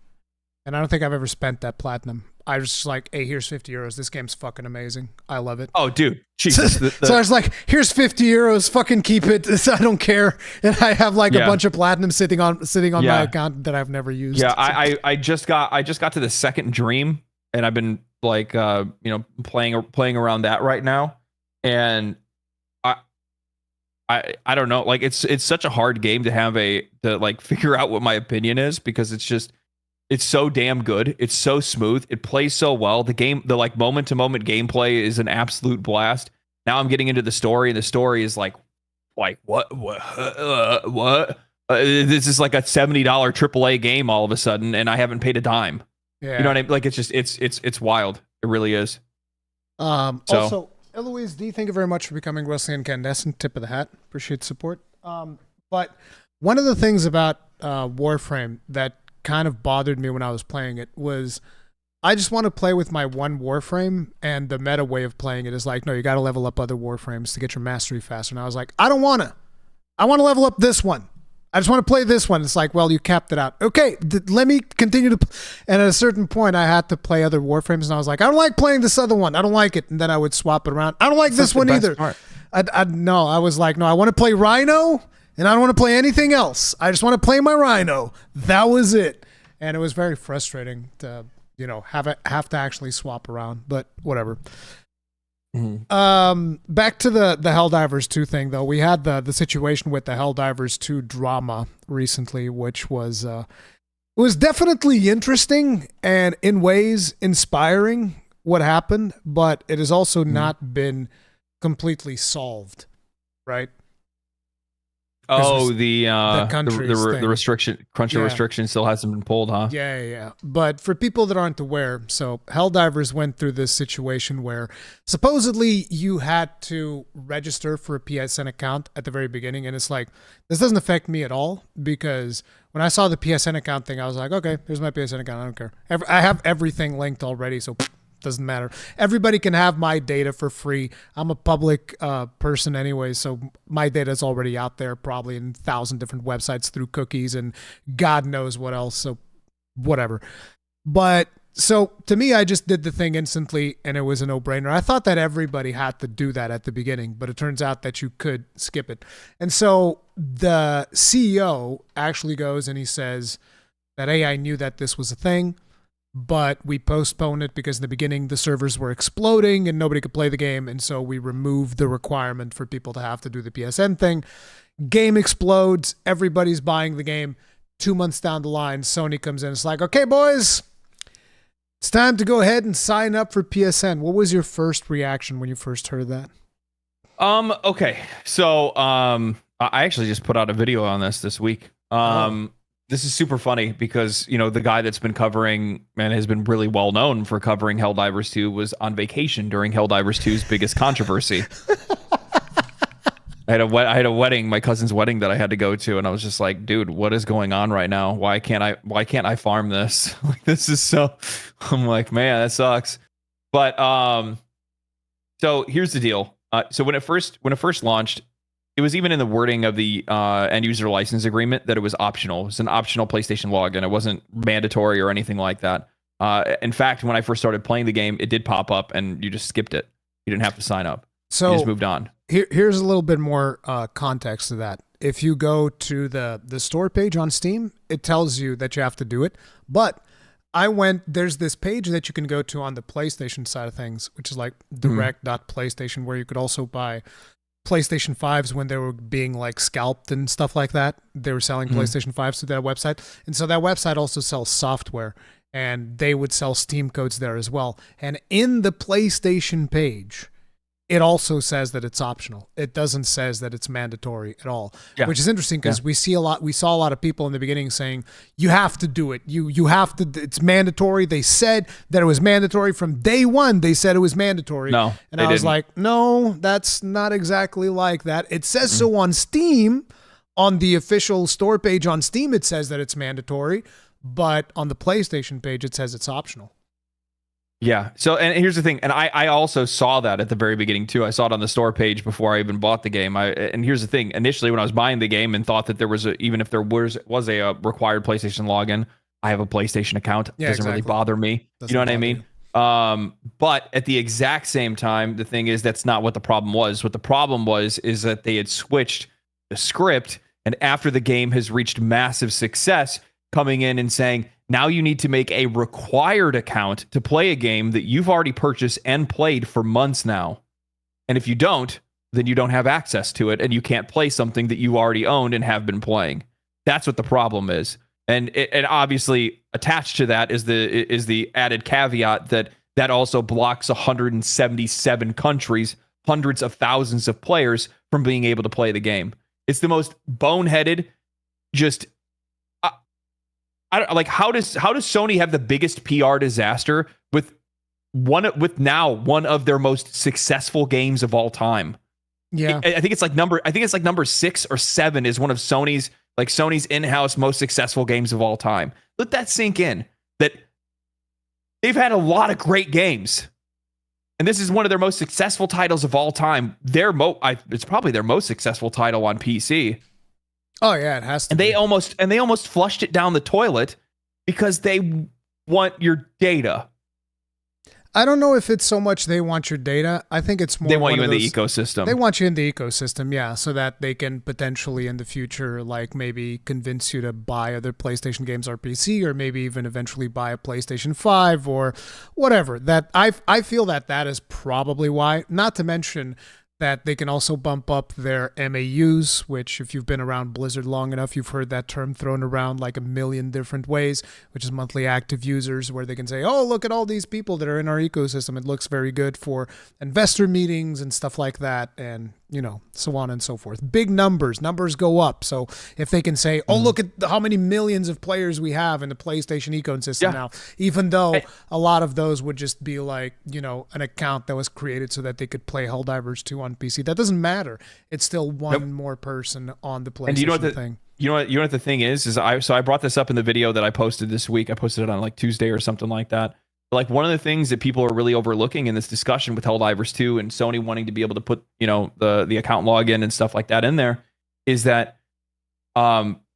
and I don't think I've ever spent that platinum. I was just like, hey, here's €50. This game's fucking amazing. I love it. Oh, dude. Jesus. So I was like, here's €50. Fucking keep it. I don't care. And I have like a bunch of platinum sitting on my account that I've never used. Yeah, I just got to the second dream, and I've been like playing around that right now. And I don't know, like, it's such a hard game to figure out what my opinion is, because it's so damn good. It's so smooth. It plays so well. The like moment to moment gameplay is an absolute blast. Now I'm getting into the story, and the story is like what? This is like a $70 AAA game all of a sudden, and I haven't paid a dime. Yeah. You know what I mean? Like, it's just it's wild. It really is. Also, Eloise D, thank you very much for becoming Wrestling Incandescent. Tip of the hat. Appreciate the support. But one of the things about Warframe that kind of bothered me when I was playing it was I just want to play with my one Warframe, and the meta way of playing it is like, no, you got to level up other Warframes to get your mastery faster. And I was like, I don't want to. I want to level up this one. I just want to play this one. It's like, well, you capped it out. Okay, let me continue to. And at a certain point, I had to play other Warframes, and I was like, I don't like playing this other one. I don't like it. And then I would swap it around. I don't like this one either. I was like, no, I want to play Rhino, and I don't want to play anything else. I just want to play my Rhino. That was it. And it was very frustrating to, have to actually swap around, but whatever. Mm-hmm. Back to the Helldivers 2 thing, though. We had the situation with the Helldivers 2 drama recently, which was it was definitely interesting and in ways inspiring what happened, but it has also not been completely solved, right? Oh, the restriction, Yeah. restriction still hasn't been pulled, huh? Yeah. But for people that aren't aware, so Helldivers went through this situation where supposedly you had to register for a PSN account at the very beginning. And it's like, this doesn't affect me at all, because when I saw the PSN account thing, I was like, okay, here's my PSN account. I don't care. I have everything linked already, so doesn't matter. Everybody can have my data for free. I'm a public person anyway, so my data is already out there, probably in 1,000 different websites through cookies and God knows what else. So whatever. But so to me, I just did the thing instantly, and it was a no-brainer. I thought that everybody had to do that at the beginning, but it turns out that you could skip it. And so the CEO actually goes and he says that, hey, I knew that this was a thing, but we postponed it because in the beginning the servers were exploding and nobody could play the game, and so we removed the requirement for people to have to do the PSN thing. Game explodes, everybody's buying the game. 2 months down the line, Sony comes in, it's like, okay, boys, it's time to go ahead and sign up for PSN. What was your first reaction when you first heard that? Okay, so I actually just put out a video on this week. This is super funny because, the guy that's been covering and has been really well known for covering Helldivers 2 was on vacation during Helldivers 2's biggest controversy. I had a wedding, my cousin's wedding, that I had to go to, and I was just like, dude, what is going on right now? Why can't I farm this? Like, this is so. I'm like, man, that sucks. But so here's the deal. So when it first launched, it was even in the wording of the end user license agreement that it was optional. It was an optional PlayStation login. It wasn't mandatory or anything like that. In fact, when I first started playing the game, it did pop up and you just skipped it. You didn't have to sign up. So you just moved on. Here's a little bit more context to that. If you go to the store page on Steam, it tells you that you have to do it. But there's this page that you can go to on the PlayStation side of things, which is like direct.playstation, where you could also buy PlayStation 5s when they were being like scalped and stuff like that. They were selling PlayStation 5s to that website. And so that website also sells software, and they would sell Steam codes there as well. And in the PlayStation page, it also says that it's optional. It doesn't says that it's mandatory at all, which is interesting because we saw a lot of people in the beginning saying, you have to do it. You have to, it's mandatory. They said that it was mandatory from day one. They said it was mandatory. No, and I was like, no, that's not exactly like that. It says so on Steam, on the official store page on Steam, it says that it's mandatory, but on the PlayStation page, it says it's optional. Yeah. So, and here's the thing, and I also saw that at the very beginning too. I saw it on the store page before I even bought the game. And here's the thing: initially, when I was buying the game and thought that there was even if there was a required PlayStation login, I have a PlayStation account. It doesn't really bother me. You know what I mean? But at the exact same time, the thing is that's not what the problem was. What the problem was is that they had switched the script, and after the game has reached massive success, coming in and saying, now you need to make a required account to play a game that you've already purchased and played for months now. And if you don't, then you don't have access to it and you can't play something that you already owned and have been playing. That's what the problem is. And obviously attached to that is the added caveat that also blocks 177 countries, hundreds of thousands of players from being able to play the game. It's the most boneheaded, just I don't like how does Sony have the biggest PR disaster with one of their most successful games of all time? Yeah, I think it's like number 6 or 7 is one of Sony's in-house most successful games of all time. Let that sink in, that they've had a lot of great games, and this is one of their most successful titles of all time. It's probably their most successful title on PC. Oh yeah, it has to. And they almost flushed it down the toilet because they want your data. I don't know if it's so much they want your data. I think it's more they want you in the ecosystem. They want you in the ecosystem, yeah, so that they can potentially in the future, like maybe convince you to buy other PlayStation games or PC, or maybe even eventually buy a PlayStation 5 or whatever. That I feel that is probably why. Not to mention that they can also bump up their MAUs, which if you've been around Blizzard long enough, you've heard that term thrown around like a million different ways, which is monthly active users, where they can say, oh, look at all these people that are in our ecosystem. It looks very good for investor meetings and stuff like that, and, you know, so on and so forth. Big numbers go up. So if they can say, oh, look at how many millions of players we have in the PlayStation ecosystem now, even though a lot of those would just be like, you know, an account that was created so that they could play Helldivers 2 on PC. That doesn't matter. It's still one more person on the PlayStation thing. You know what the thing is I brought this up in the video that I posted this week. I posted it on like Tuesday or something like that. Like, one of the things that people are really overlooking in this discussion with Helldivers 2 and Sony wanting to be able to put, you know, the account login and stuff like that in there, is that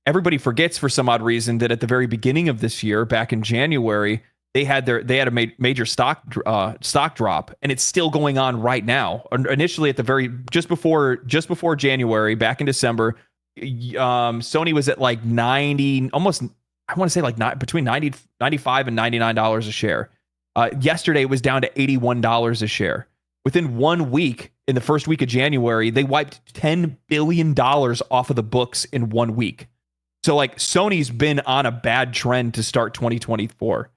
everybody forgets for some odd reason that at the very beginning of this year, back in January, they had a major stock drop, and it's still going on right now. Initially, at the just before January, back in December, Sony was at like 90, almost, I want to say like between 90, 95 and $99 a share. Yesterday it was down to $81 a share. Within 1 week, in the first week of January, they wiped $10 billion off of the books in 1 week. So like, Sony's been on a bad trend to start 2024.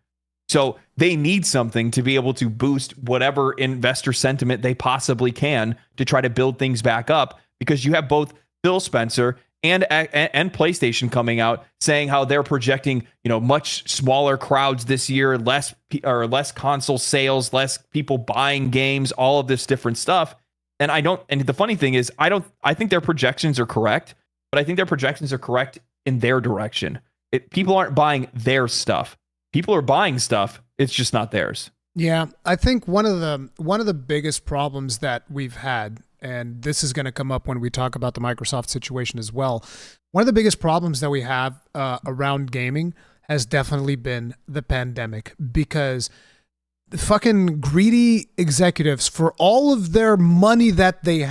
So they need something to be able to boost whatever investor sentiment they possibly can to try to build things back up, because you have both Phil Spencer and PlayStation coming out saying how they're projecting, you know, much smaller crowds this year, less console sales, less people buying games, all of this different stuff. And the funny thing is, I think their projections are correct, but I think their projections are correct in their direction. People aren't buying their stuff. People are buying stuff. It's just not theirs. Yeah, I think one of the biggest problems that we've had, and this is going to come up when we talk about the Microsoft situation as well, one of the biggest problems that we have around gaming has definitely been the pandemic, because the fucking greedy executives, for all of their money that they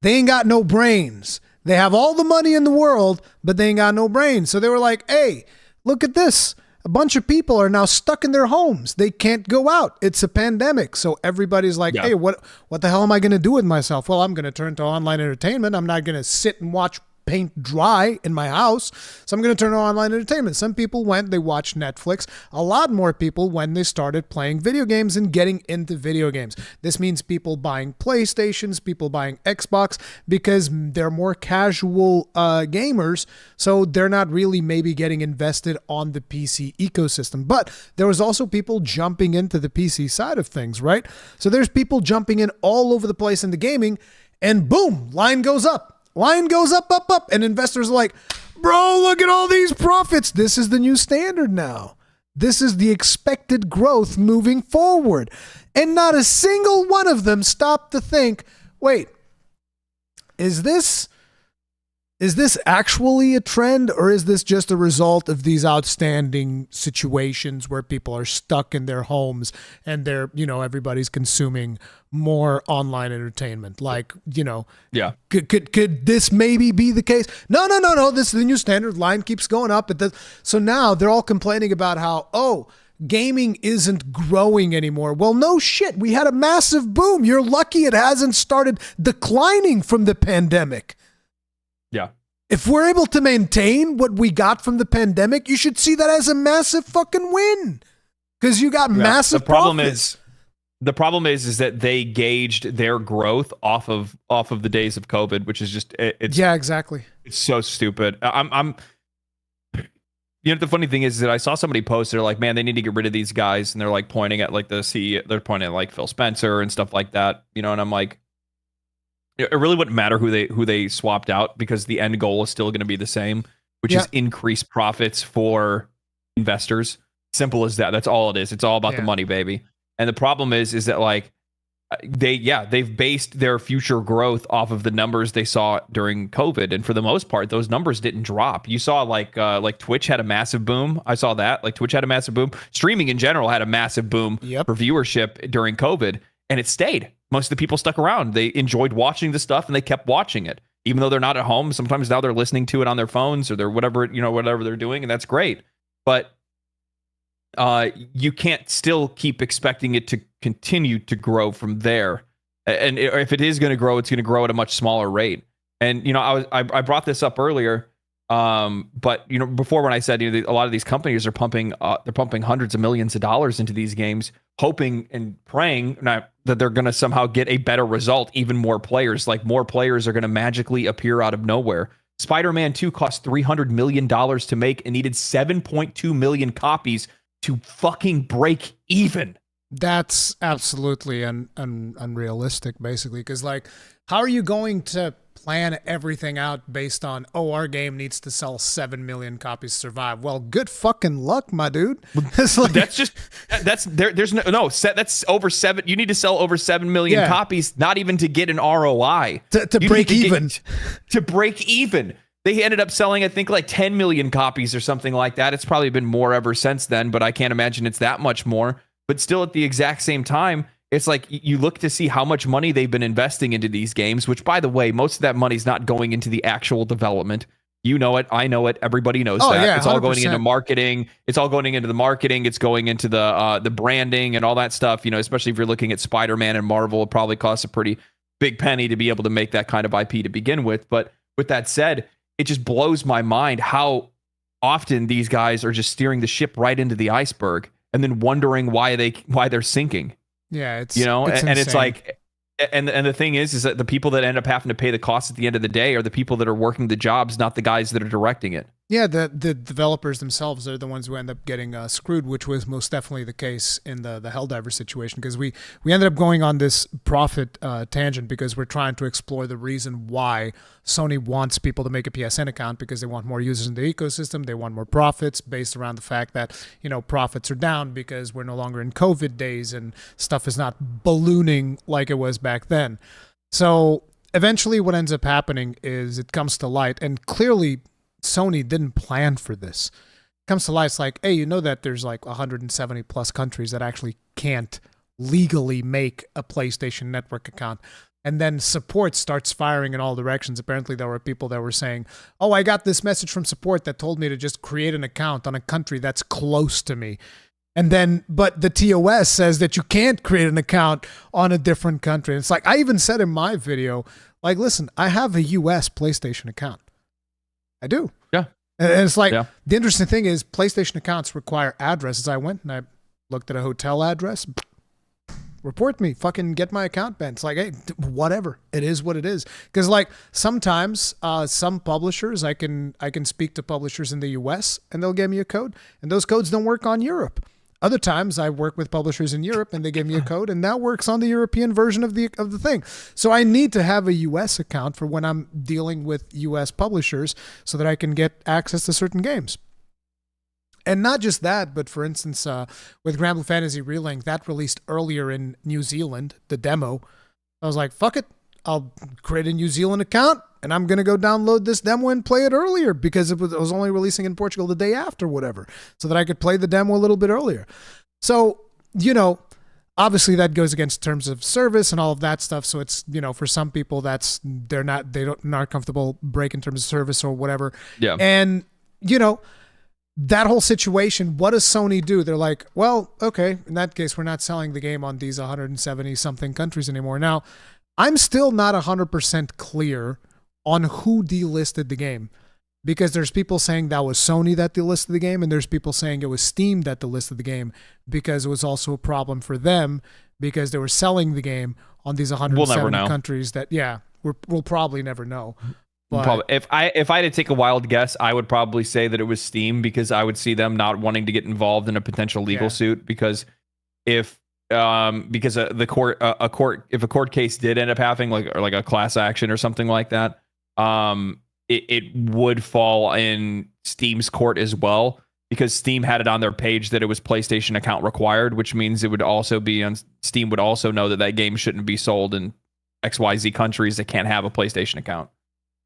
ain't got no brains. They have all the money in the world, but they ain't got no brains. So they were like, hey, look at this. A bunch of people are now stuck in their homes. They can't go out. It's a pandemic. So everybody's like, hey, what the hell am I going to do with myself? Well, I'm going to turn to online entertainment. I'm not going to sit and watch paint dry in my house. So I'm going to turn to online entertainment. Some people they watched Netflix. A lot more people when they started playing video games and getting into video games. This means people buying PlayStations, people buying Xbox, because they're more casual gamers. So they're not really maybe getting invested on the PC ecosystem. But there was also people jumping into the PC side of things, right? So there's people jumping in all over the place in the gaming, and boom, line goes up. Line goes up, up, up, and investors are like, bro, look at all these profits. This is the new standard now. This is the expected growth moving forward. And not a single one of them stopped to think, wait, is this actually a trend, or is this just a result of these outstanding situations where people are stuck in their homes and everybody's consuming more online entertainment? Like, could this maybe be the case? No. This is the new standard. Line keeps going up. So now they're all complaining about how, gaming isn't growing anymore. Well, no shit. We had a massive boom. You're lucky it hasn't started declining from the pandemic. Yeah. If we're able to maintain what we got from the pandemic, you should see that as a massive fucking win, because you got massive profits. The problem is that they gauged their growth off of the days of COVID, which is just exactly. It's so stupid. You know, the funny thing is that I saw somebody post, they're like, man, they need to get rid of these guys. And they're like pointing at like the CEO, they're pointing at like Phil Spencer and stuff like that, you know, and I'm like, it really wouldn't matter who they swapped out because the end goal is still going to be the same, which is increased profits for investors. Simple as that. That's all it is. It's all about the money, baby. And the problem is that like, they've based their future growth off of the numbers they saw during COVID, and for the most part, those numbers didn't drop. You saw like Twitch had a massive boom. I saw that like Twitch had a massive boom. Streaming in general had a massive boom for viewership during COVID, and it stayed. Most of the people stuck around. They enjoyed watching the stuff, and they kept watching it, even though they're not at home. Sometimes now they're listening to it on their phones or they're whatever they're doing, and that's great. But you can't still keep expecting it to continue to grow from there. And if it is going to grow, it's going to grow at a much smaller rate. And, you know, I brought this up earlier, but, you know, before when I said, you know, a lot of these companies are pumping hundreds of millions of dollars into these games, hoping and praying that they're going to somehow get a better result, even more players. Like more players are going to magically appear out of nowhere. Spider-Man 2 cost $300 million to make and needed 7.2 million copies to fucking break even. That's absolutely unrealistic, basically, because like, how are you going to plan everything out based on, oh, our game needs to sell 7 million copies to survive? Well, good fucking luck, my dude. It's like, that's over 7. You need to sell over 7 million copies, not even to get an ROI to break even. To break even. They ended up selling, I think, like 10 million copies or something like that. It's probably been more ever since then, but I can't imagine it's that much more. But still, at the exact same time, it's like you look to see how much money they've been investing into these games, which, by the way, most of that money's not going into the actual development. You know it. I know it. Everybody knows that. Yeah, it's all going into marketing. It's all going into the marketing. It's going into the branding and all that stuff. You know, especially if you're looking at Spider-Man and Marvel, it probably costs a pretty big penny to be able to make that kind of IP to begin with. But with that said, it just blows my mind how often these guys are just steering the ship right into the iceberg and then wondering why they're sinking. Yeah, it's, you know, it's and it's like, and the thing is that the people that end up having to pay the costs at the end of the day are the people that are working the jobs, not the guys that are directing it. Yeah, the developers themselves are the ones who end up getting screwed, which was most definitely the case in the Helldivers situation, because we ended up going on this profit tangent because we're trying to explore the reason why Sony wants people to make a PSN account, because they want more users in the ecosystem. They want more profits based around the fact that, you know, profits are down because we're no longer in COVID days and stuff is not ballooning like it was back then. So eventually what ends up happening is it comes to light, and clearly Sony didn't plan for this. It comes to light, it's like, hey, you know that there's like 170 plus countries that actually can't legally make a PlayStation Network account. And then support starts firing in all directions. Apparently there were people that were saying, oh, I got this message from support that told me to just create an account on a country that's close to me. And then, but the TOS says that you can't create an account on a different country. And it's like, I even said in my video, like, listen, I have a US PlayStation account. I do. Yeah. And it's like, the interesting thing is PlayStation accounts require addresses. I went and I looked at a hotel address, report me, fucking get my account banned. It's like, hey, whatever. It is what it is. Because like sometimes some publishers, I can speak to publishers in the US and they'll give me a code, and those codes don't work on Europe. Other times I work with publishers in Europe and they give me a code and that works on the European version of the thing. So I need to have a US account for when I'm dealing with US publishers so that I can get access to certain games. And not just that, but for instance, with Grand Blue Fantasy Relink, that released earlier in New Zealand, the demo. I was like, fuck it. I'll create a New Zealand account and I'm going to go download this demo and play it earlier because it was only releasing in Portugal the day after, whatever, so that I could play the demo a little bit earlier. So, you know, obviously that goes against terms of service and all of that stuff. So it's, you know, for some people they're not comfortable breaking terms of service or whatever. Yeah. And, you know, that whole situation, what does Sony do? They're like, well, okay, in that case, we're not selling the game on these 170 something countries anymore. Now, I'm still not 100% clear on who delisted the game, because there's people saying that was Sony that delisted the game, and there's people saying it was Steam that delisted the game because it was also a problem for them because they were selling the game on these 170 countries that, we'll probably never know. But Probably, if I had to take a wild guess, I would probably say that it was Steam, because I would see them not wanting to get involved in a potential legal suit, because if because the court if a court case did end up having like a class action or something like that, it would fall in Steam's court as well, because Steam had it on their page that it was PlayStation account required, which means it would also be on Steam would also know that game shouldn't be sold in XYZ countries that can't have a PlayStation account.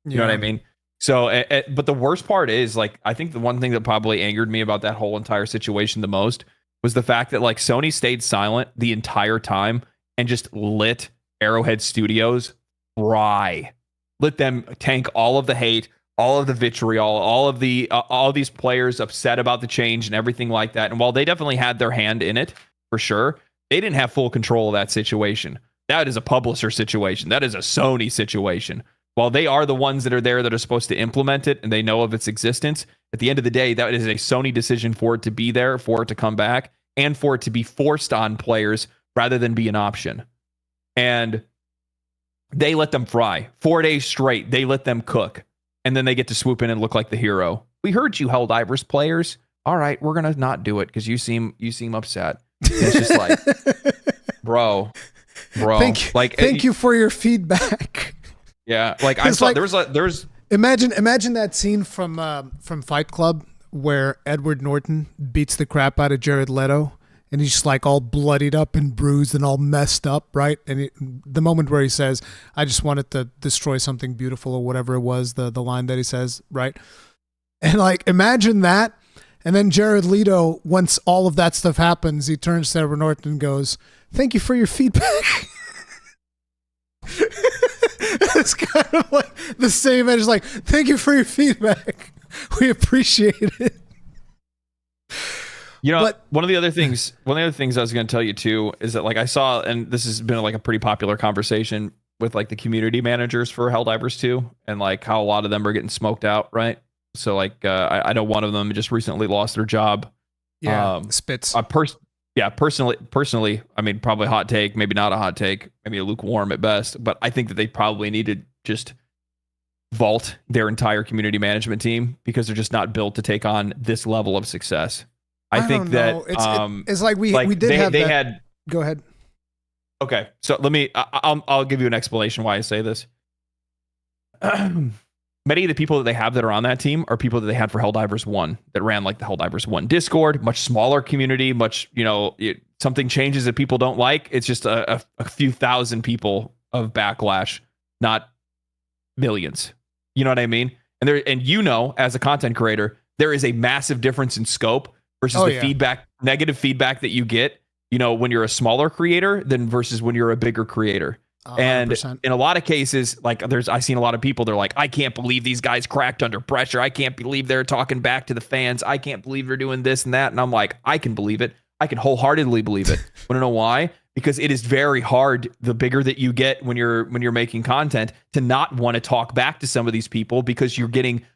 You know what I mean? So, but the worst part is, like, I think the one thing that probably angered me about that whole entire situation the most was the fact that, like, Sony stayed silent the entire time and just let Arrowhead Studios fry. Let them tank all of the hate, all of the vitriol, all of these players upset about the change and everything like that. And while they definitely had their hand in it, for sure, they didn't have full control of that situation. That is a publisher situation. That is a Sony situation. While they are the ones that are there that are supposed to implement it and they know of its existence, at the end of the day, that is a Sony decision for it to be there, for it to come back, and for it to be forced on players rather than be an option. And they let them fry. 4 days straight, they let them cook. And then they get to swoop in and look like the hero. We heard you, Helldivers players. All right, we're going to not do it because you seem upset. It's just like, bro. Thank you for your feedback. Yeah, like I saw, there's imagine that scene from Fight Club where Edward Norton beats the crap out of Jared Leto, and he's just like all bloodied up and bruised and all messed up, right? And the moment where he says, "I just wanted to destroy something beautiful," or whatever it was, the line that he says, right? And like, imagine that, and then Jared Leto, once all of that stuff happens, he turns to Edward Norton and goes, "Thank you for your feedback." It's kind of like the same edge, like, "Thank you for your feedback. We appreciate it." You know, one of the other things I was going to tell you too is that, like, I saw, and this has been like a pretty popular conversation with like the community managers for Helldivers 2, and like how a lot of them are getting smoked out, right? So like, I know one of them just recently lost their job. Yeah, spits. Personally, I mean, probably hot take, maybe not a hot take, maybe a lukewarm at best, but I think that they probably need to just vault their entire community management team, because they're just not built to take on this level of success. I think that it's like we had. Go ahead. Okay, so I'll give you an explanation why I say this. Many of the people that they have that are on that team are people that they had for Helldivers 1 that ran like the Helldivers 1 Discord, much smaller community, much, something changes that people don't like. It's just a few thousand people of backlash, not millions. You know what I mean? And as a content creator, there is a massive difference in scope versus negative feedback that you get, when you're a smaller creator than versus when you're a bigger creator. 100%. And in a lot of cases, like I've seen a lot of people, they're like, "I can't believe these guys cracked under pressure. I can't believe they're talking back to the fans. I can't believe they're doing this and that." And I'm like, I can believe it. I can wholeheartedly believe it. Want to know why? Because it is very hard, the bigger that you get when you're making content, to not want to talk back to some of these people, because you're getting,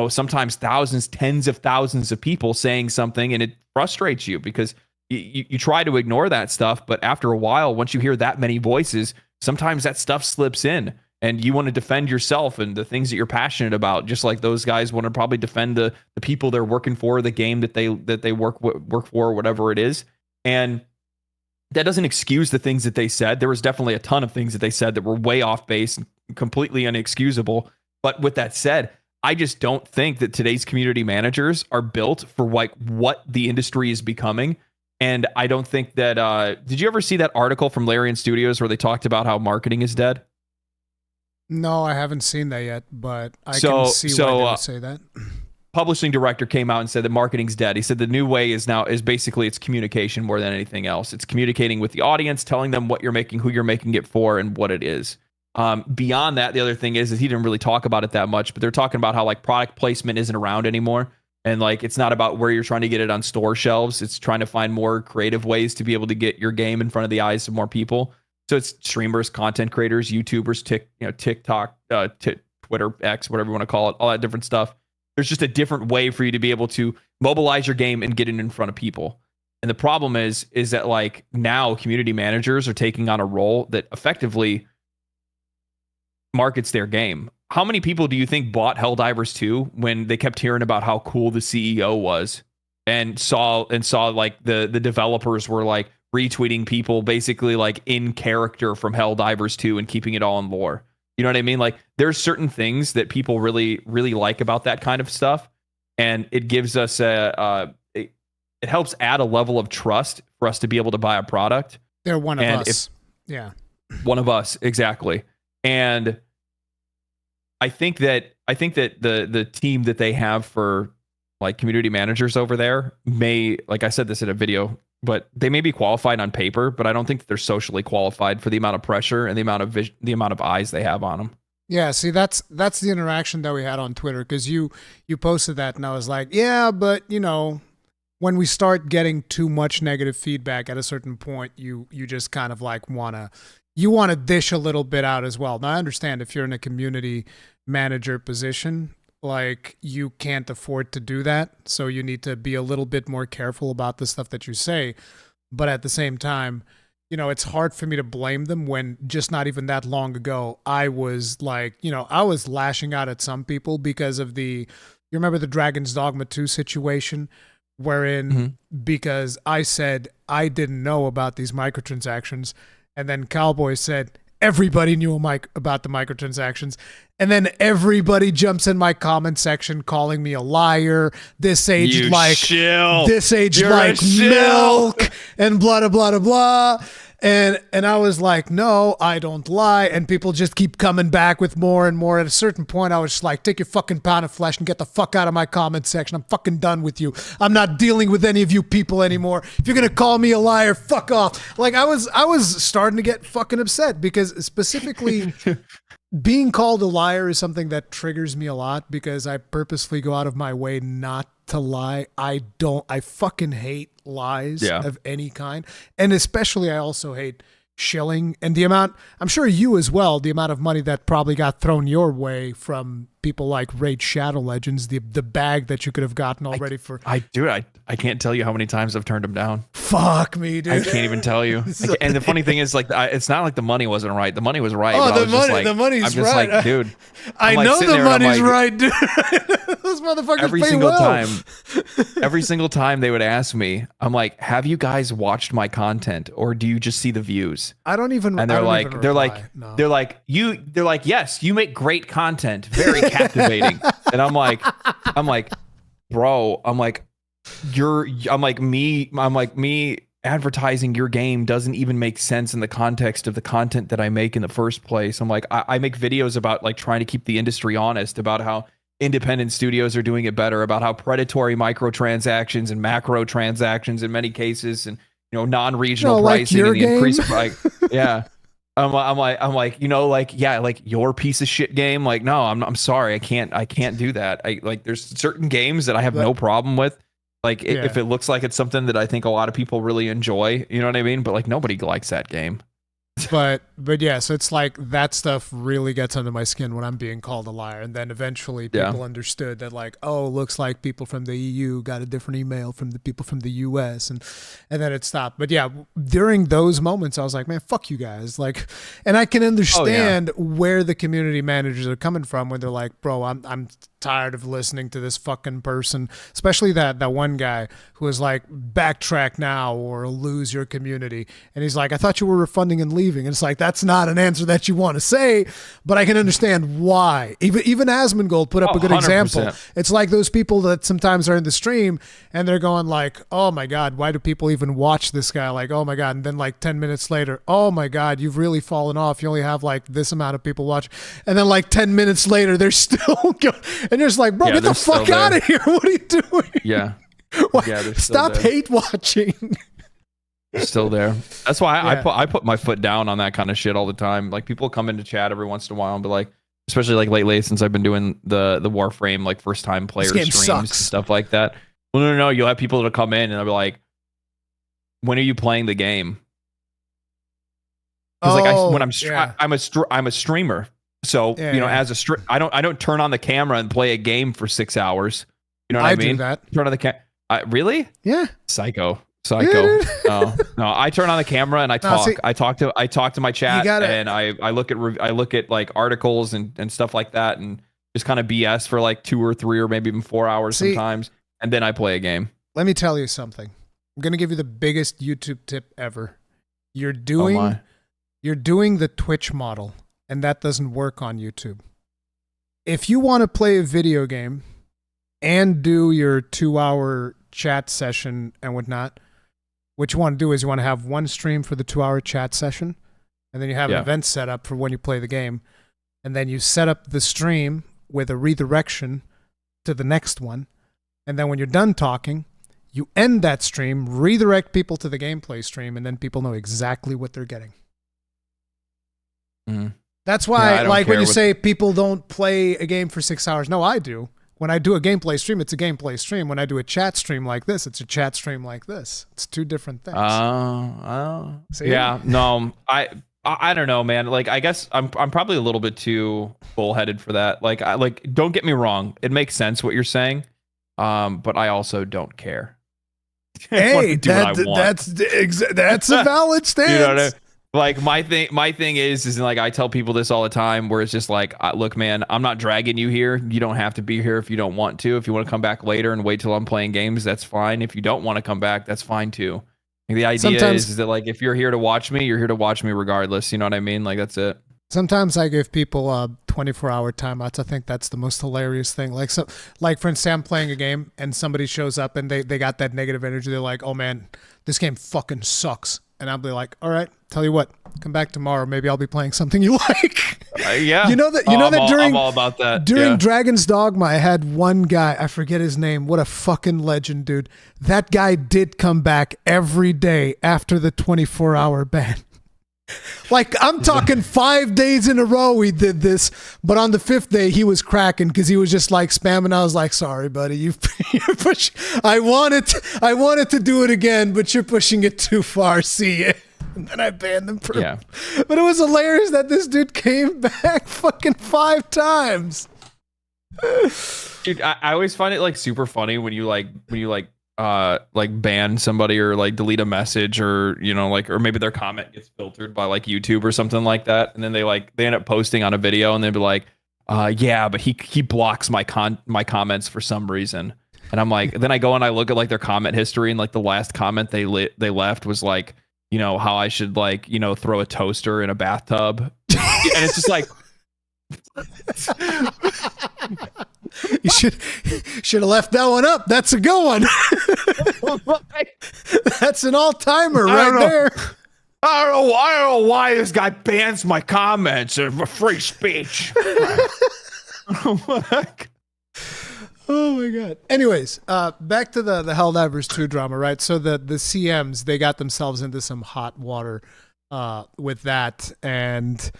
sometimes thousands, tens of thousands of people saying something, and it frustrates you because you try to ignore that stuff. But after a while, once you hear that many voices, sometimes that stuff slips in, and you want to defend yourself and the things that you're passionate about, just like those guys want to probably defend the people they're working for, the game that they work for, whatever it is. And that doesn't excuse the things that they said. There was definitely a ton of things that they said that were way off base and completely inexcusable. But with that said, I just don't think that today's community managers are built for like what the industry is becoming. And I don't think that, did you ever see that article from Larian Studios where they talked about how marketing is dead? No, I haven't seen that yet, but I can see why they would say that. Publishing director came out and said that marketing's dead. He said the new way is basically it's communication more than anything else. It's communicating with the audience, telling them what you're making, who you're making it for, and what it is. Beyond that, the other thing is he didn't really talk about it that much, but they're talking about how like product placement isn't around anymore. And like, it's not about where you're trying to get it on store shelves. It's trying to find more creative ways to be able to get your game in front of the eyes of more people. So it's streamers, content creators, YouTubers, TikTok, Twitter, X, whatever you want to call it, all that different stuff. There's just a different way for you to be able to mobilize your game and get it in front of people. And the problem is that like now community managers are taking on a role that effectively markets their game. how many people do you think bought Helldivers 2 when they kept hearing about how cool the CEO was and saw like the developers were like retweeting people basically like in character from Helldivers 2 and keeping it all in lore? You know what I mean? Like there's certain things that people really, really like about that kind of stuff. And it gives us it helps add a level of trust for us to be able to buy a product. They're one of us. Yeah. One of us. Exactly. And I think that the team that they have for like community managers over there may, like I said this in a video, but they may be qualified on paper, but I don't think that they're socially qualified for the amount of pressure and the amount of eyes they have on them. Yeah, see, that's the interaction that we had on Twitter, because you posted that and I was like, yeah, but you know, when we start getting too much negative feedback at a certain point, you just kind of like wanna dish a little bit out as well. Now I understand if you're in a community manager position, like you can't afford to do that, so you need to be a little bit more careful about the stuff that you say. But at the same time, you know, it's hard for me to blame them when just not even that long ago, I was like, you know, I was lashing out at some people because of you remember the Dragon's Dogma 2 situation, wherein because I said I didn't know about these microtransactions, and then Cowboy said everybody knew about the microtransactions, and then everybody jumps in my comment section calling me a liar. This age You're like milk and blah blah blah blah. And I was like, no, I don't lie. And people just keep coming back with more and more. At a certain point, I was just like, take your fucking pound of flesh and get the fuck out of my comment section. I'm fucking done with you. I'm not dealing with any of you people anymore. If you're going to call me a liar, fuck off. Like I was starting to get fucking upset because specifically being called a liar is something that triggers me a lot because I purposely go out of my way not to lie. I fucking hate lies of any kind. And especially I also hate shilling, and the amount, I'm sure you as well, the amount of money that probably got thrown your way from people like Raid Shadow Legends, the bag that you could have gotten already I can't tell you how many times I've turned them down. Fuck me, dude. I can't even tell you. And the funny thing is, like, it's not like the money wasn't right. The money was right. Oh, the money's I'm just right. Like, dude. I know the money's right, dude. Those motherfuckers every pay single well. every single time they would ask me, I'm like, have you guys watched my content, or do you just see the views? I don't even. And they're like, yes, you make great content, very captivating. And I'm like, bro, me advertising your game doesn't even make sense in the context of the content that I make in the first place. I'm like, I make videos about like trying to keep the industry honest, about how independent studios are doing it better, about how predatory microtransactions and macro transactions in many cases, and you know, non-regional pricing like and the increased like yeah. I'm like, you know, like, yeah, like your piece of shit game. Like, no, I'm sorry. I can't do that. There's certain games that I have no problem with. Like if it looks like it's something that I think a lot of people really enjoy, you know what I mean? But like nobody likes that game. But yeah, so it's like that stuff really gets under my skin when I'm being called a liar. And then eventually people understood that, like, oh, looks like people from the EU got a different email from the people from the US, and then it stopped. But yeah, during those moments I was like, man, fuck you guys. Like, and I can understand where the community managers are coming from when they're like, bro, I'm tired of listening to this fucking person, especially that one guy who was like, backtrack now or lose your community. And he's like, I thought you were refunding and leaving. And it's like, that's not an answer that you want to say, but I can understand why. Even Asmongold put up a good 100%. example. It's like those people that sometimes are in the stream and they're going like, oh my God, why do people even watch this guy? Like, oh my God. And then like 10 minutes later, oh my God, you've really fallen off. You only have like this amount of people watching. And then like 10 minutes later, they're still going. And you're just like, bro, get the fuck out of here. What are you doing? Yeah. Stop hate watching. They're still there. That's why I put my foot down on that kind of shit all the time. Like people come into chat every once in a while and be like, especially like lately since I've been doing the Warframe like first time player streams and stuff like that. Well, no, you'll have people that'll come in and I'll be like, when are you playing the game? Because I'm a streamer. So as I don't turn on the camera and play a game for 6 hours. You know what I mean? Do that. Turn on the camera. Really? Yeah. Psycho. Psycho. No. I turn on the camera and I talk. See, I talk to my chat, and I look at like articles and stuff like that, and just kind of BS for like 2 or 3 or maybe even 4 hours sometimes, and then I play a game. Let me tell you something. I'm gonna give you the biggest YouTube tip ever. You're doing the Twitch model, and that doesn't work on YouTube. If you want to play a video game and do your 2-hour chat session and whatnot, what you want to do is you want to have one stream for the 2-hour chat session, and then you have an event set up for when you play the game, and then you set up the stream with a redirection to the next one, and then when you're done talking, you end that stream, redirect people to the gameplay stream, and then people know exactly what they're getting. Mm-hmm. That's why, like when you say people don't play a game for 6 hours. No, I do. When I do a gameplay stream, it's a gameplay stream. When I do a chat stream like this, it's a chat stream like this. It's 2 different things. Yeah, no, I don't know, man. Like, I guess I'm probably a little bit too bullheaded for that. Like, don't get me wrong. It makes sense what you're saying. But I also don't care. Hey, that's a valid stance. You know what I mean? Like my thing is like I tell people this all the time, where it's just like, look, man, I'm not dragging you here. You don't have to be here if you don't want to. If you want to come back later and wait till I'm playing games, that's fine. If you don't want to come back, that's fine too. Like, the idea is that, like, if you're here to watch me, you're here to watch me regardless. You know what I mean? Like, that's it. Sometimes I give people 24-hour timeouts. I think that's the most hilarious thing. Like, for instance, I'm playing a game and somebody shows up and they got that negative energy. They're like, "Oh man, this game fucking sucks." And I'll be like, "All right, tell you what, come back tomorrow. Maybe I'll be playing something you like." Yeah, you know that I'm all about that. During Dragon's Dogma, I had one guy, I forget his name. What a fucking legend, dude! That guy did come back every day after the 24-hour ban. Like, I'm talking 5 days in a row he did this, but on the 5th day he was cracking because he was just like spamming. I was like, "Sorry, buddy, you're pushing. I wanted to do it again, but you're pushing it too far. See ya." And then I banned them. But it was hilarious that this dude came back fucking 5 times. Dude, I always find it like super funny when you ban somebody or like delete a message, or or maybe their comment gets filtered by like YouTube or something like that, and then they end up posting on a video and they'd be like, yeah, but he blocks my comments for some reason. And I'm like, then I go and I look at like their comment history, and like the last comment they left was like, how I should throw a toaster in a bathtub. And it's just like, you should have left that one up. That's a good one. That's an all-timer right there. I don't know why this guy bans my comments for free speech. Oh my god. Anyways, back to the Helldivers 2 drama, right? So the CMs, they got themselves into some hot water with that, and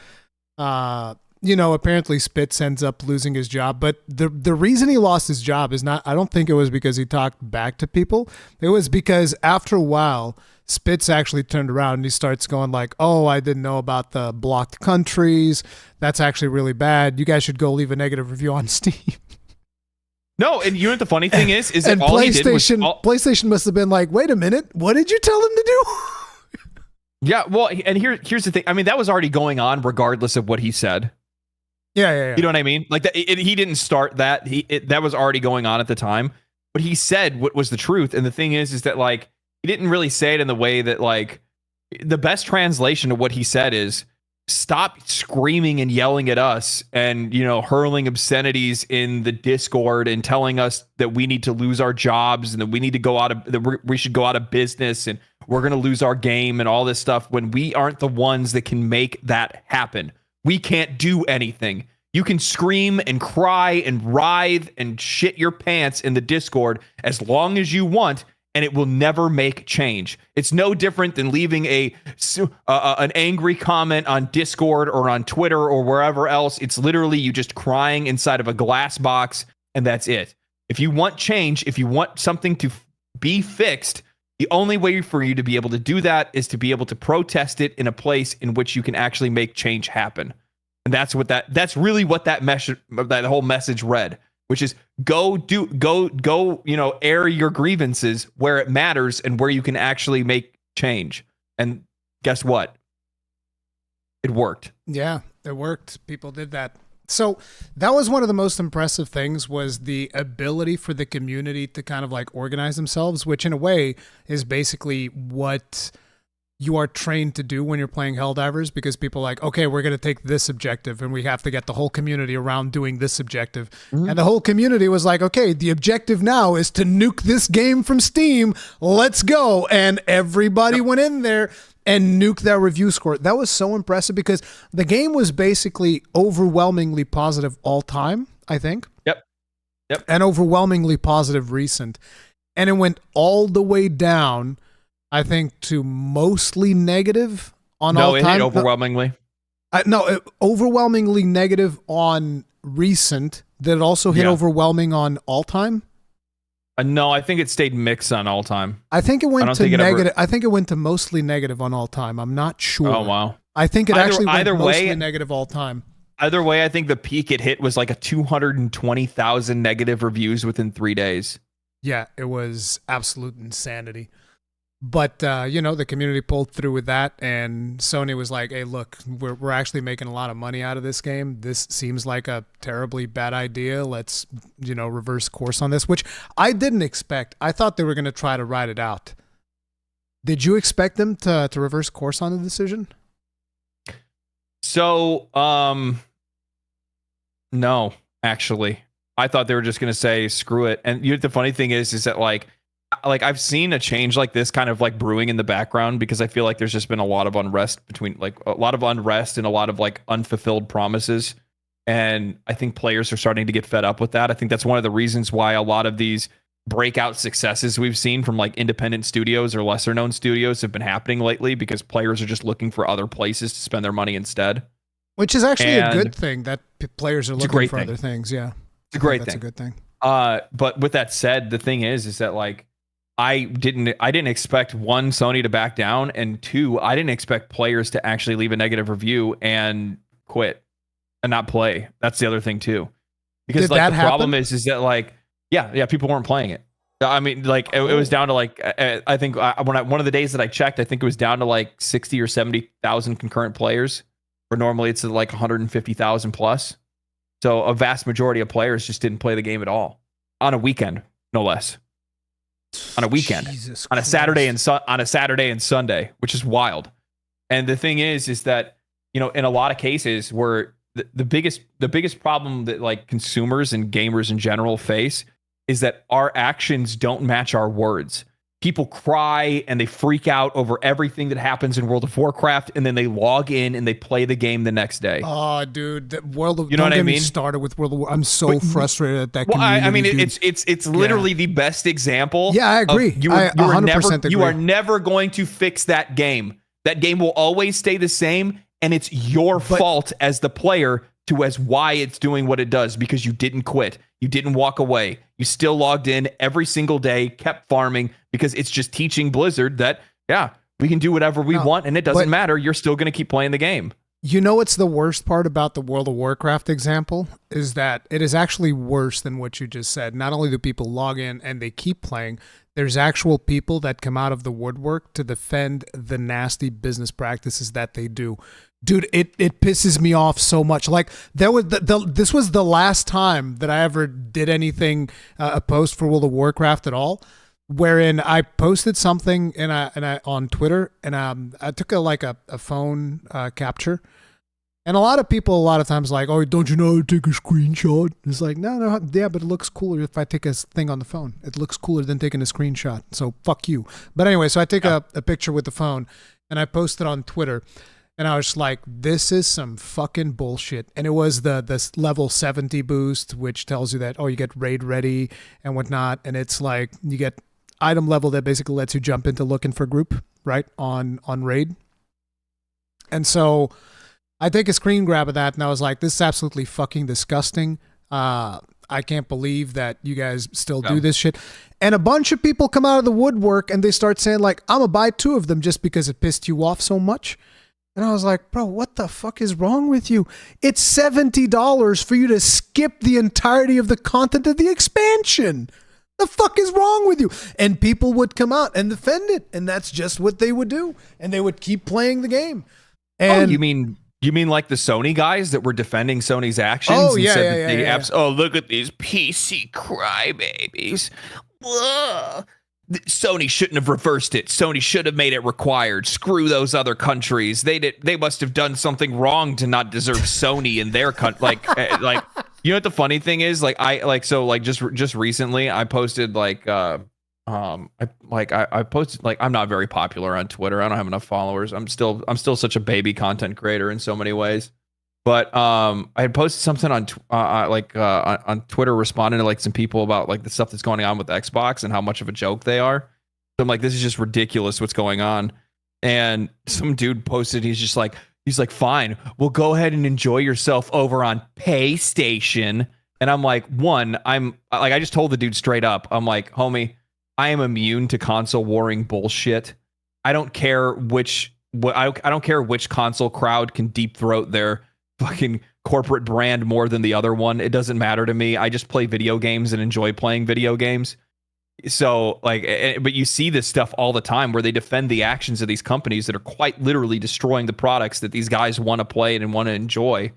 apparently Spitz ends up losing his job. But the reason he lost his job is not, I don't think it was because he talked back to people. It was because after a while, Spitz actually turned around and he starts going like, "Oh, I didn't know about the blocked countries. That's actually really bad. You guys should go leave a negative review on Steam." No, and you know what the funny thing is and all PlayStation must have been like, "Wait a minute, what did you tell him to do?" Yeah, well, and here's the thing. I mean, that was already going on regardless of what he said. Yeah. You know what I mean? Like he didn't start that. That was already going on at the time. But he said what was the truth. And the thing is that like he didn't really say it in the way that like the best translation of what he said is, stop screaming and yelling at us and hurling obscenities in the Discord and telling us that we need to lose our jobs and that we need to we should go out of business and we're going to lose our game and all this stuff, when we aren't the ones that can make that happen. We can't do anything. You can scream and cry and writhe and shit your pants in the Discord as long as you want, and it will never make change. It's no different than leaving an angry comment on Discord or on Twitter or wherever else. It's literally you just crying inside of a glass box, and that's it. If you want change, if you want something to be fixed, the only way for you to be able to do that is to be able to protest it in a place in which you can actually make change happen. And that's really what that whole message read. which is go, air your grievances where it matters and where you can actually make change. And guess what? It worked. Yeah, it worked. People did that. So that was one of the most impressive things, was the ability for the community to kind of like organize themselves, which in a way is basically what you are trained to do when you're playing Helldivers, because people are like, okay, we're going to take this objective and we have to get the whole community around doing this objective. Mm-hmm. And the whole community was like, okay, the objective now is to nuke this game from Steam. Let's go. And everybody went in there and nuke that review score. That was so impressive because the game was basically overwhelmingly positive all time, I think. Yep. And overwhelmingly positive recent. And it went all the way down, I think, to mostly negative on all time. No, it hit overwhelmingly. Overwhelmingly negative on recent. Did it also hit overwhelming on all time? No, I think it stayed mixed on all time. I think it went to negative. I think it went to mostly negative on all time. I'm not sure. Oh, wow. I think it actually went mostly negative all time. Either way, I think the peak it hit was like a 220,000 negative reviews within 3 days. Yeah, it was absolute insanity. But, the community pulled through with that, and Sony was like, hey, look, we're actually making a lot of money out of this game. This seems like a terribly bad idea. Let's, reverse course on this, which I didn't expect. I thought they were going to try to ride it out. Did you expect them to reverse course on the decision? So, no, actually. I thought they were just going to say, screw it. And the funny thing is that, like I've seen a change like this kind of like brewing in the background, because I feel like there's just been a lot of unrest and a lot of like unfulfilled promises. And I think players are starting to get fed up with that. I think that's one of the reasons why a lot of these breakout successes we've seen from like independent studios or lesser known studios have been happening lately, because players are just looking for other places to spend their money instead. Which is actually a good thing, that players are looking for other things. Yeah. It's a great thing. That's a good thing. But with that said, the thing is that like, I didn't expect, one, Sony to back down, and two, I didn't expect players to actually leave a negative review and quit and not play. That's the other thing too, because like the problem is that like, yeah, people weren't playing it. I mean, like it was down to like, I think one of the days that I checked, I think it was down to like 60 or 70,000 concurrent players, where normally it's like 150,000 plus. So a vast majority of players just didn't play the game at all on a weekend, no less. On a weekend, on a Saturday and Sunday, which is wild. And the thing is that, in a lot of cases where the biggest problem that like consumers and gamers in general face is that our actions don't match our words. People cry and they freak out over everything that happens in World of Warcraft, and then they log in and they play the game the next day. Oh, dude, that World of, you know what I mean? Started with World of War. I'm so frustrated at that. Well, I mean, it's literally the best example. Yeah, I agree. You are never going to fix that game. That game will always stay the same, and it's your fault as the player as why it's doing what it does, because you didn't quit. You didn't walk away. You still logged in every single day, kept farming, because it's just teaching Blizzard that, we can do whatever we want, and it doesn't matter. You're still going to keep playing the game. You know what's the worst part about the World of Warcraft example is that it is actually worse than what you just said. Not only do people log in and they keep playing, there's actual people that come out of the woodwork to defend the nasty business practices that they do. Dude, it pisses me off so much. Like this was the last time that I ever did anything, a post for World of Warcraft at all, wherein I posted something and I on Twitter, and I took a phone capture, and a lot of people a lot of times like, oh, don't you know how to take a screenshot? It's like, no, yeah, but it looks cooler if I take a thing on the phone. It looks cooler than taking a screenshot. So fuck you. But anyway, so I take a picture with the phone and I post it on Twitter. And I was like, this is some fucking bullshit. And it was this level 70 boost, which tells you that, you get raid ready and whatnot. And it's like, you get item level that basically lets you jump into looking for group, right, on raid. And so I take a screen grab of that, and I was like, this is absolutely fucking disgusting. I can't believe that you guys still do this shit. And a bunch of people come out of the woodwork, and they start saying, like, I'm going to buy 2 of them just because it pissed you off so much. And I was like, bro, what the fuck is wrong with you? It's $70 for you to skip the entirety of the content of the expansion. The fuck is wrong with you? And people would come out and defend it, and that's just what they would do. And they would keep playing the game. And you mean like the Sony guys that were defending Sony's actions? Oh, and yeah, said yeah, that yeah. Oh, look at these PC crybabies. Ugh. Sony shouldn't have reversed it. Sony should have made it required. Screw those other countries. They must have done something wrong to not deserve Sony in their country. Like you know what the funny thing is? Just recently I posted I posted I'm not very popular on Twitter. I don't have enough followers. I'm still such a baby content creator in so many ways. But I had posted something on Twitter, responding to like some people about like the stuff that's going on with Xbox and how much of a joke they are. So I'm like, this is just ridiculous what's going on. And some dude posted, he's like, fine, well, go ahead and enjoy yourself over on PlayStation. And I'm like, I just told the dude straight up, I'm like, homie, I am immune to console warring bullshit. I don't care which console crowd can deep throat their fucking corporate brand more than the other one. It doesn't matter to me. I just play video games and enjoy playing video games. So but you see this stuff all the time where they defend the actions of these companies that are quite literally destroying the products that these guys want to play and want to enjoy.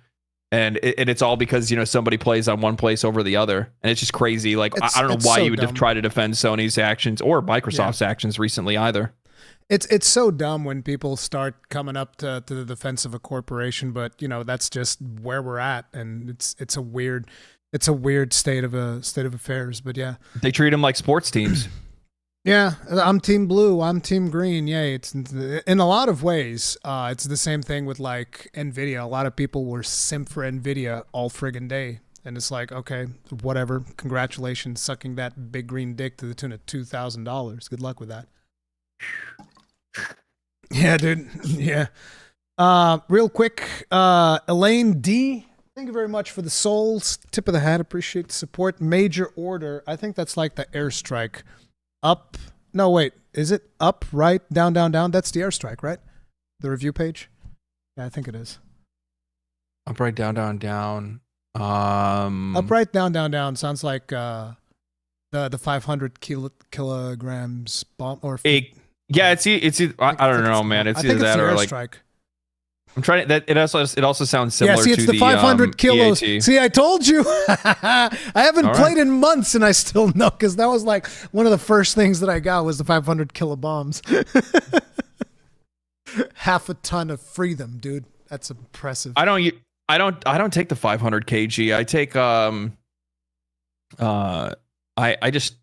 And it's all because, somebody plays on one place over the other. And it's just crazy. I don't know why you would try to defend Sony's actions or Microsoft's actions recently either. It's so dumb when people start coming up to the defense of a corporation, but that's just where we're at, and it's a weird state of affairs. But yeah, they treat them like sports teams. Yeah, I'm Team Blue, I'm Team Green. Yay! It's in a lot of ways. It's the same thing with like Nvidia. A lot of people were simp for Nvidia all friggin' day, and it's like, okay, whatever. Congratulations, sucking that big green dick to the tune of $2,000. Good luck with that. Yeah, dude. Yeah. Real quick, Elaine D. Thank you very much for the souls. Tip of the hat. Appreciate the support. Major order. I think that's like the airstrike. Up. No, wait. Is it up, right, down, down, down? That's the airstrike, right? The review page? Yeah, I think it is. Up, right, down, down, down. Up, right, down, down, down. Sounds like the 500 kilograms bomb or. Yeah, it's I don't know, man. It's either that or like. Strike. I'm trying to. It also sounds similar. Yeah, see, it's the 500 kilos. EAT. See, I told you. I haven't played in months, and I still know because that was like one of the first things that I got was the 500 kilo bombs. Half a ton of freedom, dude. That's impressive. I don't take the 500 kg. I take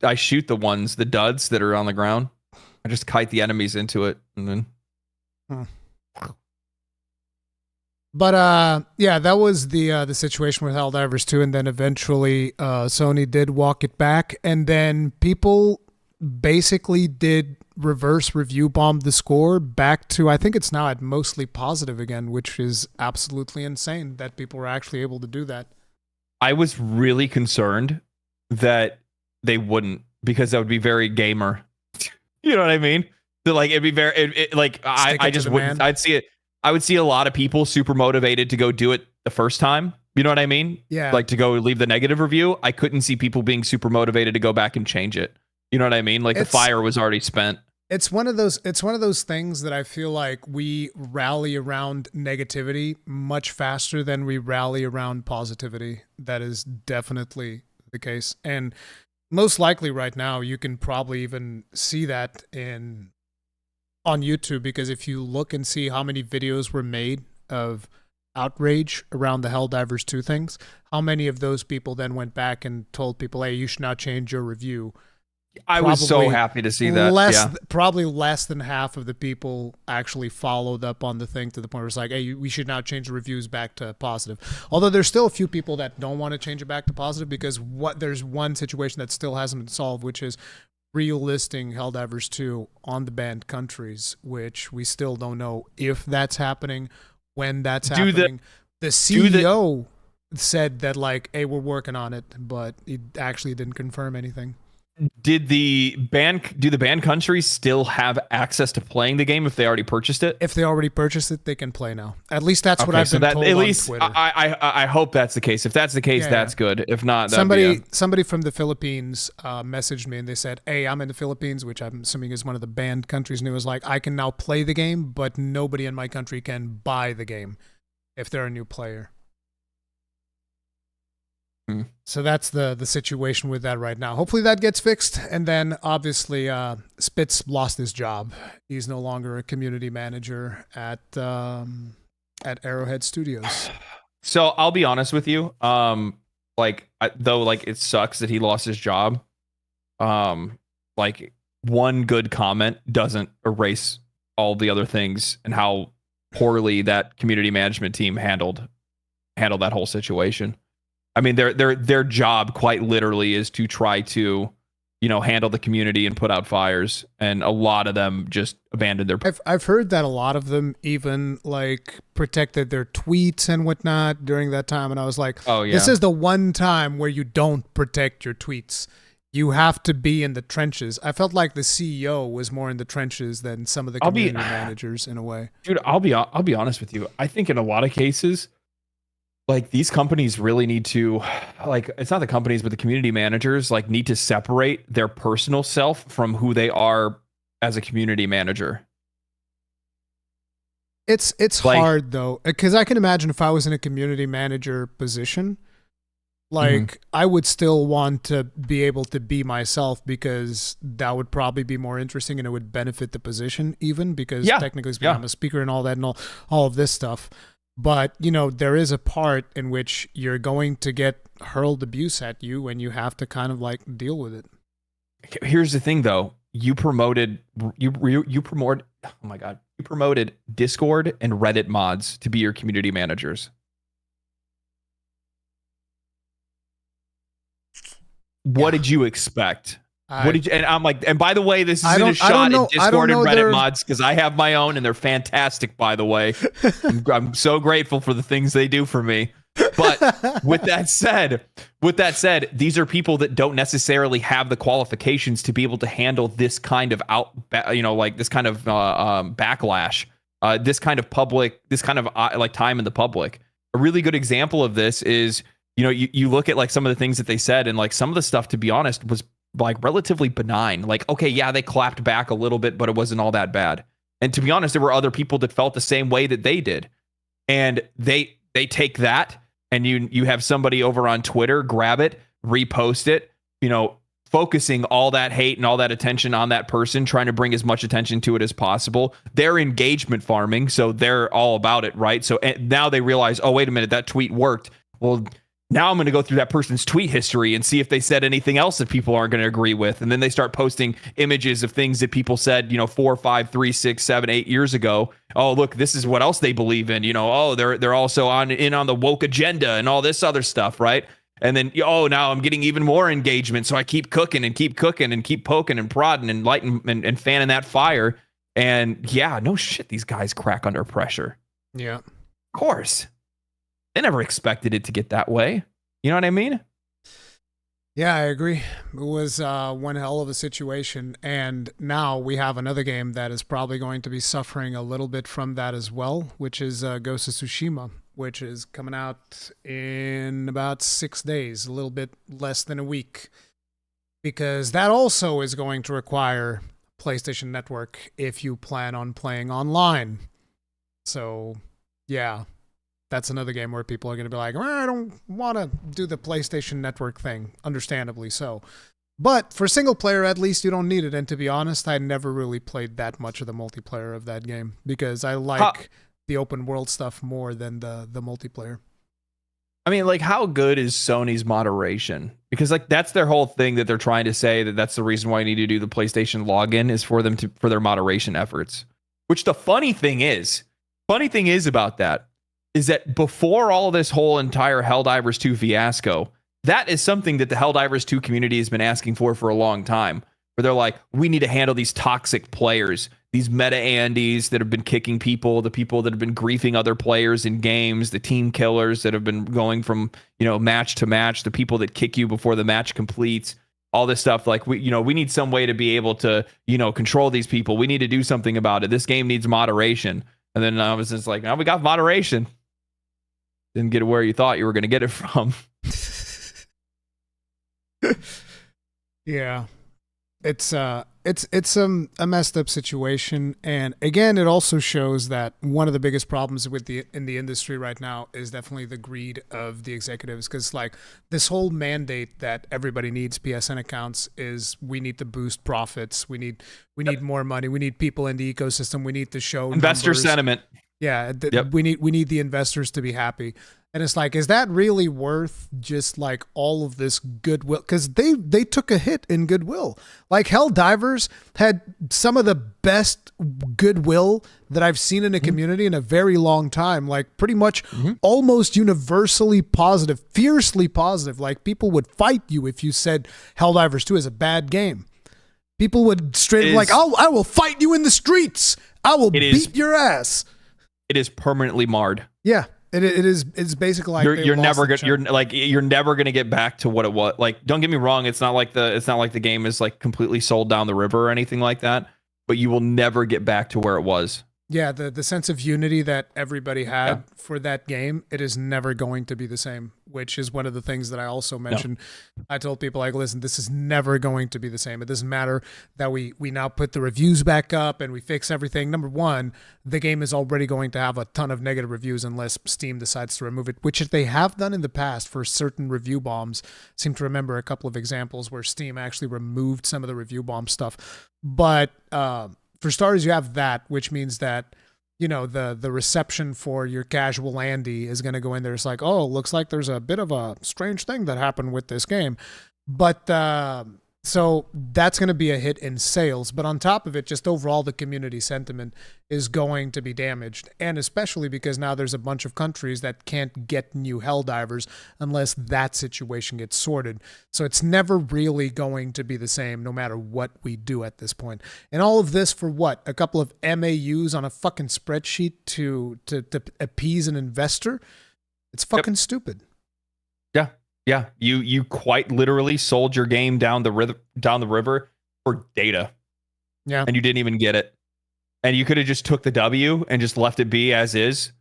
I shoot the ones, the duds that are on the ground. I just kite the enemies into it, and then. But yeah, that was the situation with Helldivers 2, and then eventually Sony did walk it back, and then people basically did reverse review bomb the score back to, I think it's now at mostly positive again, which is absolutely insane that people were actually able to do that. I was really concerned that they wouldn't, because that would be very gamer. You know what I mean? So like it'd be very I just wouldn't. I would see a lot of people super motivated to go do it the first time. You know what I mean? Yeah. Like to go leave the negative review. I couldn't see people being super motivated to go back and change it. You know what I mean? Like the fire was already spent. It's one of those things that I feel like we rally around negativity much faster than we rally around positivity. That is definitely the case. And most likely right now, you can probably even see that on YouTube, because if you look and see how many videos were made of outrage around the Helldivers 2 things, how many of those people then went back and told people, hey, you should not change your review. I was so happy to see that. Probably less than half of the people actually followed up on the thing to the point where it's like, hey, we should now change the reviews back to positive. Although there's still a few people that don't want to change it back to positive, because there's one situation that still hasn't been solved, which is relisting Helldivers 2 on the banned countries, which we still don't know if that's happening, when that's happening. The CEO said that, like, hey, we're working on it, but he actually didn't confirm anything. do the banned countries still have access to playing the game if they already purchased it? If they already purchased it, they can play now. At least that's what Okay, I've so been told at on least Twitter. I hope that's the case. If that's the case, Yeah, that's good. If not, somebody from the Philippines messaged me and they said, "Hey, I'm in the Philippines," which I'm assuming is one of the banned countries, and it was like, I can now play the game, but nobody in my country can buy the game if they're a new player. So that's the situation with that right now. Hopefully that gets fixed. And then obviously Spitz lost his job. He's no longer a community manager at Arrowhead Studios. So I'll be honest with you. Though it sucks that he lost his job. Like one good comment doesn't erase all the other things and how poorly that community management team handled that whole situation. I mean, their job quite literally is to try to, handle the community and put out fires, and a lot of them just abandoned their. I've heard that a lot of them even protected their tweets and whatnot during that time, and I was like, oh yeah, this is the one time where you don't protect your tweets. You have to be in the trenches. I felt like the CEO was more in the trenches than some of the community managers in a way. Dude, I'll be honest with you. I think in a lot of cases, these companies really need to, it's not the companies, but the community managers need to separate their personal self from who they are as a community manager. It's hard though, because I can imagine if I was in a community manager position, I would still want to be able to be myself, because that would probably be more interesting and it would benefit the position even, because technically speaking, I'm a speaker and all that and all of this stuff. But, there is a part in which you're going to get hurled abuse at you and you have to kind of deal with it. Here's the thing though. You promoted Discord and Reddit mods to be your community managers. What did you expect? And I'm like, and by the way, this isn't a shot at Discord and Reddit mods, because I have my own and they're fantastic, by the way. I'm so grateful for the things they do for me. But with that said, these are people that don't necessarily have the qualifications to be able to handle this kind of this kind of backlash, this kind of time in the public. A really good example of this is, you look at some of the things that they said, and some of the stuff, to be honest, was relatively benign. Okay, yeah, they clapped back a little bit, but it wasn't all that bad. And to be honest, there were other people that felt the same way that they did. And they take that, and you have somebody over on Twitter grab it, repost it, focusing all that hate and all that attention on that person, trying to bring as much attention to it as possible. They're engagement farming, so they're all about it, right? So now they realize, oh, wait a minute, that tweet worked. Well, now I'm going to go through that person's tweet history and see if they said anything else that people aren't going to agree with. And then they start posting images of things that people said, 4, 5, 3, 6, 7, 8 years ago. Oh, look, this is what else they believe in. Oh, they're also on the woke agenda and all this other stuff, right? And then, now I'm getting even more engagement. So I keep cooking and keep poking and prodding and lighting and fanning that fire. And yeah, no shit, these guys crack under pressure. Yeah. Of course. They never expected it to get that way. You know what I mean? Yeah, I agree. It was one hell of a situation. And now we have another game that is probably going to be suffering a little bit from that as well, which is Ghost of Tsushima, which is coming out in about 6 days, a little bit less than a week. Because that also is going to require PlayStation Network if you plan on playing online. So, yeah. That's another game where people are going to be like, I don't want to do the PlayStation Network thing, understandably so. But for single player, at least you don't need it. And to be honest, I never really played that much of the multiplayer of that game, because I like the open world stuff more than the multiplayer. I mean, how good is Sony's moderation? Because that's their whole thing that they're trying to say, that's the reason why you need to do the PlayStation login, is for their moderation efforts. Which the funny thing is about that is that before all of this whole entire Helldivers 2 fiasco, that is something that the Helldivers 2 community has been asking for a long time, where they're like, we need to handle these toxic players, these meta Andes that have been kicking people, the people that have been griefing other players in games, the team killers that have been going from, match to match, the people that kick you before the match completes, all this stuff. Like we need some way to be able to, control these people. We need to do something about it. This game needs moderation. And then I was just like, we got moderation. Didn't get it where you thought you were going to get it from. Yeah. It's a messed up situation, and again, it also shows that one of the biggest problems in the industry right now is definitely the greed of the executives. Because like this whole mandate that everybody needs PSN accounts is we need to boost profits, we need more money, we need people in the ecosystem, we need to show investor numbers. Sentiment. Yeah, we need the investors to be happy. And it's like, is that really worth just like all of this goodwill? Because they took a hit in goodwill. Like Helldivers had some of the best goodwill that I've seen in a community in a very long time. Like pretty much almost universally positive, fiercely positive. Like people would fight you if you said Helldivers 2 is a bad game. People would straight like, I will fight you in the streets. I will beat your ass. It is permanently marred. Yeah. It's basically like you're never gonna get back to what it was. Like, don't get me wrong, it's not like the game is like completely sold down the river or anything like that, but you will never get back to where it was. Yeah, the sense of unity that everybody had for that game, it is never going to be the same, which is one of the things that I also mentioned. No. I told people, like, listen, this is never going to be the same. It doesn't matter that we now put the reviews back up and we fix everything. Number one, the game is already going to have a ton of negative reviews unless Steam decides to remove it, which they have done in the past for certain review bombs. I seem to remember a couple of examples where Steam actually removed some of the review bomb stuff. But for starters, you have that, which means that, the reception for your casual Andy is going to go in there. It's like, oh, looks like there's a bit of a strange thing that happened with this game. But so that's going to be a hit in sales. But on top of it, just overall, the community sentiment is going to be damaged. And especially because now there's a bunch of countries that can't get new Helldivers unless that situation gets sorted. So it's never really going to be the same no matter what we do at this point. And all of this for what? A couple of MAUs on a fucking spreadsheet to appease an investor? It's fucking stupid. Yeah. Yeah, you quite literally sold your game down the river for data. Yeah. And you didn't even get it. And you could have just took the W and just left it be as is.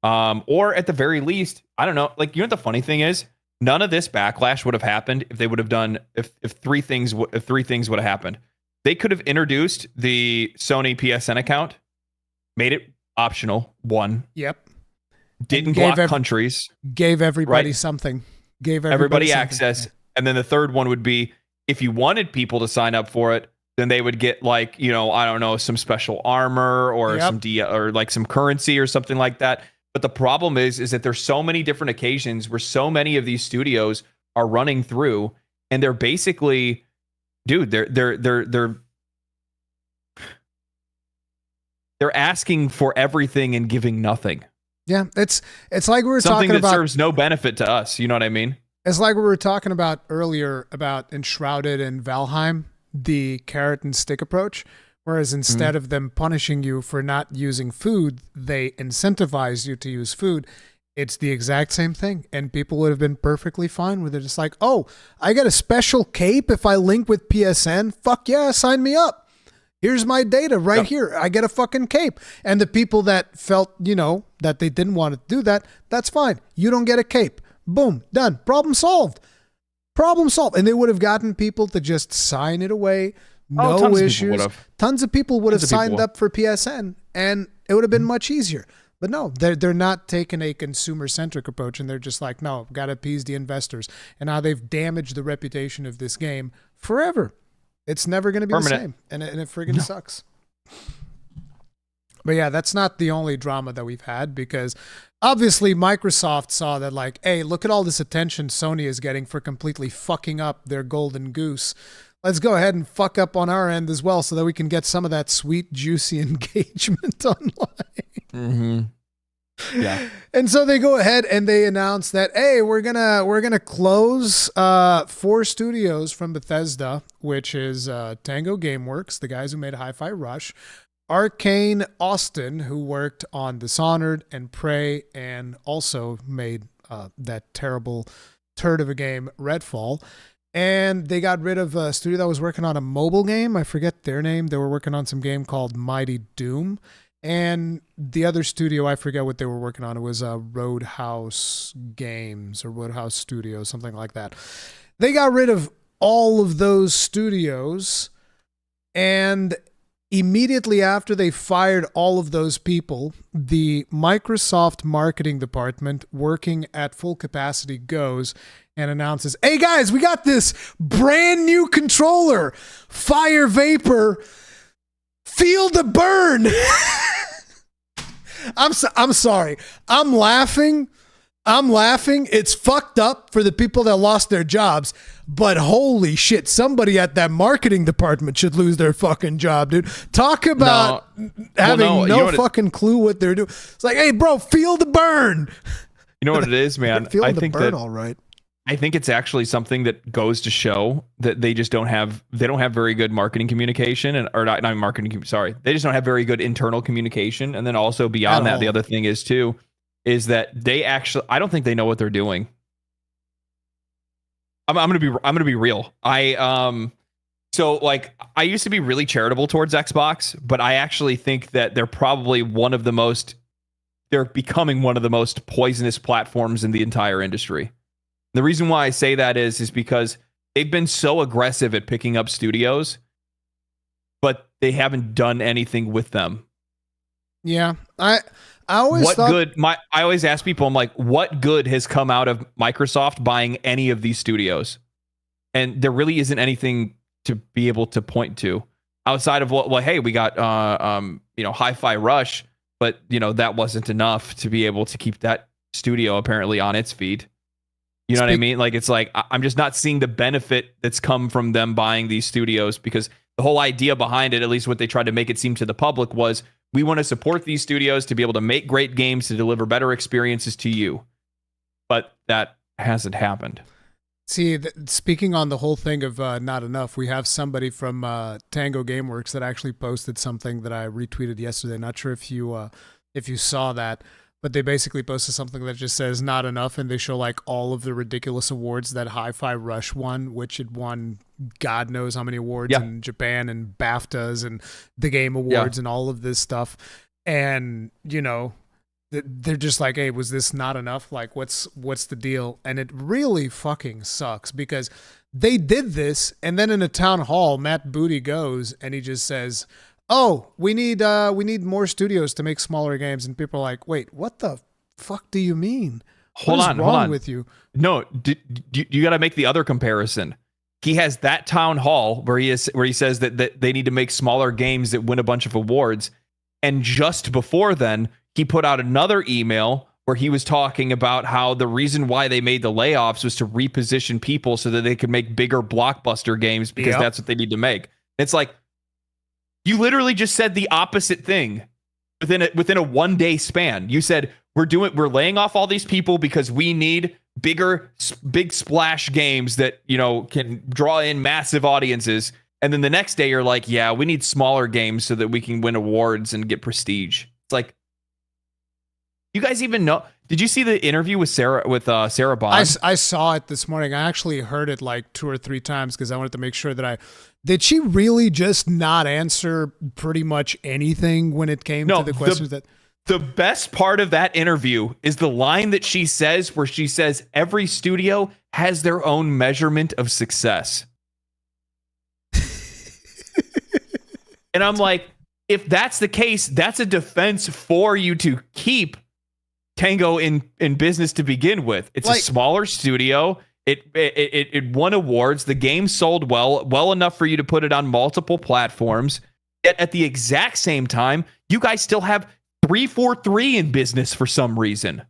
Or at the very least, I don't know, like, the funny thing is, none of this backlash would have happened if they would have done if three things would have happened. They could have introduced the Sony PSN account, made it optional, one. Yep. Didn't block countries. Gave everybody something. Gave everybody access. And then the third one would be, if you wanted people to sign up for it, then they would get like, I don't know, some special armor or or like some currency or something like that. But the problem is that there's so many different occasions where so many of these studios are running through, and they're basically, dude, they're asking for everything and giving nothing. Yeah, it's like we were something talking about, that serves no benefit to us. You know what I mean? It's like we were talking about earlier about Enshrouded and Valheim, the carrot and stick approach. Whereas instead of them punishing you for not using food, they incentivize you to use food. It's the exact same thing. And people would have been perfectly fine with it. It's like, oh, I get a special cape if I link with PSN. Fuck yeah, sign me up. Here's my data right here. I get a fucking cape. And the people that felt, that they didn't want to do that, that's fine. You don't get a cape. Boom, done. Problem solved. Problem solved. And they would have gotten people to just sign it away. No issues. Tons of people would have signed up for PSN, and it would have been much easier. But no, they're not taking a consumer-centric approach, and they're just like, no, got to appease the investors. And now they've damaged the reputation of this game forever. It's never going to be the same, and it friggin' sucks. But yeah, that's not the only drama that we've had, because obviously Microsoft saw that, like, hey, look at all this attention Sony is getting for completely fucking up their golden goose. Let's go ahead and fuck up on our end as well so that we can get some of that sweet, juicy engagement online. Mm-hmm. Yeah. And so they go ahead and they announce that, hey, we're gonna close 4 studios from Bethesda, which is Tango Gameworks, the guys who made Hi-Fi Rush, Arcane Austin, who worked on Dishonored and Prey, and also made that terrible turd of a game, Redfall, And they got rid of a studio that was working on a mobile game. I forget their name. They were working on some game called Mighty Doom. And the other studio, I forget what they were working on. It was Roadhouse Games or Roadhouse Studios, something like that. They got rid of all of those studios, and immediately after they fired all of those people, the Microsoft marketing department, working at full capacity, goes and announces, "Hey guys, we got this brand new controller, Fire Vapor, Feel the Burn." I'm sorry. I'm laughing. It's fucked up for the people that lost their jobs, but holy shit, somebody at that marketing department should lose their fucking job, dude. Talk about having no fucking clue what they're doing. It's like, hey, bro, feel the burn. You know what it is, man? I think the burn, all right. I think it's actually something that goes to show that they just don't have very good marketing communication or not marketing. Sorry. They just don't have very good internal communication. And then also beyond that, the other thing is that I don't think they know what they're doing. I'm going to be real. So like I used to be really charitable towards Xbox, but I actually think that they're probably they're becoming one of the most poisonous platforms in the entire industry. The reason why I say that is because they've been so aggressive at picking up studios, but they haven't done anything with them. Yeah, I always I always ask people, I'm like, what good has come out of Microsoft buying any of these studios? And there really isn't anything to be able to point to outside of hey, we got Hi-Fi Rush, but that wasn't enough to be able to keep that studio apparently on its feet. You know what I mean? Like, it's like, I'm just not seeing the benefit that's come from them buying these studios, because the whole idea behind it, at least what they tried to make it seem to the public, was we want to support these studios to be able to make great games, to deliver better experiences to you. But that hasn't happened. See, speaking on the whole thing of not enough, we have somebody from Tango Gameworks that actually posted something that I retweeted yesterday. Not sure if you saw that. But they basically posted something that just says not enough, and they show like all of the ridiculous awards that Hi-Fi Rush won, which it won God knows how many awards in Japan and BAFTAs and the Game Awards and all of this stuff. And, they're just like, hey, was this not enough? Like, what's the deal? And it really fucking sucks, because they did this, and then in a town hall, Matt Booty goes and he just says, "Oh, we need more studios to make smaller games." And people are like, "Wait, what the fuck do you mean? Hold on with you?" No, you got to make the other comparison. He has that town hall where he says that they need to make smaller games that win a bunch of awards, and just before then, he put out another email where he was talking about how the reason why they made the layoffs was to reposition people so that they could make bigger blockbuster games, because that's what they need to make. It's like, you literally just said the opposite thing within a 1 day span. You said we're laying off all these people because we need big splash games that can draw in massive audiences. And then the next day you're like, yeah, we need smaller games so that we can win awards and get prestige. It's like, you guys even know? Did you see the interview with Sarah Bond? I saw it this morning. I actually heard it like 2 or 3 times because I wanted to make sure that did she really just not answer pretty much anything when it came to the questions The best part of that interview is the line that she says, where she says every studio has their own measurement of success. And I'm like, if that's the case, that's a defense for you to keep Tango in business to begin with. It's a smaller studio. It won awards. The game sold well enough for you to put it on multiple platforms. Yet at the exact same time, you guys still have 343 in business for some reason.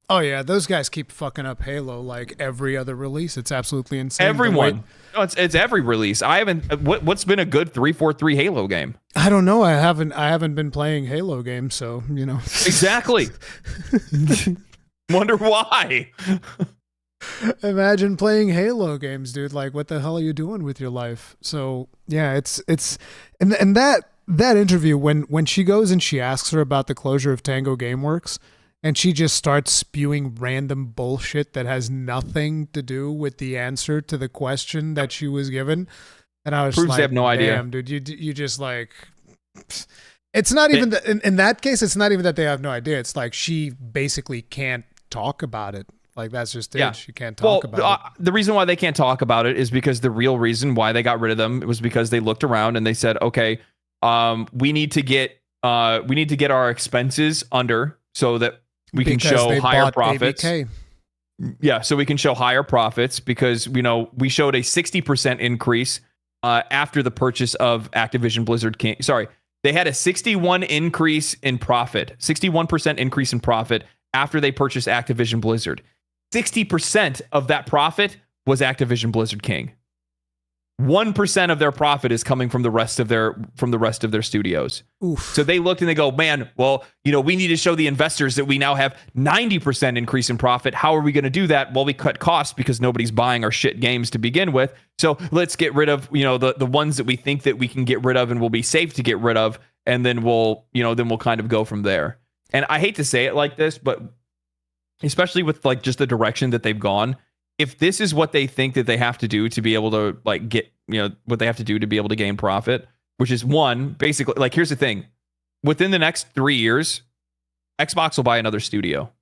Oh yeah, those guys keep fucking up Halo like every other release. It's absolutely insane. Everyone. No, it's every release. I haven't. What's been a good 343 Halo game? I don't know. I haven't been playing Halo games, so Exactly. Wonder why. Imagine playing Halo games, dude. Like, what the hell are you doing with your life? So yeah, it's and that interview when she goes and she asks her about the closure of Tango Gameworks, and she just starts spewing random bullshit that has nothing to do with the answer to the question that she was given. And I was Proves like, they have no idea. damn, dude, you just like, it's not even that, in that case, it's not even that they have no idea. It's like she basically can't talk about it. Like, that's just it. Yeah. She can't talk about it. The reason why they can't talk about it is because the real reason why they got rid of them was because they looked around and they said, okay, we need to get our expenses under so that we can show higher profits. ABK. Yeah, so we can show higher profits because we showed a 60% increase after the purchase of Activision Blizzard King. Sorry, they had a 61% increase in profit after they purchased Activision Blizzard. 60% of that profit was Activision Blizzard King. 1% of their profit is coming from the rest of their studios. Oof. So they looked and they go, man, well, we need to show the investors that we now have 90% increase in profit. How are we going to do that? Well, we cut costs because nobody's buying our shit games to begin with. So let's get rid of, the ones that we think that we can get rid of and will be safe to get rid of. And then we'll kind of go from there. And I hate to say it like this, but especially with like just the direction that they've gone, if this is what they think that they have to do to be able to like get, what they have to do to be able to gain profit, which is one, basically, like, here's the thing. Within the next 3 years, Xbox will buy another studio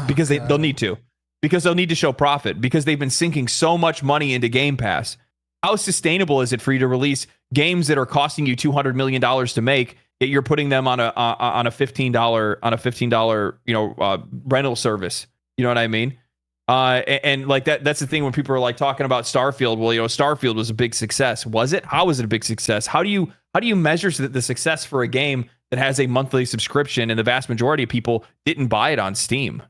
because they'll need to, because they'll need to show profit because they've been sinking so much money into Game Pass. How sustainable is it for you to release games that are costing you $200 million to make, yet you're putting them on a $15 rental service? You know what I mean? And like that's the thing when people are like talking about Starfield. Well, Starfield was a big success. Was it? How was it a big success? How do you measure the success for a game that has a monthly subscription and the vast majority of people didn't buy it on Steam?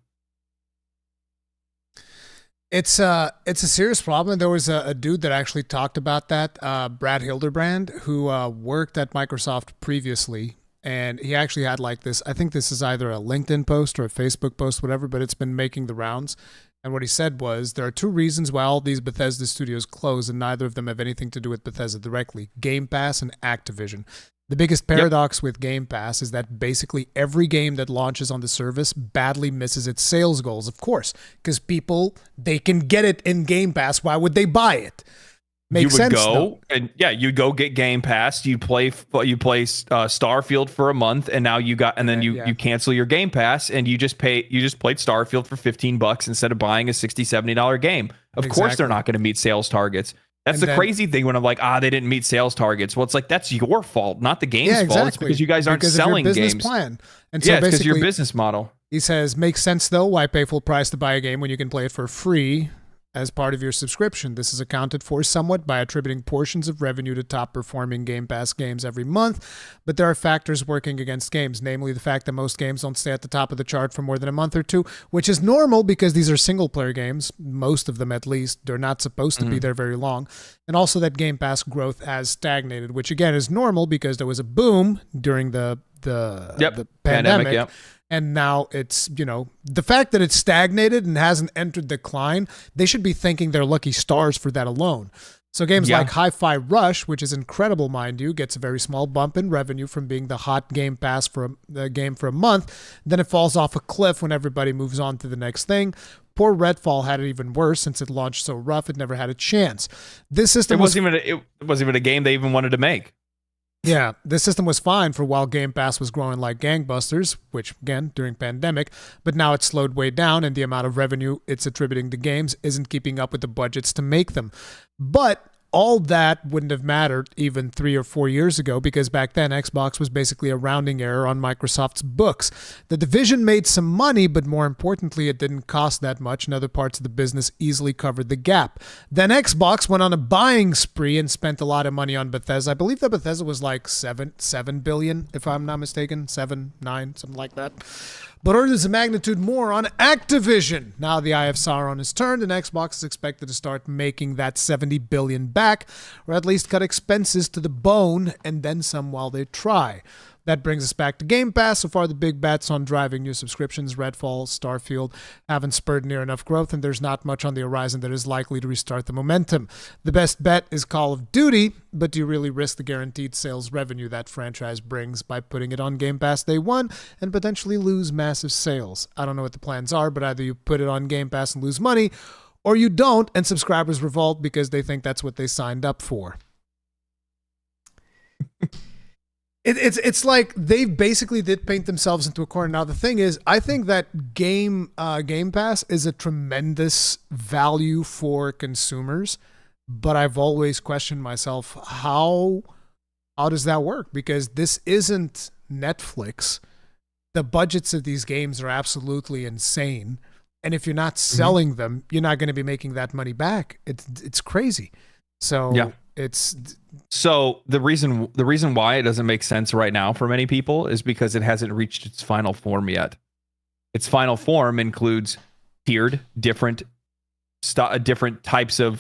It's a serious problem. There was a dude that actually talked about that, Brad Hildebrand, who worked at Microsoft previously. And he actually had like this, I think this is either a LinkedIn post or a Facebook post, whatever, but it's been making the rounds. And what he said was, there are two reasons why all these Bethesda studios close, and neither of them have anything to do with Bethesda directly: Game Pass and Activision. The biggest paradox with Game Pass is that basically every game that launches on the service badly misses its sales goals, of course, because people, they can get it in Game Pass. Why would they buy it? Makes sense. You'd go get Game Pass. You play Starfield for a month, and now you cancel your Game Pass, and you just played Starfield for $15 instead of buying a $60-$70 game. Of course, they're not going to meet sales targets. That's the crazy thing when I'm like, they didn't meet sales targets. Well, it's like, that's your fault, not the game's fault. It's because you guys aren't selling of your business games. Plan. And so it's because your business model. He says, makes sense though. Why pay full price to buy a game when you can play it for free as part of your subscription? This is accounted for somewhat by attributing portions of revenue to top performing Game Pass games every month, but there are factors working against games, namely the fact that most games don't stay at the top of the chart for more than a month or two, which is normal because these are single player games, most of them at least. They're not supposed to be there very long. And also that Game Pass growth has stagnated, which again is normal because there was a boom during the pandemic. Yep. And now it's, the fact that it's stagnated and hasn't entered decline, they should be thanking their lucky stars for that alone. So games like Hi-Fi Rush, which is incredible, mind you, gets a very small bump in revenue from being the hot Game Pass for a game for a month. Then it falls off a cliff when everybody moves on to the next thing. Poor Redfall had it even worse since it launched so rough it never had a chance. This system it wasn't even a game they even wanted to make. Yeah, this system was fine for while Game Pass was growing like gangbusters, which, again, during pandemic, but now it's slowed way down and the amount of revenue it's attributing to games isn't keeping up with the budgets to make them. But all that wouldn't have mattered even 3 or 4 years ago because back then Xbox was basically a rounding error on Microsoft's books. The division made some money, but more importantly, it didn't cost that much and other parts of the business easily covered the gap. Then Xbox went on a buying spree and spent a lot of money on Bethesda. I believe that Bethesda was like 7 billion, if I'm not mistaken, 7, 9, something like that. But orders of magnitude more on Activision. Now the Eye of Sauron is turned and Xbox is expected to start making that 70 billion back, or at least cut expenses to the bone and then some while they try. That brings us back to Game Pass. So far, the big bets on driving new subscriptions, Redfall, Starfield, haven't spurred near enough growth, and there's not much on the horizon that is likely to restart the momentum. The best bet is Call of Duty, but do you really risk the guaranteed sales revenue that franchise brings by putting it on Game Pass day one and potentially lose massive sales? I don't know what the plans are, but either you put it on Game Pass and lose money, or you don't, and subscribers revolt because they think that's what they signed up for. It's like they basically did paint themselves into a corner. Now the thing is, I think that Game Pass is a tremendous value for consumers, but I've always questioned myself, how does that work? Because this isn't Netflix. The budgets of these games are absolutely insane, and if you're not selling them, you're not going to be making that money back. It's crazy. So yeah. So the reason why it doesn't make sense right now for many people is because it hasn't reached its final form yet. Its final form includes tiered different types of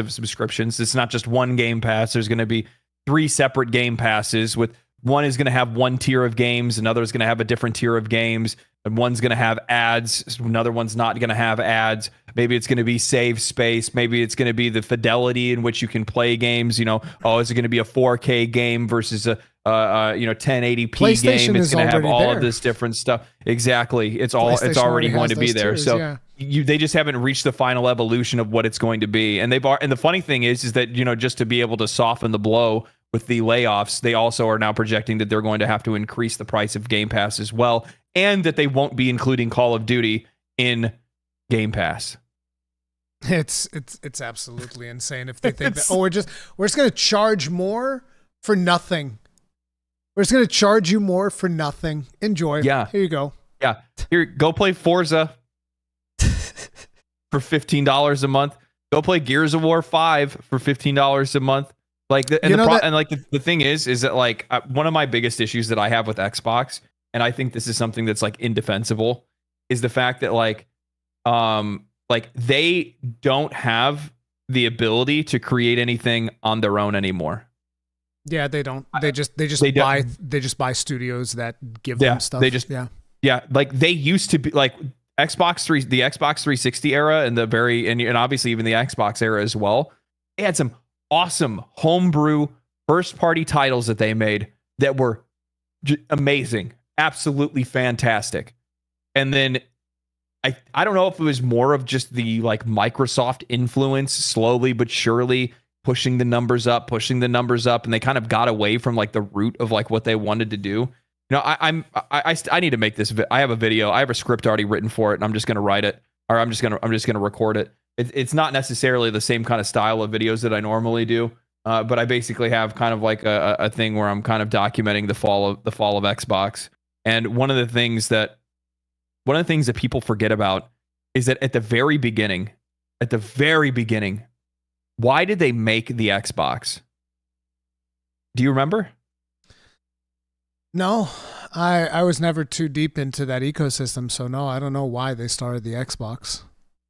subscriptions. It's not just one Game Pass. There's going to be 3 separate Game Passes, with one is going to have one tier of games, another is going to have a different tier of games, and one's going to have ads, another one's not going to have ads. Maybe it's going to be save space. Maybe it's going to be the fidelity in which you can play games. You know, is it going to be a 4K game versus a 1080p game? It's going to have all of this different stuff. Exactly. It's already going to be there. Tiers, so yeah. They just haven't reached the final evolution of what it's going to be. And the funny thing is that, just to be able to soften the blow with the layoffs, they also are now projecting that they're going to have to increase the price of Game Pass as well, and that they won't be including Call of Duty in Game Pass. It's absolutely insane if they think that, we're just going to charge more for nothing. We're just going to charge you more for nothing. Enjoy. Yeah. Here you go. Yeah. Here, go play Forza for $15 a month. Go play Gears of War 5 for $15 a month. Like the thing is that like one of my biggest issues that I have with Xbox, and I think this is something that's like indefensible, is the fact that like they don't have the ability to create anything on their own anymore. Yeah, they don't. They just buy studios that give them stuff. Like they used to be like the Xbox 360 era and and obviously even the Xbox era as well. They had some awesome homebrew first party titles that they made that were amazing, absolutely fantastic. And then I don't know if it was more of just the like Microsoft influence slowly but surely pushing the numbers up, and they kind of got away from like the root of like what they wanted to do. I need to make this. I have a video. I have a script already written for it, and I'm just going to write it, or I'm just going to record it. It's not necessarily the same kind of style of videos that I normally do, but I basically have kind of like a thing where I'm kind of documenting the fall of Xbox. And one of the things that people forget about is that at the very beginning, why did they make the Xbox? Do you remember? No, I was never too deep into that ecosystem, so no, I don't know why they started the Xbox.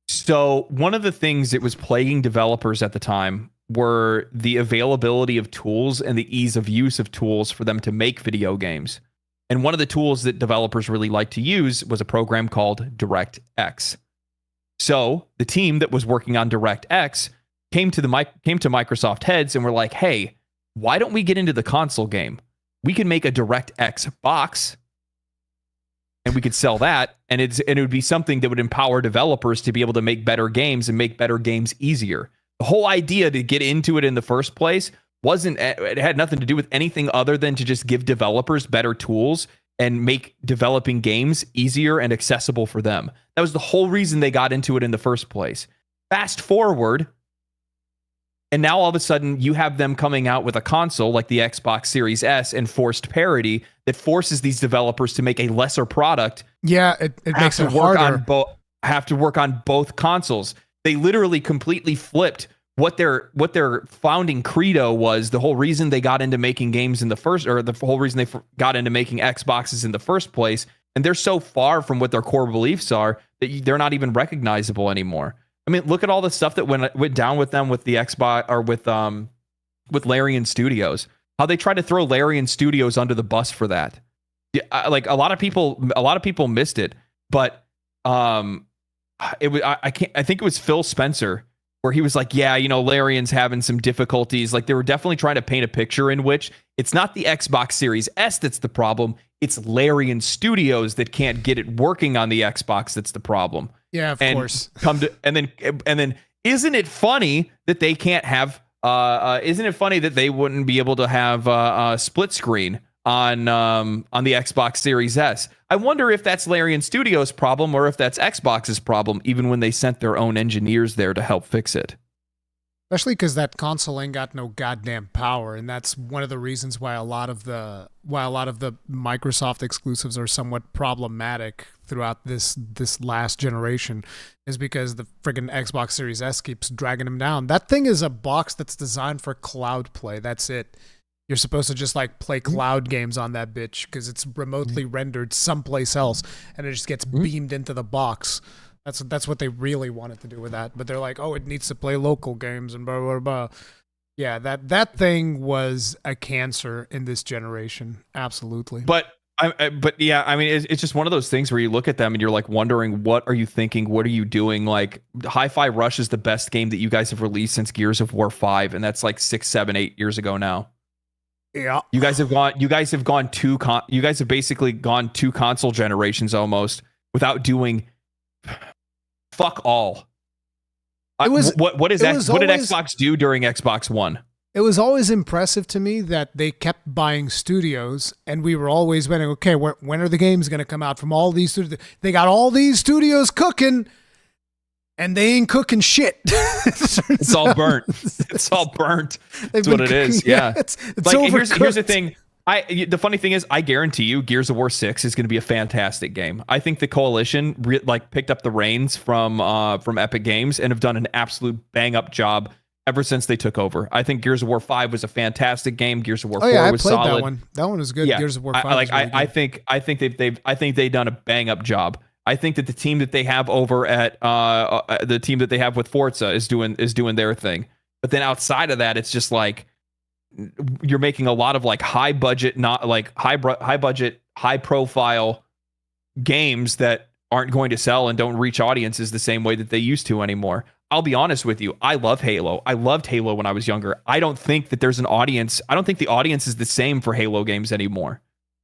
So one of the things that was plaguing developers at the time were the availability of tools and the ease of use of tools for them to make video games. And one of the tools that developers really liked to use was a program called DirectX. So the team that was working on DirectX came to Microsoft heads and were like, hey, why don't we get into the console game? We can make a DirectX box and we could sell that, and it would be something that would empower developers to be able to make better games and make better games easier. The whole idea to get into it in the first place it had nothing to do with anything other than to just give developers better tools and make developing games easier and accessible for them. That was the whole reason they got into it in the first place. Fast forward, and now all of a sudden you have them coming out with a console like the Xbox Series S and forced parity that forces these developers to make a lesser product. Yeah, it makes it harder. Have to work on both consoles. They literally completely flipped what their founding credo was. The whole reason they got into making games in the first, or the whole reason they got into making Xboxes in the first place. And they're so far from what their core beliefs are that they're not even recognizable anymore. I mean, look at all the stuff that went down with them with the Xbox, or with Larian Studios. how they tried to throw Larian Studios under the bus for that. Yeah, like a lot of people missed it, but it was I think it was Phil Spencer where he was like, yeah, Larian's having some difficulties. Like they were definitely trying to paint a picture in which it's not the Xbox Series S that's the problem. It's Larian Studios that can't get it working on the Xbox that's the problem. Yeah, of course. And then isn't it funny that they can't have isn't it funny that they wouldn't be able to have a split screen on the Xbox Series S? I wonder if that's Larian Studios' problem or if that's Xbox's problem, even when they sent their own engineers there to help fix it. Especially because that console ain't got no goddamn power, and that's one of the reasons why a lot of the Microsoft exclusives are somewhat problematic throughout this last generation, is because the friggin' Xbox Series S keeps dragging them down. That thing is a box that's designed for cloud play. That's it. You're supposed to just like play cloud games on that bitch because it's remotely rendered someplace else, and it just gets beamed into the box. That's what they really wanted to do with that. But they're like, oh, it needs to play local games and blah, blah, blah. Yeah, that thing was a cancer in this generation. Absolutely. But yeah, I mean, it's just one of those things where you look at them and you're like wondering, what are you thinking? What are you doing? Like, Hi-Fi Rush is the best game that you guys have released since Gears of War 5, and that's like 6, 7, 8 years ago now. Yeah. You guys have basically gone 2 console generations almost without doing fuck all. What did Xbox do during Xbox One? It was always impressive to me that they kept buying studios, and we were always wondering, okay, when are the games going to come out from all these studios? They got all these studios cooking, and they ain't cooking shit. It's all burnt. It's all burnt. That's what it is. Yeah. It's like, here's the thing. The funny thing is, I guarantee you, Gears of War 6 is going to be a fantastic game. I think the Coalition picked up the reins from Epic Games and have done an absolute bang up job ever since they took over. I think Gears of War 5 was a fantastic game. Gears of War 4 was solid. That one. That one was good. Yeah. Gears of War 5. I think they've done a bang up job. I think that the team that they have over at the team that they have with Forza is doing their thing. But then outside of that, it's just like you're making a lot of like high budget, not like high budget, high profile games that aren't going to sell and don't reach audiences the same way that they used to anymore. I'll be honest with you. I love Halo. I loved Halo when I was younger. I don't think that there's an audience. I don't think the audience is the same for Halo games anymore.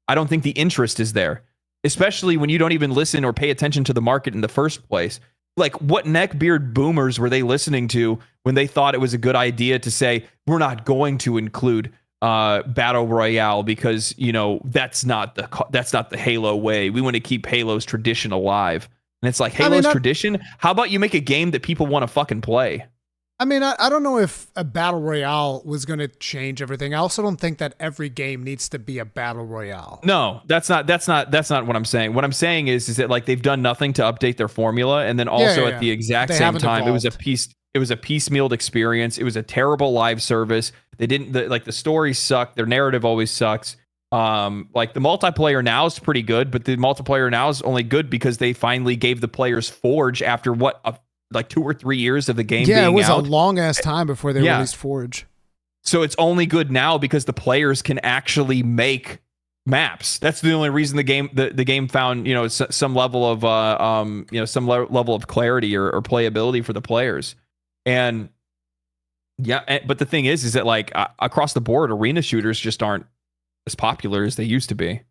I don't think the interest is there, especially when you don't even listen or pay attention to the market in the first place. Like, what neckbeard boomers were they listening to when they thought it was a good idea to say, we're not going to include Battle Royale because, that's not the Halo way. We want to keep Halo's tradition alive. And it's like, Halo's tradition? How about you make a game that people want to fucking play? I mean, I don't know if a Battle Royale was going to change everything. I also don't think that every game needs to be a Battle Royale. No, that's not what I'm saying. What I'm saying is that like they've done nothing to update their formula, and then also at the exact same time, it was a piecemealed experience. It was a terrible live service. They didn't the stories suck. Their narrative always sucks. Like the multiplayer now is pretty good, but the multiplayer now is only good because they finally gave the players Forge after like 2 or 3 years of the game being out. Yeah, it was a long ass time before they released Forge. So it's only good now because the players can actually make maps. That's the only reason the game found some level of level of clarity or playability for the players. And but the thing is that like across the board, arena shooters just aren't as popular as they used to be.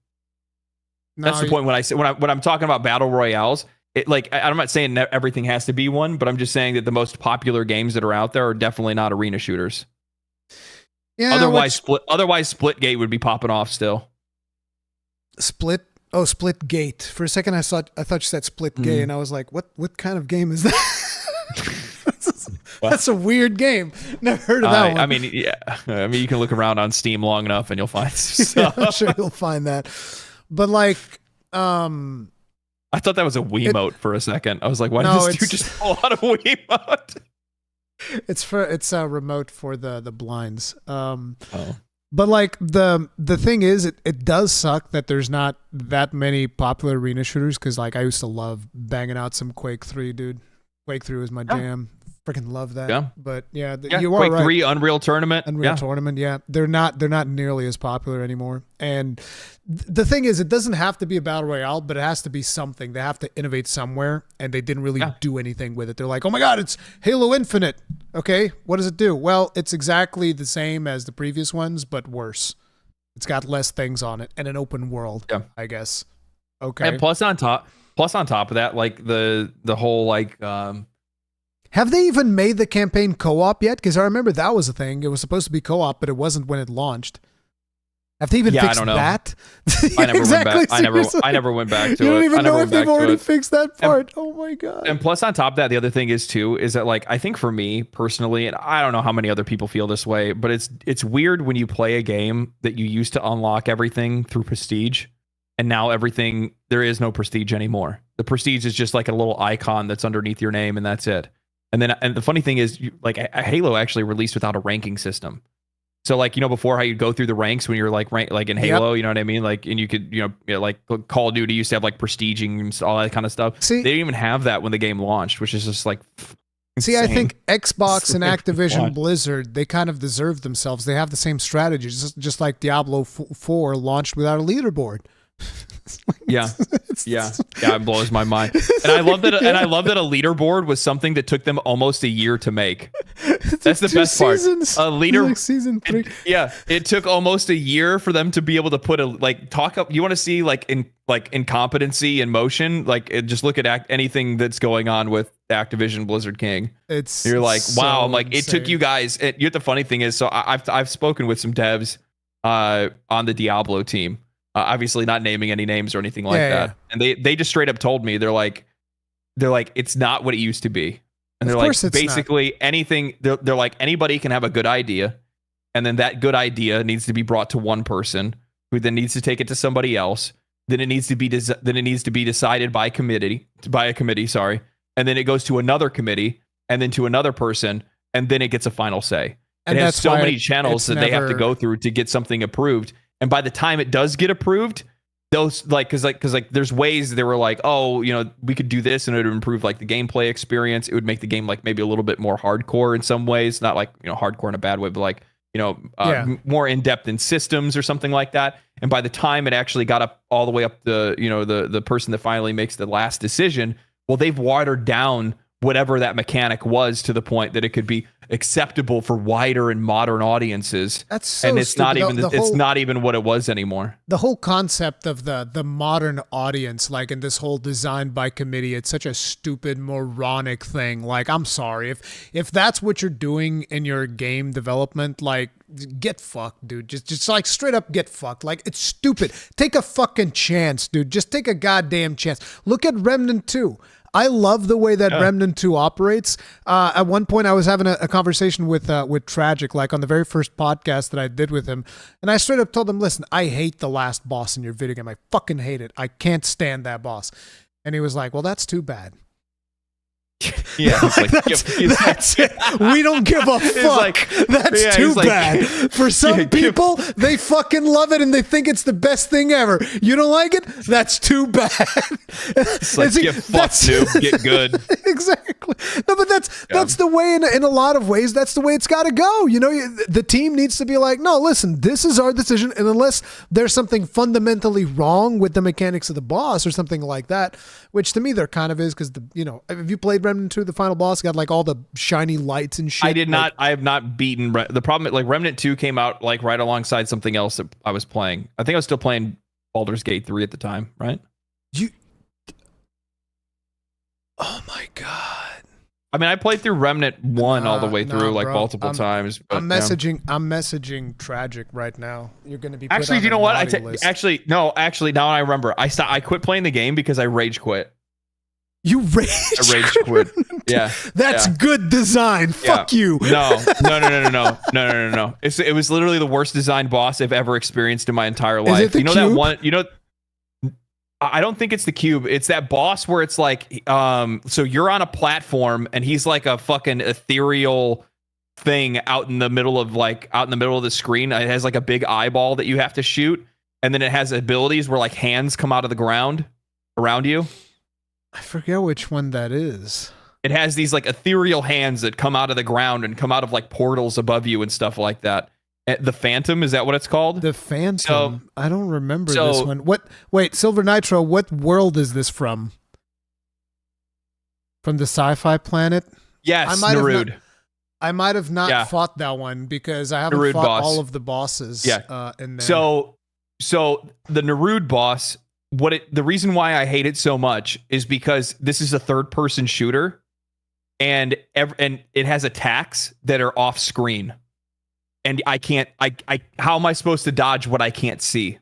That's the point when I say when I'm talking about battle royales. I'm not saying everything has to be one, but I'm just saying that the most popular games that are out there are definitely not arena shooters. Yeah. Otherwise, Splitgate would be popping off still. Splitgate. For a second, I thought you said Splitgate, and I was like, what kind of game is that? That's a weird game. Never heard of that one. I mean, you can look around on Steam long enough, and you'll find stuff. Yeah, I'm sure you'll find that. But like, I thought that was a Wiimote for a second. I was like, why did this dude just pull out a Wiimote? It's a remote for the blinds. But like the thing is, it does suck that there's not that many popular arena shooters because like I used to love banging out some Quake 3, dude. Quake 3 was my jam. Freaking love that. Yeah. But yeah, Yeah, you are Quake right. 3, Unreal Tournament. Unreal Tournament, yeah. They're not nearly as popular anymore. And the thing is, it doesn't have to be a battle royale, but it has to be something. They have to innovate somewhere, and they didn't really do anything with it. They're like, oh my God, it's Halo Infinite. Okay, what does it do? Well, it's exactly the same as the previous ones, but worse. It's got less things on it and an open world, I guess. Okay. And plus on top of that, like the whole like have they even made the campaign co-op yet? Because I remember that was a thing. It was supposed to be co-op, but it wasn't when it launched. Have they even fixed I don't know. that? I never went back. I never went back to it. You don't even know if they've already it. fixed that part. Oh my God. And plus on top of that, the other thing is that like I think for me personally, and I don't know how many other people feel this way, but it's weird when you play a game that you used to unlock everything through prestige, and now there is no prestige anymore. The prestige is just like a little icon that's underneath your name, and that's it. And the funny thing is, like Halo actually released without a ranking system. So like, before how you'd go through the ranks when you're like in Halo, you know what I mean? Like, and you could, like Call of Duty used to have like prestiging and all that kind of stuff. See, they didn't even have that when the game launched, which is just like insane. See, I think Xbox and Activision what? Blizzard, they kind of deserve themselves. They have the same strategies, just like Diablo 4 launched without a leaderboard. It blows my mind. And I love that a leaderboard was something that took them almost a year to make. That's the best part. A leader, like season 3. It took almost a year for them to be able to put talk up. You want to see incompetency in motion? Just look at anything that's going on with Activision Blizzard King. You're like, so wow. I'm like, insane. it took you guys. The funny thing is, so I've spoken with some devs on the Diablo team. Obviously not naming any names or anything like that. And they just straight up told me, they're like, it's not what it used to be. And they're like, basically anything, they're like, anybody can have a good idea. And then that good idea needs to be brought to one person who then needs to take it to somebody else. Then it needs to be decided by a committee. And then it goes to another committee and then to another person. And then it gets a final say. And it has so many channels that they have to go through to get something approved. And by the time it does get approved, those because there's ways they were like, oh, we could do this and it would improve like the gameplay experience. It would make the game like maybe a little bit more hardcore in some ways, not like hardcore in a bad way, but like more in depth in systems or something like that. And by the time it actually got up all the way up the person that finally makes the last decision, well, they've watered down whatever that mechanic was to the point that it could be acceptable for wider and modern audiences. That's so and it's stupid. It's not even what it was anymore. The whole concept of the modern audience, like in this whole design by committee, it's such a stupid, moronic thing. Like, I'm sorry if that's what you're doing in your game development, like, get fucked, dude. Just like straight up get fucked. Like, it's stupid. Take a fucking chance, dude. Just take a goddamn chance. Look at Remnant 2. I love the way that Remnant 2 operates. At one point, I was having a conversation with Tragic, like on the very first podcast that I did with him, and I straight up told him, listen, I hate the last boss in your video game. I fucking hate it. I can't stand that boss. And he was like, well, that's too bad. Yeah, that's it. We don't give a fuck. That's too bad. For some people, they fucking love it and they think it's the best thing ever. You don't like it? That's too bad. It's like, get fucked, dude. Get good. Exactly. No, but that's the way in a lot of ways. That's the way it's got to go. The team needs to be like, no, listen, this is our decision, and unless there's something fundamentally wrong with the mechanics of the boss or something like that, which to me there kind of is, because have you played Remnant 2, the final boss got like all the shiny lights and shit? I did not. I have not beaten the problem. Like Remnant 2 came out like right alongside something else that I was playing. I think I was still playing Baldur's Gate 3 at the time, right? Oh my God. I mean, I played through Remnant 1 all the way through multiple times. But, I'm messaging Tragic right now. You're going to be put actually. on You know what? list. Now I remember. I quit playing the game because I rage quit. You rage quit. Yeah, that's good design. Fuck you. No. It was literally the worst designed boss I've ever experienced in my entire life. Is it the cube? That one? I don't think it's the cube. It's that boss where it's like, so you're on a platform and he's like a fucking ethereal thing out in the middle of the screen. It has like a big eyeball that you have to shoot, and then it has abilities where like hands come out of the ground around you. I forget which one that is. it has these like ethereal hands that come out of the ground and come out of like portals above you and stuff like that. The Phantom, is that what it's called? The Phantom. So, I don't remember this one. Wait, Silver Nitro, what world is this from? From the sci-fi planet? Yes, Narud. I might have not fought that one because I haven't fought all of the bosses in there. So the Narud boss, the reason why I hate it so much is because this is a third-person shooter, and it has attacks that are off screen. And I can't. How am I supposed to dodge what I can't see?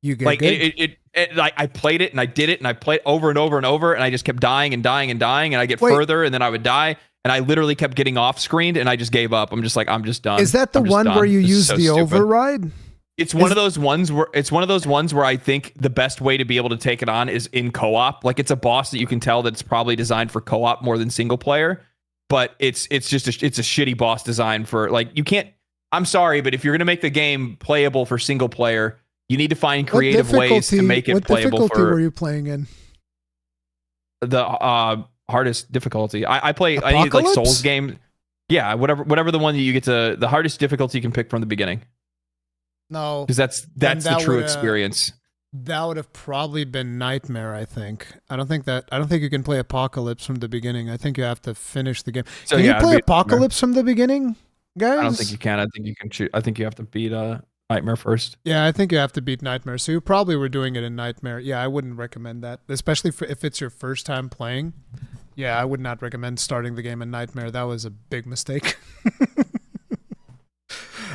You get like good. I played it and I did it and I played over and over and over and I just kept dying and dying and dying and I get further and then I would die and I literally kept getting off screened and I just gave up. I'm just like, I'm just done. Is that the one where you use the override? It's one of those ones where I think the best way to be able to take it on is in co-op. Like, it's a boss that you can tell that it's probably designed for co-op more than single player, but it's just a shitty boss design for, like, you can't. I'm sorry, but if you're going to make the game playable for single player, you need to find creative ways to make it playable. What difficulty were you playing in? The hardest difficulty. I need like Souls game. Yeah, whatever the one that you get to, the hardest difficulty you can pick from the beginning. No, because that's the true experience. That would have probably been Nightmare, I think. I don't think you can play Apocalypse from the beginning. I think you have to finish the game. So, can you play Apocalypse from the beginning, guys? I don't think you can. I think you can choose. I think you have to beat Nightmare first. Yeah, I think you have to beat Nightmare. So you probably were doing it in Nightmare. Yeah, I wouldn't recommend that, especially if it's your first time playing. Yeah, I would not recommend starting the game in Nightmare. That was a big mistake.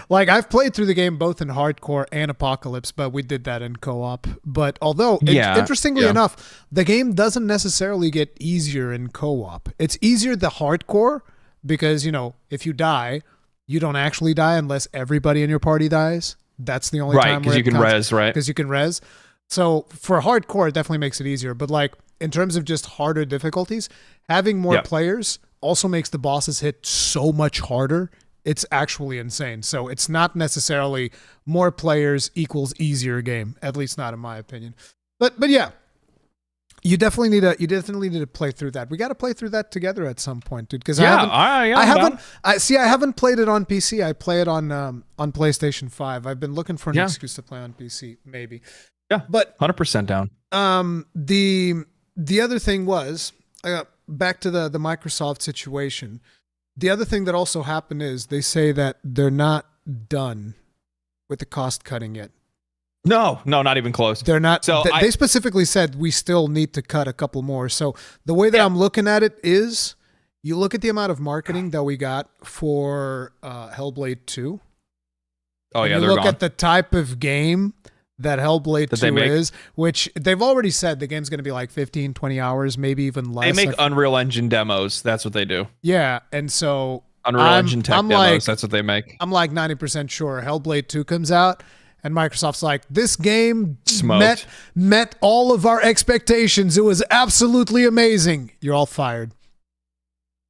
Like, I've played through the game both in hardcore and Apocalypse, but we did that in co-op. But although, interestingly enough, the game doesn't necessarily get easier in co-op. It's easier the hardcore because, if you die, you don't actually die unless everybody in your party dies. That's the only time where right, because you can res, right? Because you can res. So for hardcore, it definitely makes it easier. But like, in terms of just harder difficulties, having more players also makes the bosses hit so much harder. It's actually insane. So it's not necessarily more players equals easier game, at least not in my opinion. But yeah, you definitely need to play through that. We got to play through that together at some point, dude. Because I haven't played it on PC. I play it on PlayStation 5. I've been looking for an excuse to play on PC, maybe. Yeah, but 100% down. The other thing was back to the Microsoft situation. The other thing that also happened is they say that they're not done with the cost cutting yet. No, not even close. They're not. So they specifically said we still need to cut a couple more. So the way that I'm looking at it is, you look at the amount of marketing that we got for Hellblade 2. Oh yeah, you look at the type of game that Hellblade 2 is, which they've already said the game's going to be like 15, 20 hours, maybe even less. They make Unreal Engine demos. That's what they do. Yeah, and so Unreal Engine tech demos, that's what they make. I'm like 90% sure Hellblade 2 comes out, and Microsoft's like, this game met all of our expectations. It was absolutely amazing. You're all fired.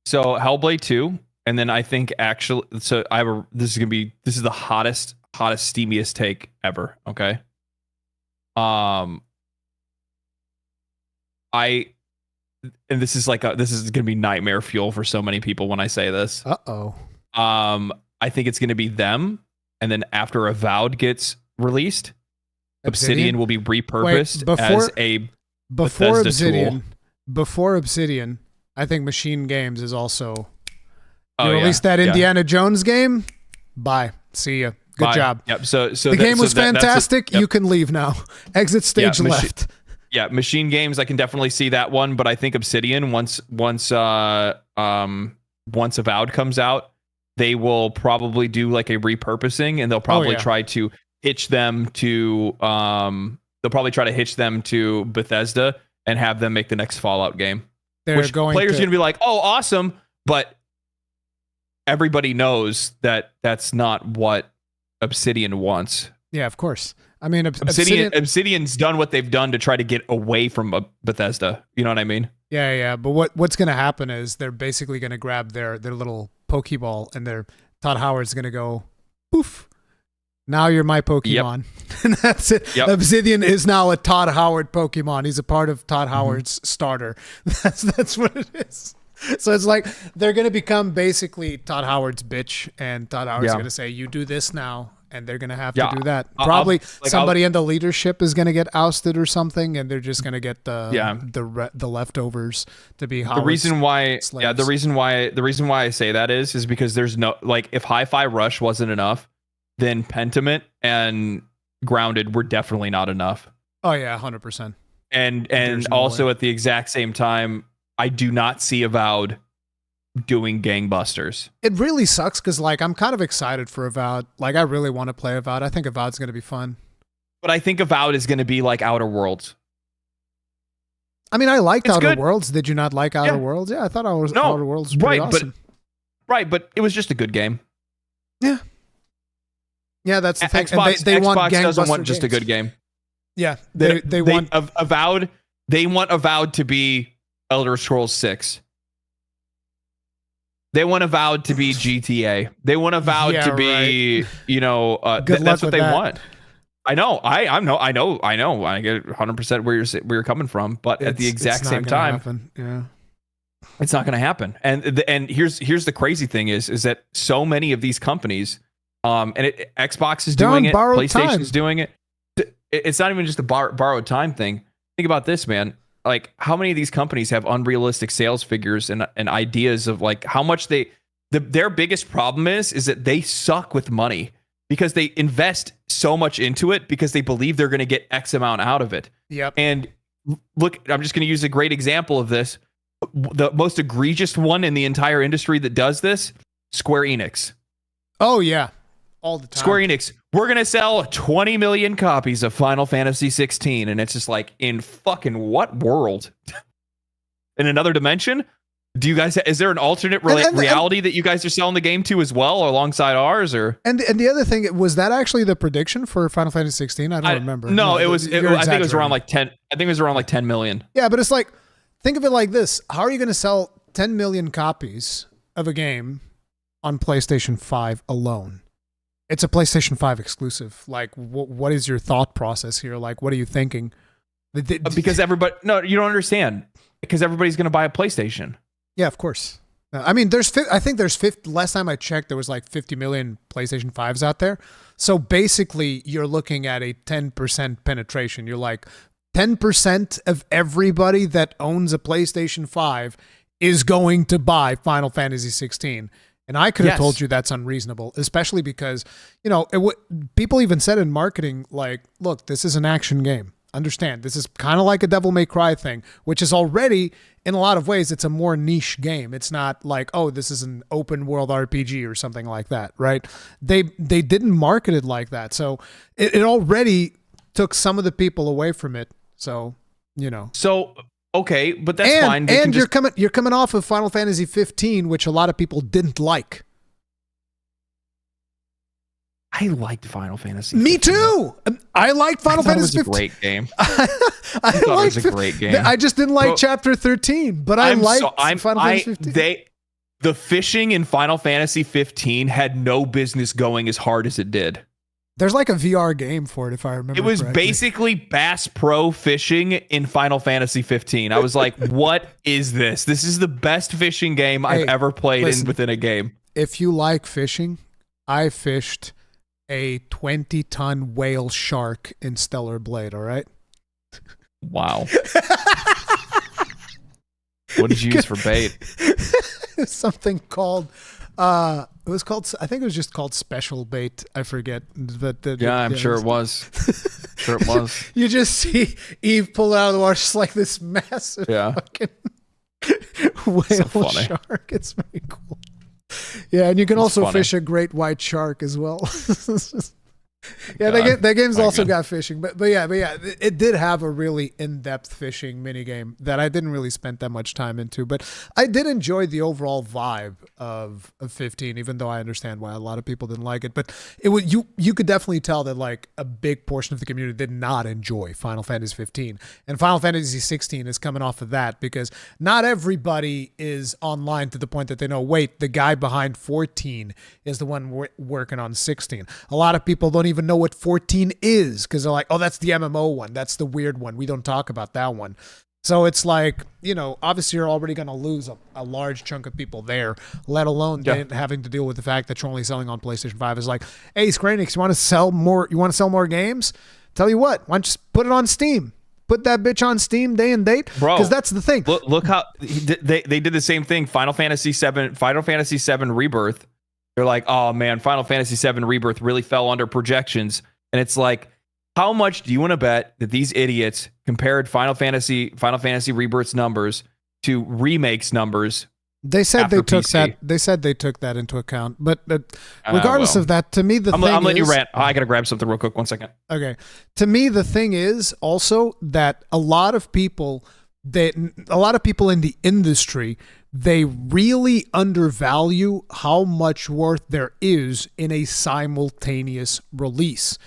So Hellblade 2, and then I think actually, this is the hottest, steamiest take ever. Okay. This is gonna be nightmare fuel for so many people when I say this. I think it's gonna be them, and then after Avowed gets released, Obsidian will be repurposed as a Bethesda tool. Before Obsidian, I think Machine Games is also. You released that Indiana Jones game. Bye. See ya. Good job. Yep. So the game was fantastic. You can leave now. Exit stage left. Machine Games, I can definitely see that one, but I think Obsidian, once Avowed comes out, they will probably do like a repurposing, and they'll probably try to hitch them to Bethesda and have them make the next Fallout game. Players are gonna be like, "Oh, awesome," but everybody knows that that's not what Obsidian wants. Yeah, of course. I mean, Obsidian's done what they've done to try to get away from Bethesda. You know what I mean? Yeah. But what's going to happen is they're basically going to grab their little Pokeball, and Todd Howard's going to go, poof. Now you're my Pokemon. Yep. And that's it. Yep. Obsidian is now a Todd Howard Pokemon. He's a part of Todd Howard's starter. That's what it is. So it's like they're going to become basically Todd Howard's bitch, and Todd Howard's going to say, "You do this now," and they're going to have to do that. Probably somebody in the leadership is going to get ousted or something, and they're just going to get the leftovers to be Howard's the reason why. slaves. Yeah, the reason why I say that is because there's no like if Hi-Fi Rush wasn't enough, then Pentiment and Grounded were definitely not enough. Oh yeah, 100%. And also at the exact same time, I do not see Avowed doing gangbusters. It really sucks because like I'm kind of excited for Avowed. Like I really want to play Avowed. I think Avowed's going to be fun. But I think Avowed is going to be like Outer Worlds. I mean, I liked Outer Worlds. Did you not like Outer Worlds? Yeah, I thought Outer Worlds was pretty awesome. But it was just a good game. Yeah. Yeah, that's the thing. Xbox, they want Xbox doesn't want games. just a good game. Yeah, they want Avowed. They want Avowed to be Elder Scrolls 6. They want Avowed to be GTA. They want Avowed to be, that's what they want. I know. I know. I get 100% where you're coming from, but at the exact same time, it's not going to happen. And here's the crazy thing is that so many of these companies, Xbox is doing it, PlayStation's doing it. It's not even just a borrowed time thing. Think about this, man. Like how many of these companies have unrealistic sales figures and ideas of like how much their biggest problem is that they suck with money because they invest so much into it because they believe they're going to get X amount out of it. Yep. And look, I'm just going to use a great example of this. The most egregious one in the entire industry that does this, Square Enix. Oh yeah. All the time. Square Enix, we're going to sell 20 million copies of Final Fantasy XVI. And it's just like, in fucking what world? In another dimension? Do you guys, is there an alternate reality that you guys are selling the game to as well, or alongside ours? Or And the other thing, was that actually the prediction for Final Fantasy XVI? I don't remember. No, I think it was around like 10. I think it was around like 10 million. Yeah, but it's like, think of it like this. How are you going to sell 10 million copies of a game on PlayStation 5 alone? It's a PlayStation 5 exclusive. Like, what is your thought process here? Like, what are you thinking? Because everybody, no, you don't understand. Because everybody's going to buy a PlayStation. Yeah, of course. I mean, I think there's 50, last time I checked, there was like 50 million PlayStation 5s out there. So basically, you're looking at a 10% penetration. You're like, 10% of everybody that owns a PlayStation 5 is going to buy Final Fantasy 16. And I could have told you that's unreasonable, especially because, people even said in marketing, like, look, this is an action game. Understand, this is kind of like a Devil May Cry thing, which is already, in a lot of ways, it's a more niche game. It's not like, oh, this is an open world RPG or something like that, right? They didn't market it like that. So it already took some of the people away from it. So, So... Okay, but that's fine. And you're coming off of Final Fantasy 15, which a lot of people didn't like. I liked Final Fantasy. Me too. I liked Final Fantasy 15. It was a great game. I thought it was a great game. I just didn't like Chapter 13, but I liked Final Fantasy 15. The fishing in Final Fantasy 15 had no business going as hard as it did. There's like a VR game for it, if I remember. It was basically Bass Pro fishing in Final Fantasy 15. I was like, what is this? This is the best fishing game I've ever played within a game. If you like fishing, I fished a 20-ton whale shark in Stellar Blade, all right? Wow. What did you use for bait? Something called... I think it was just called Special Bait. I forget. But I'm sure it was. Sure it was. You just see Eve pull out of the water just like this massive fucking whale shark. It's very cool. Yeah, and you can also fish a great white shark as well. Yeah, that game's also got fishing, but yeah, it did have a really in-depth fishing minigame that I didn't really spend that much time into, but I did enjoy the overall vibe of 15, even though I understand why a lot of people didn't like it. But it was you could definitely tell that like a big portion of the community did not enjoy Final Fantasy 15, and Final Fantasy 16 is coming off of that because not everybody is online to the point that they know, wait, the guy behind 14 is the one working on 16. A lot of people don't even know what 14 is because they're like, oh, that's the MMO one. That's the weird one. We don't talk about that one. So it's like, obviously you're already going to lose a large chunk of people there, let alone having to deal with the fact that you're only selling on PlayStation 5. Is like, hey, Square Enix, you want to sell more games? Tell you what, why don't you just put it on Steam? Put that bitch on Steam day and date, because that's the thing. Look how they did the same thing. Final Fantasy VII Rebirth. They're like, oh man, Final Fantasy VII Rebirth really fell under projections, and it's like, how much do you want to bet that these idiots compared Final Fantasy Rebirth's numbers to remakes numbers? They said they took PC? They said they took that into account, but regardless of that, to me I'm letting you rant. I gotta grab something real quick. 1 second. Okay. To me, the thing is also that a lot of people in the industry, they really undervalue how much worth there is in a simultaneous release.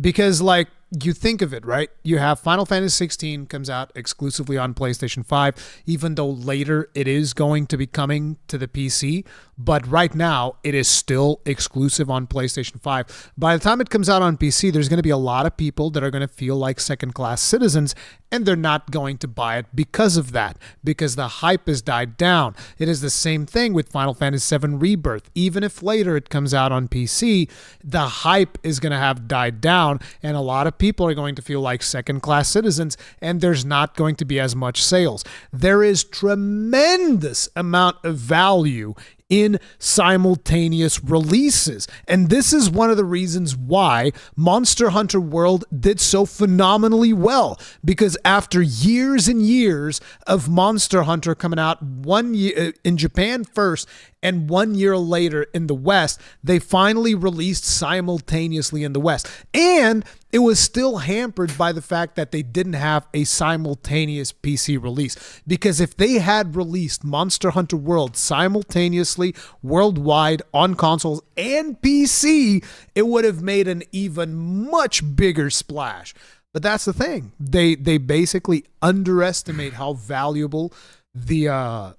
Because, like, you think of it, right? You have Final Fantasy XVI comes out exclusively on PlayStation 5, even though later it is going to be coming to the PC. But right now, it is still exclusive on PlayStation 5. By the time it comes out on PC, there's going to be a lot of people that are going to feel like second-class citizens, and they're not going to buy it because of that, because the hype has died down. It is the same thing with Final Fantasy VII Rebirth. Even if later it comes out on PC, the hype is going to have died down, and a lot of people are going to feel like second-class citizens, and there's not going to be as much sales. There is tremendous amount of value in simultaneous releases. And this is one of the reasons why Monster Hunter World did so phenomenally well, because after years and years of Monster Hunter coming out 1 year in Japan first and 1 year later in the West, they finally released simultaneously in the West. And it was still hampered by the fact that they didn't have a simultaneous PC release. Because if they had released Monster Hunter World simultaneously worldwide on consoles and PC, it would have made an even much bigger splash. But that's the thing. They basically underestimate how valuable the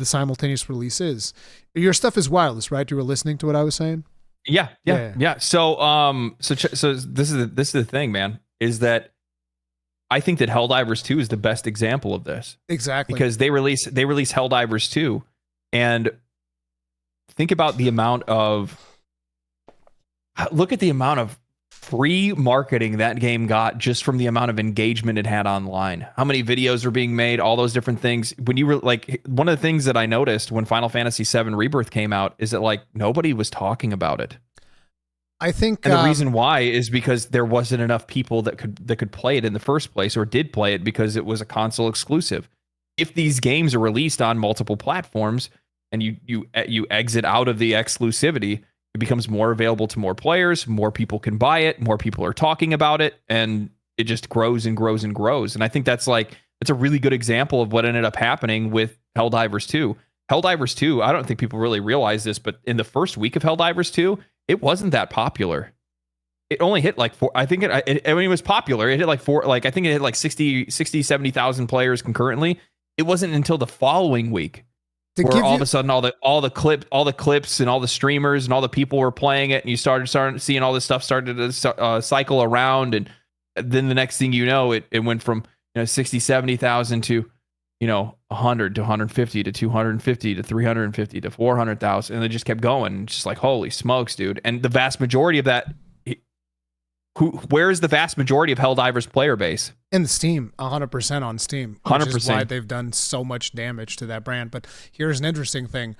simultaneous release is. Your stuff is wireless, right? You were listening to what I was saying? Yeah. So this is the thing, man, is that I think that Helldivers 2 is the best example of this. Exactly. Because they release Helldivers 2, and think about the amount of free marketing that game got just from the amount of engagement it had online. How many videos are being made, all those different things. When you were like, one of the things that I noticed when Final Fantasy VII Rebirth came out is that like nobody was talking about it. I think, and the reason why is because there wasn't enough people that could play it in the first place, or did play it because it was a console exclusive. If these games are released on multiple platforms and you exit out of the exclusivity, it becomes more available to more players, more people can buy it, more people are talking about it, and it just grows and grows and grows. And I think that's a really good example of what ended up happening with Helldivers 2. Helldivers 2, I don't think people really realize this, but in the first week of Helldivers 2, it wasn't that popular. It only hit like four. I think when it was popular, it hit like four. Like I think it hit like 70,000 players concurrently. It wasn't until the following week where all of a sudden all the clips and all the streamers and all the people were playing it, and you started seeing all this stuff started to cycle around, and then the next thing you know, it went from 60,000-70,000 to 100 to 150 to 250 to 350 to 400,000, and it just kept going. Just like, holy smokes, dude! And the vast majority of that, where is the vast majority of Helldivers player base? In Steam, 100% on Steam. 100%. Which is why they've done so much damage to that brand. But here's an interesting thing.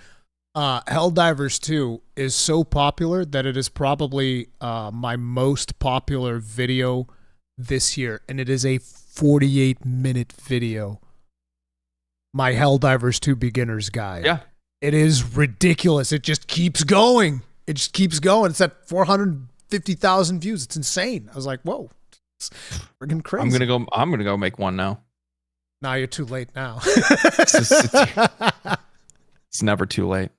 Helldivers 2 is so popular that it is probably my most popular video this year. And it is a 48-minute video. My Helldivers 2 beginner's guide. Yeah. It is ridiculous. It just keeps going. It's at 450,000 views. It's insane. I was like, whoa. It's freaking crazy. I'm gonna go make one now. Nah, you're too late now. It's never too late.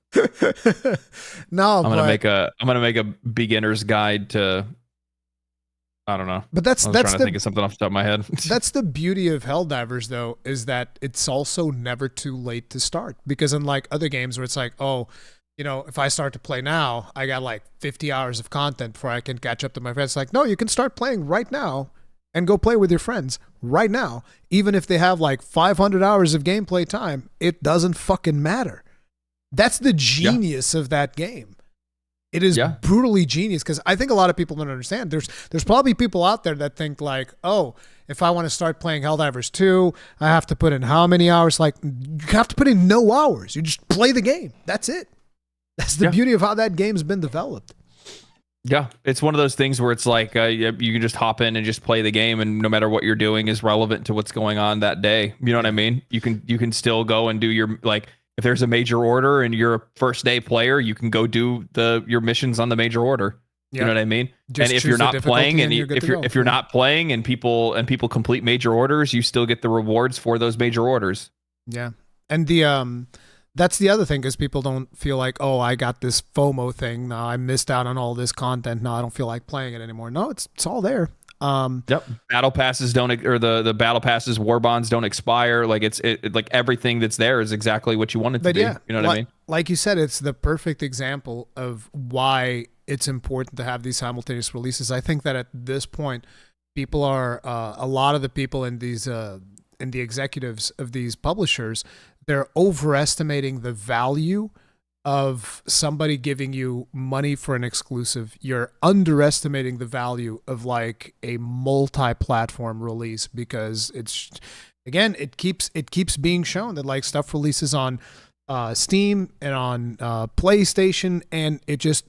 No, I'm gonna make a beginner's guide to, I don't know. But that's trying to think of something off the top of my head. That's the beauty of Helldivers, though, is that it's also never too late to start. Because unlike other games where it's like, oh, if I start to play now, I got like 50 hours of content before I can catch up to my friends. It's like, no, you can start playing right now. and go play with your friends right now. Even if they have like 500 hours of gameplay time, it doesn't fucking matter. That's the genius of that game. It is brutally genius, because I think a lot of people don't understand. There's probably people out there that think like, oh, if I want to start playing Helldivers 2, I have to put in how many hours? Like, you have to put in no hours. You just play the game. That's it. That's the beauty of how that game's been developed. Yeah, it's one of those things where it's like you can just hop in and just play the game, and no matter what you're doing is relevant to what's going on that day. You know what I mean? You can still go and do your, like, if there's a major order and you're a first day player, you can go do your missions on the major order. You know what I mean? Just and if you're not playing, and if you're not playing, and people complete major orders, you still get the rewards for those major orders. Yeah, and that's the other thing, because people don't feel like, oh, I got this FOMO thing. No, I missed out on all this content. No, I don't feel like playing it anymore. No, it's all there. Battle passes the battle passes, war bonds don't expire. Like like everything that's there is exactly what you want it to be. You know what I mean? Like you said, it's the perfect example of why it's important to have these simultaneous releases. I think that at this point, people are a lot of the people in these in the executives of these publishers, they're overestimating the value of somebody giving you money for an exclusive. You're underestimating the value of like a multi-platform release, because it's, again, it keeps being shown that like stuff releases on Steam and on PlayStation, and it just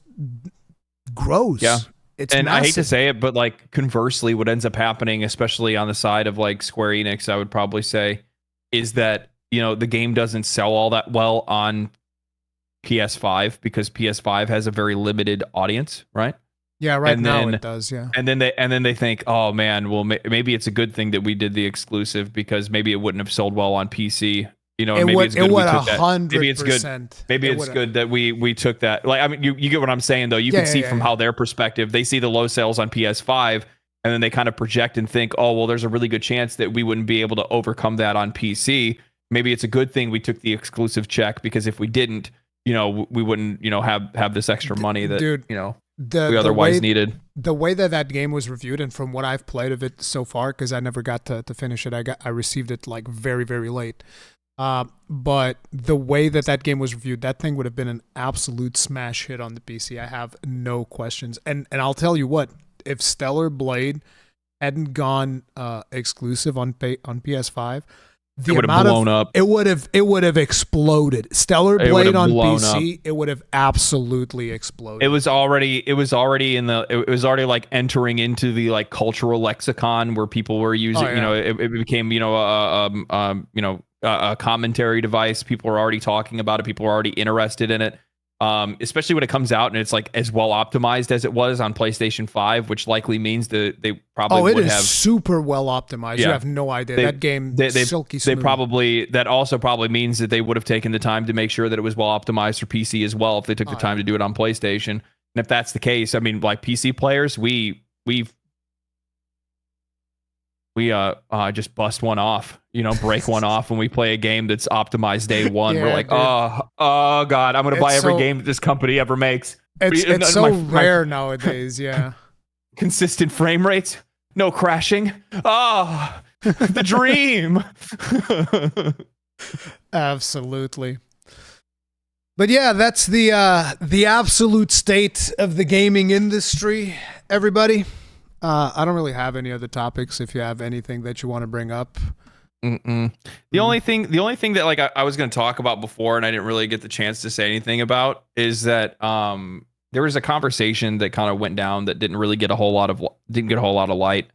grows. Yeah. And massive. I hate to say it, but like conversely, what ends up happening, especially on the side of like Square Enix, I would probably say, is that, you know, the game doesn't sell all that well on PS5, because PS5 has a very limited audience, right? Yeah, now it does. Yeah, and then they think, oh man, well maybe it's a good thing that we did the exclusive, because maybe it wouldn't have sold well on PC. You know, maybe it's good we took that. Maybe it's good. Maybe it's good that we took that. Like, I mean, you get what I'm saying though. You can see from how their perspective, they see the low sales on PS5, and then they kind of project and think, oh well, there's a really good chance that we wouldn't be able to overcome that on PC. Maybe it's a good thing we took the exclusive check, because if we didn't, you know, we wouldn't, you know, have this extra money that, you know, we otherwise needed. The way that game was reviewed, and from what I've played of it so far, because I never got to finish it, I received it like very, very late. But the way that game was reviewed, that thing would have been an absolute smash hit on the PC. I have no questions. And I'll tell you what, if Stellar Blade hadn't gone exclusive on PS5, it would have blown up. It would have exploded. Stellar Blade on PC, it would have absolutely exploded. It was already like entering into the like cultural lexicon where people were using. You know, it became, you know, a commentary device. People were already talking about it. People were already interested in it. Especially when it comes out and it's like as well optimized as it was on PlayStation 5, which likely means that they probably would have super well optimized. Yeah. You have no idea. That game silky smooth. That also probably means that they would have taken the time to make sure that it was well optimized for PC as well if they took the time to do it on PlayStation. And if that's the case, I mean, like PC players, we just bust one off, you know, break one off when we play a game that's optimized day one. We're like, oh God, I'm going to buy every game that this company ever makes. It's so rare nowadays. Yeah. Consistent frame rates, no crashing. Oh, the dream. Absolutely. But yeah, that's the absolute state of the gaming industry, everybody. I don't really have any other topics. If you have anything that you want to bring up. The only thing that like I was going to talk about before, and I didn't really get the chance to say anything about, is that there was a conversation that kind of went down that didn't get a whole lot of light,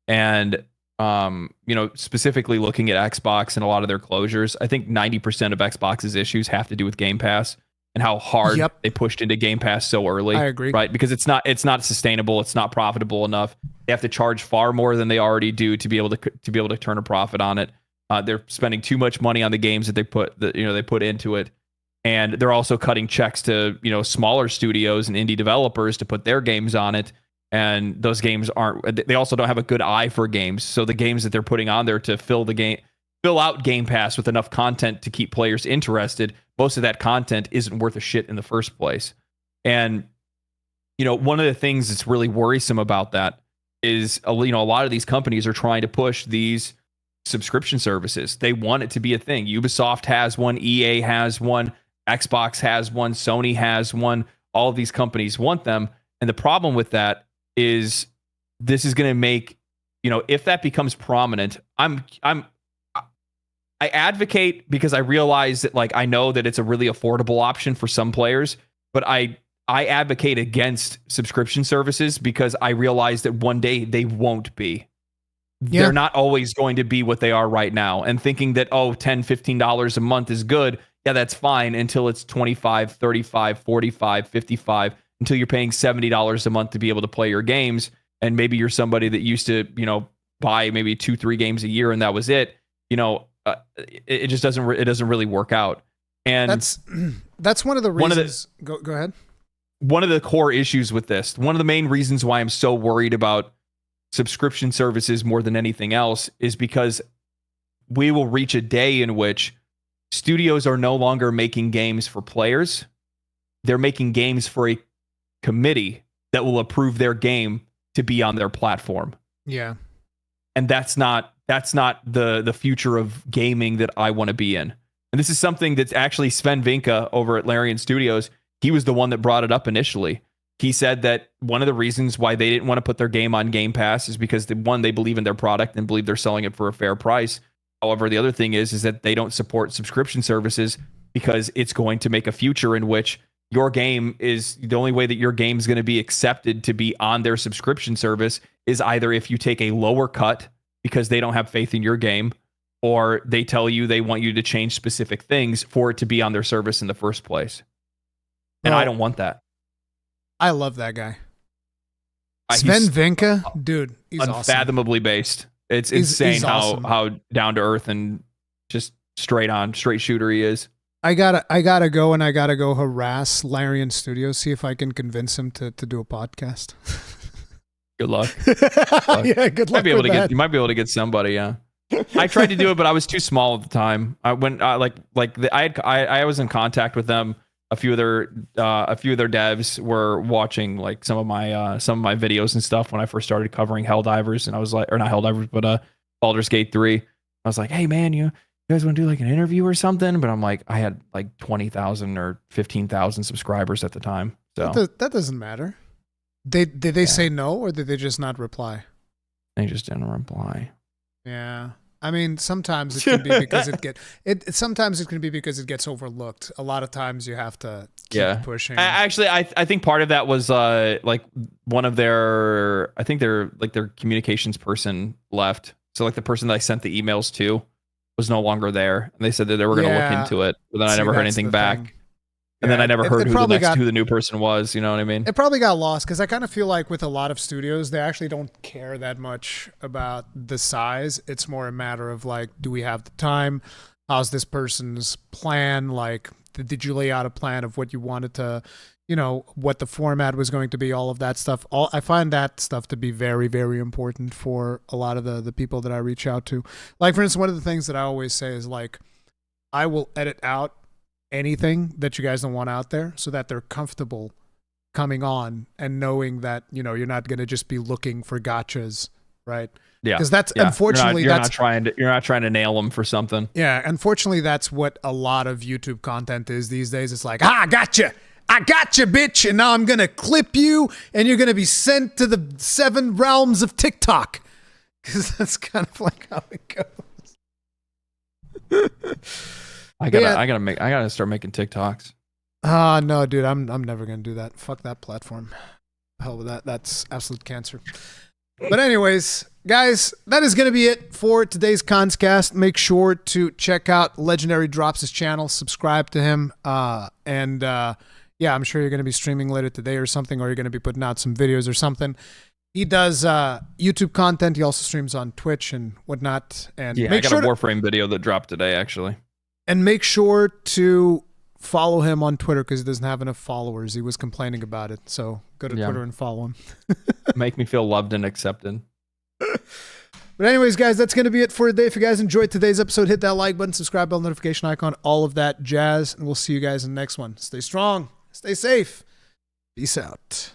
and you know, specifically looking at Xbox and a lot of their closures. I think 90% of Xbox's issues have to do with Game Pass and how hard they pushed into Game Pass so early. I agree. Right? Because it's not sustainable. It's not profitable enough. They have to charge far more than they already do to be able to turn a profit on it. They're spending too much money on the games that they put into it. And they're also cutting checks to, you know, smaller studios and indie developers to put their games on it. And those games they also don't have a good eye for games. So the games that they're putting on there to fill out Game Pass with enough content to keep players interested, most of that content isn't worth a shit in the first place. And, you know, one of the things that's really worrisome about that is, a lot of these companies are trying to push these subscription services. They want it to be a thing. Ubisoft has one, EA has one, Xbox has one, Sony has one. All of these companies want them. And the problem with that is this is going to make, if that becomes prominent, I advocate because I realize that, like, I know that it's a really affordable option for some players, but I advocate against subscription services because I realize that one day they won't be. Yeah. They're not always going to be what they are right now. And thinking that, $10, $15 a month is good. Yeah, that's fine until it's $25, $35, $45, $55, until you're paying $70 a month to be able to play your games. And maybe you're somebody that used to, buy maybe 2-3 games a year and that was it. It just doesn't really work out. And that's one of the reasons. Go ahead. One of the core issues with this, one of the main reasons why I'm so worried about subscription services more than anything else, is because we will reach a day in which studios are no longer making games for players. They're making games for a committee that will approve their game to be on their platform. Yeah. And that's not the future of gaming that I want to be in. And this is something that's actually Sven Vinka over at Larian Studios. He was the one that brought it up initially. He said that one of the reasons why they didn't want to put their game on Game Pass is because they believe in their product and believe they're selling it for a fair price. However, the other thing is that they don't support subscription services because it's going to make a future in which your game is the only way that your game is going to be accepted to be on their subscription service is either if you take a lower cut because they don't have faith in your game, or they tell you they want you to change specific things for it to be on their service in the first place. And I don't want that. I love that guy. Sven Vinka, dude, he's unfathomably awesome. Based. It's insane how down to earth and just straight shooter he is. I gotta go harass Larian Studios, see if I can convince him to do a podcast. Good luck. Yeah, good luck. You might be able to get somebody. Yeah. I tried to do it, but I was too small at the time. I was in contact with them. A few of their devs were watching like some of my videos and stuff when I first started covering Helldivers, and I was like, or not Helldivers, but Baldur's Gate 3. I was like, hey man, you guys want to do like an interview or something? But I'm like, I had like 20,000 or 15,000 subscribers at the time. So that doesn't matter. Did they say no, or did they just not reply? They just didn't reply. Yeah. I mean, sometimes it can be because sometimes it can be because it gets overlooked. A lot of times you have to keep pushing. Actually, I think part of that was like one of their communications person left. So like the person that I sent the emails to was no longer there, and they said that they were going to look into it, but then I never heard anything back. And then I never heard who the new person was. You know what I mean? It probably got lost because I kind of feel like with a lot of studios, they actually don't care that much about the size. It's more a matter of like, do we have the time? How's this person's plan? Like, did you lay out a plan of what you wanted to, what the format was going to be, all of that stuff. I find that stuff to be very, very important for a lot of the people that I reach out to. Like, for instance, one of the things that I always say is like, I will edit out anything that you guys don't want out there so that they're comfortable coming on and knowing that, you're not going to just be looking for gotchas, right? Yeah. Because that's unfortunately you're not trying to nail them for something. Yeah. Unfortunately, that's what a lot of YouTube content is these days. It's like, I gotcha, bitch. And now I'm going to clip you and you're going to be sent to the 7 realms of TikTok. Because that's kind of like how it goes. I gotta start making TikToks. No, dude, I'm never gonna do that. Fuck that platform. Hell with that. That's absolute cancer. But anyways, guys, that is gonna be it for today's Conscast. Make sure to check out Legendary Drops' channel, subscribe to him, and I'm sure you're gonna be streaming later today or something, or you're gonna be putting out some videos or something. He does YouTube content. He also streams on Twitch and whatnot. And I got a Warframe video that dropped today, actually. And make sure to follow him on Twitter because he doesn't have enough followers. He was complaining about it. So go to Twitter and follow him. Make me feel loved and accepted. But anyways, guys, that's going to be it for today. If you guys enjoyed today's episode, hit that like button, subscribe bell, notification icon, all of that jazz. And we'll see you guys in the next one. Stay strong. Stay safe. Peace out.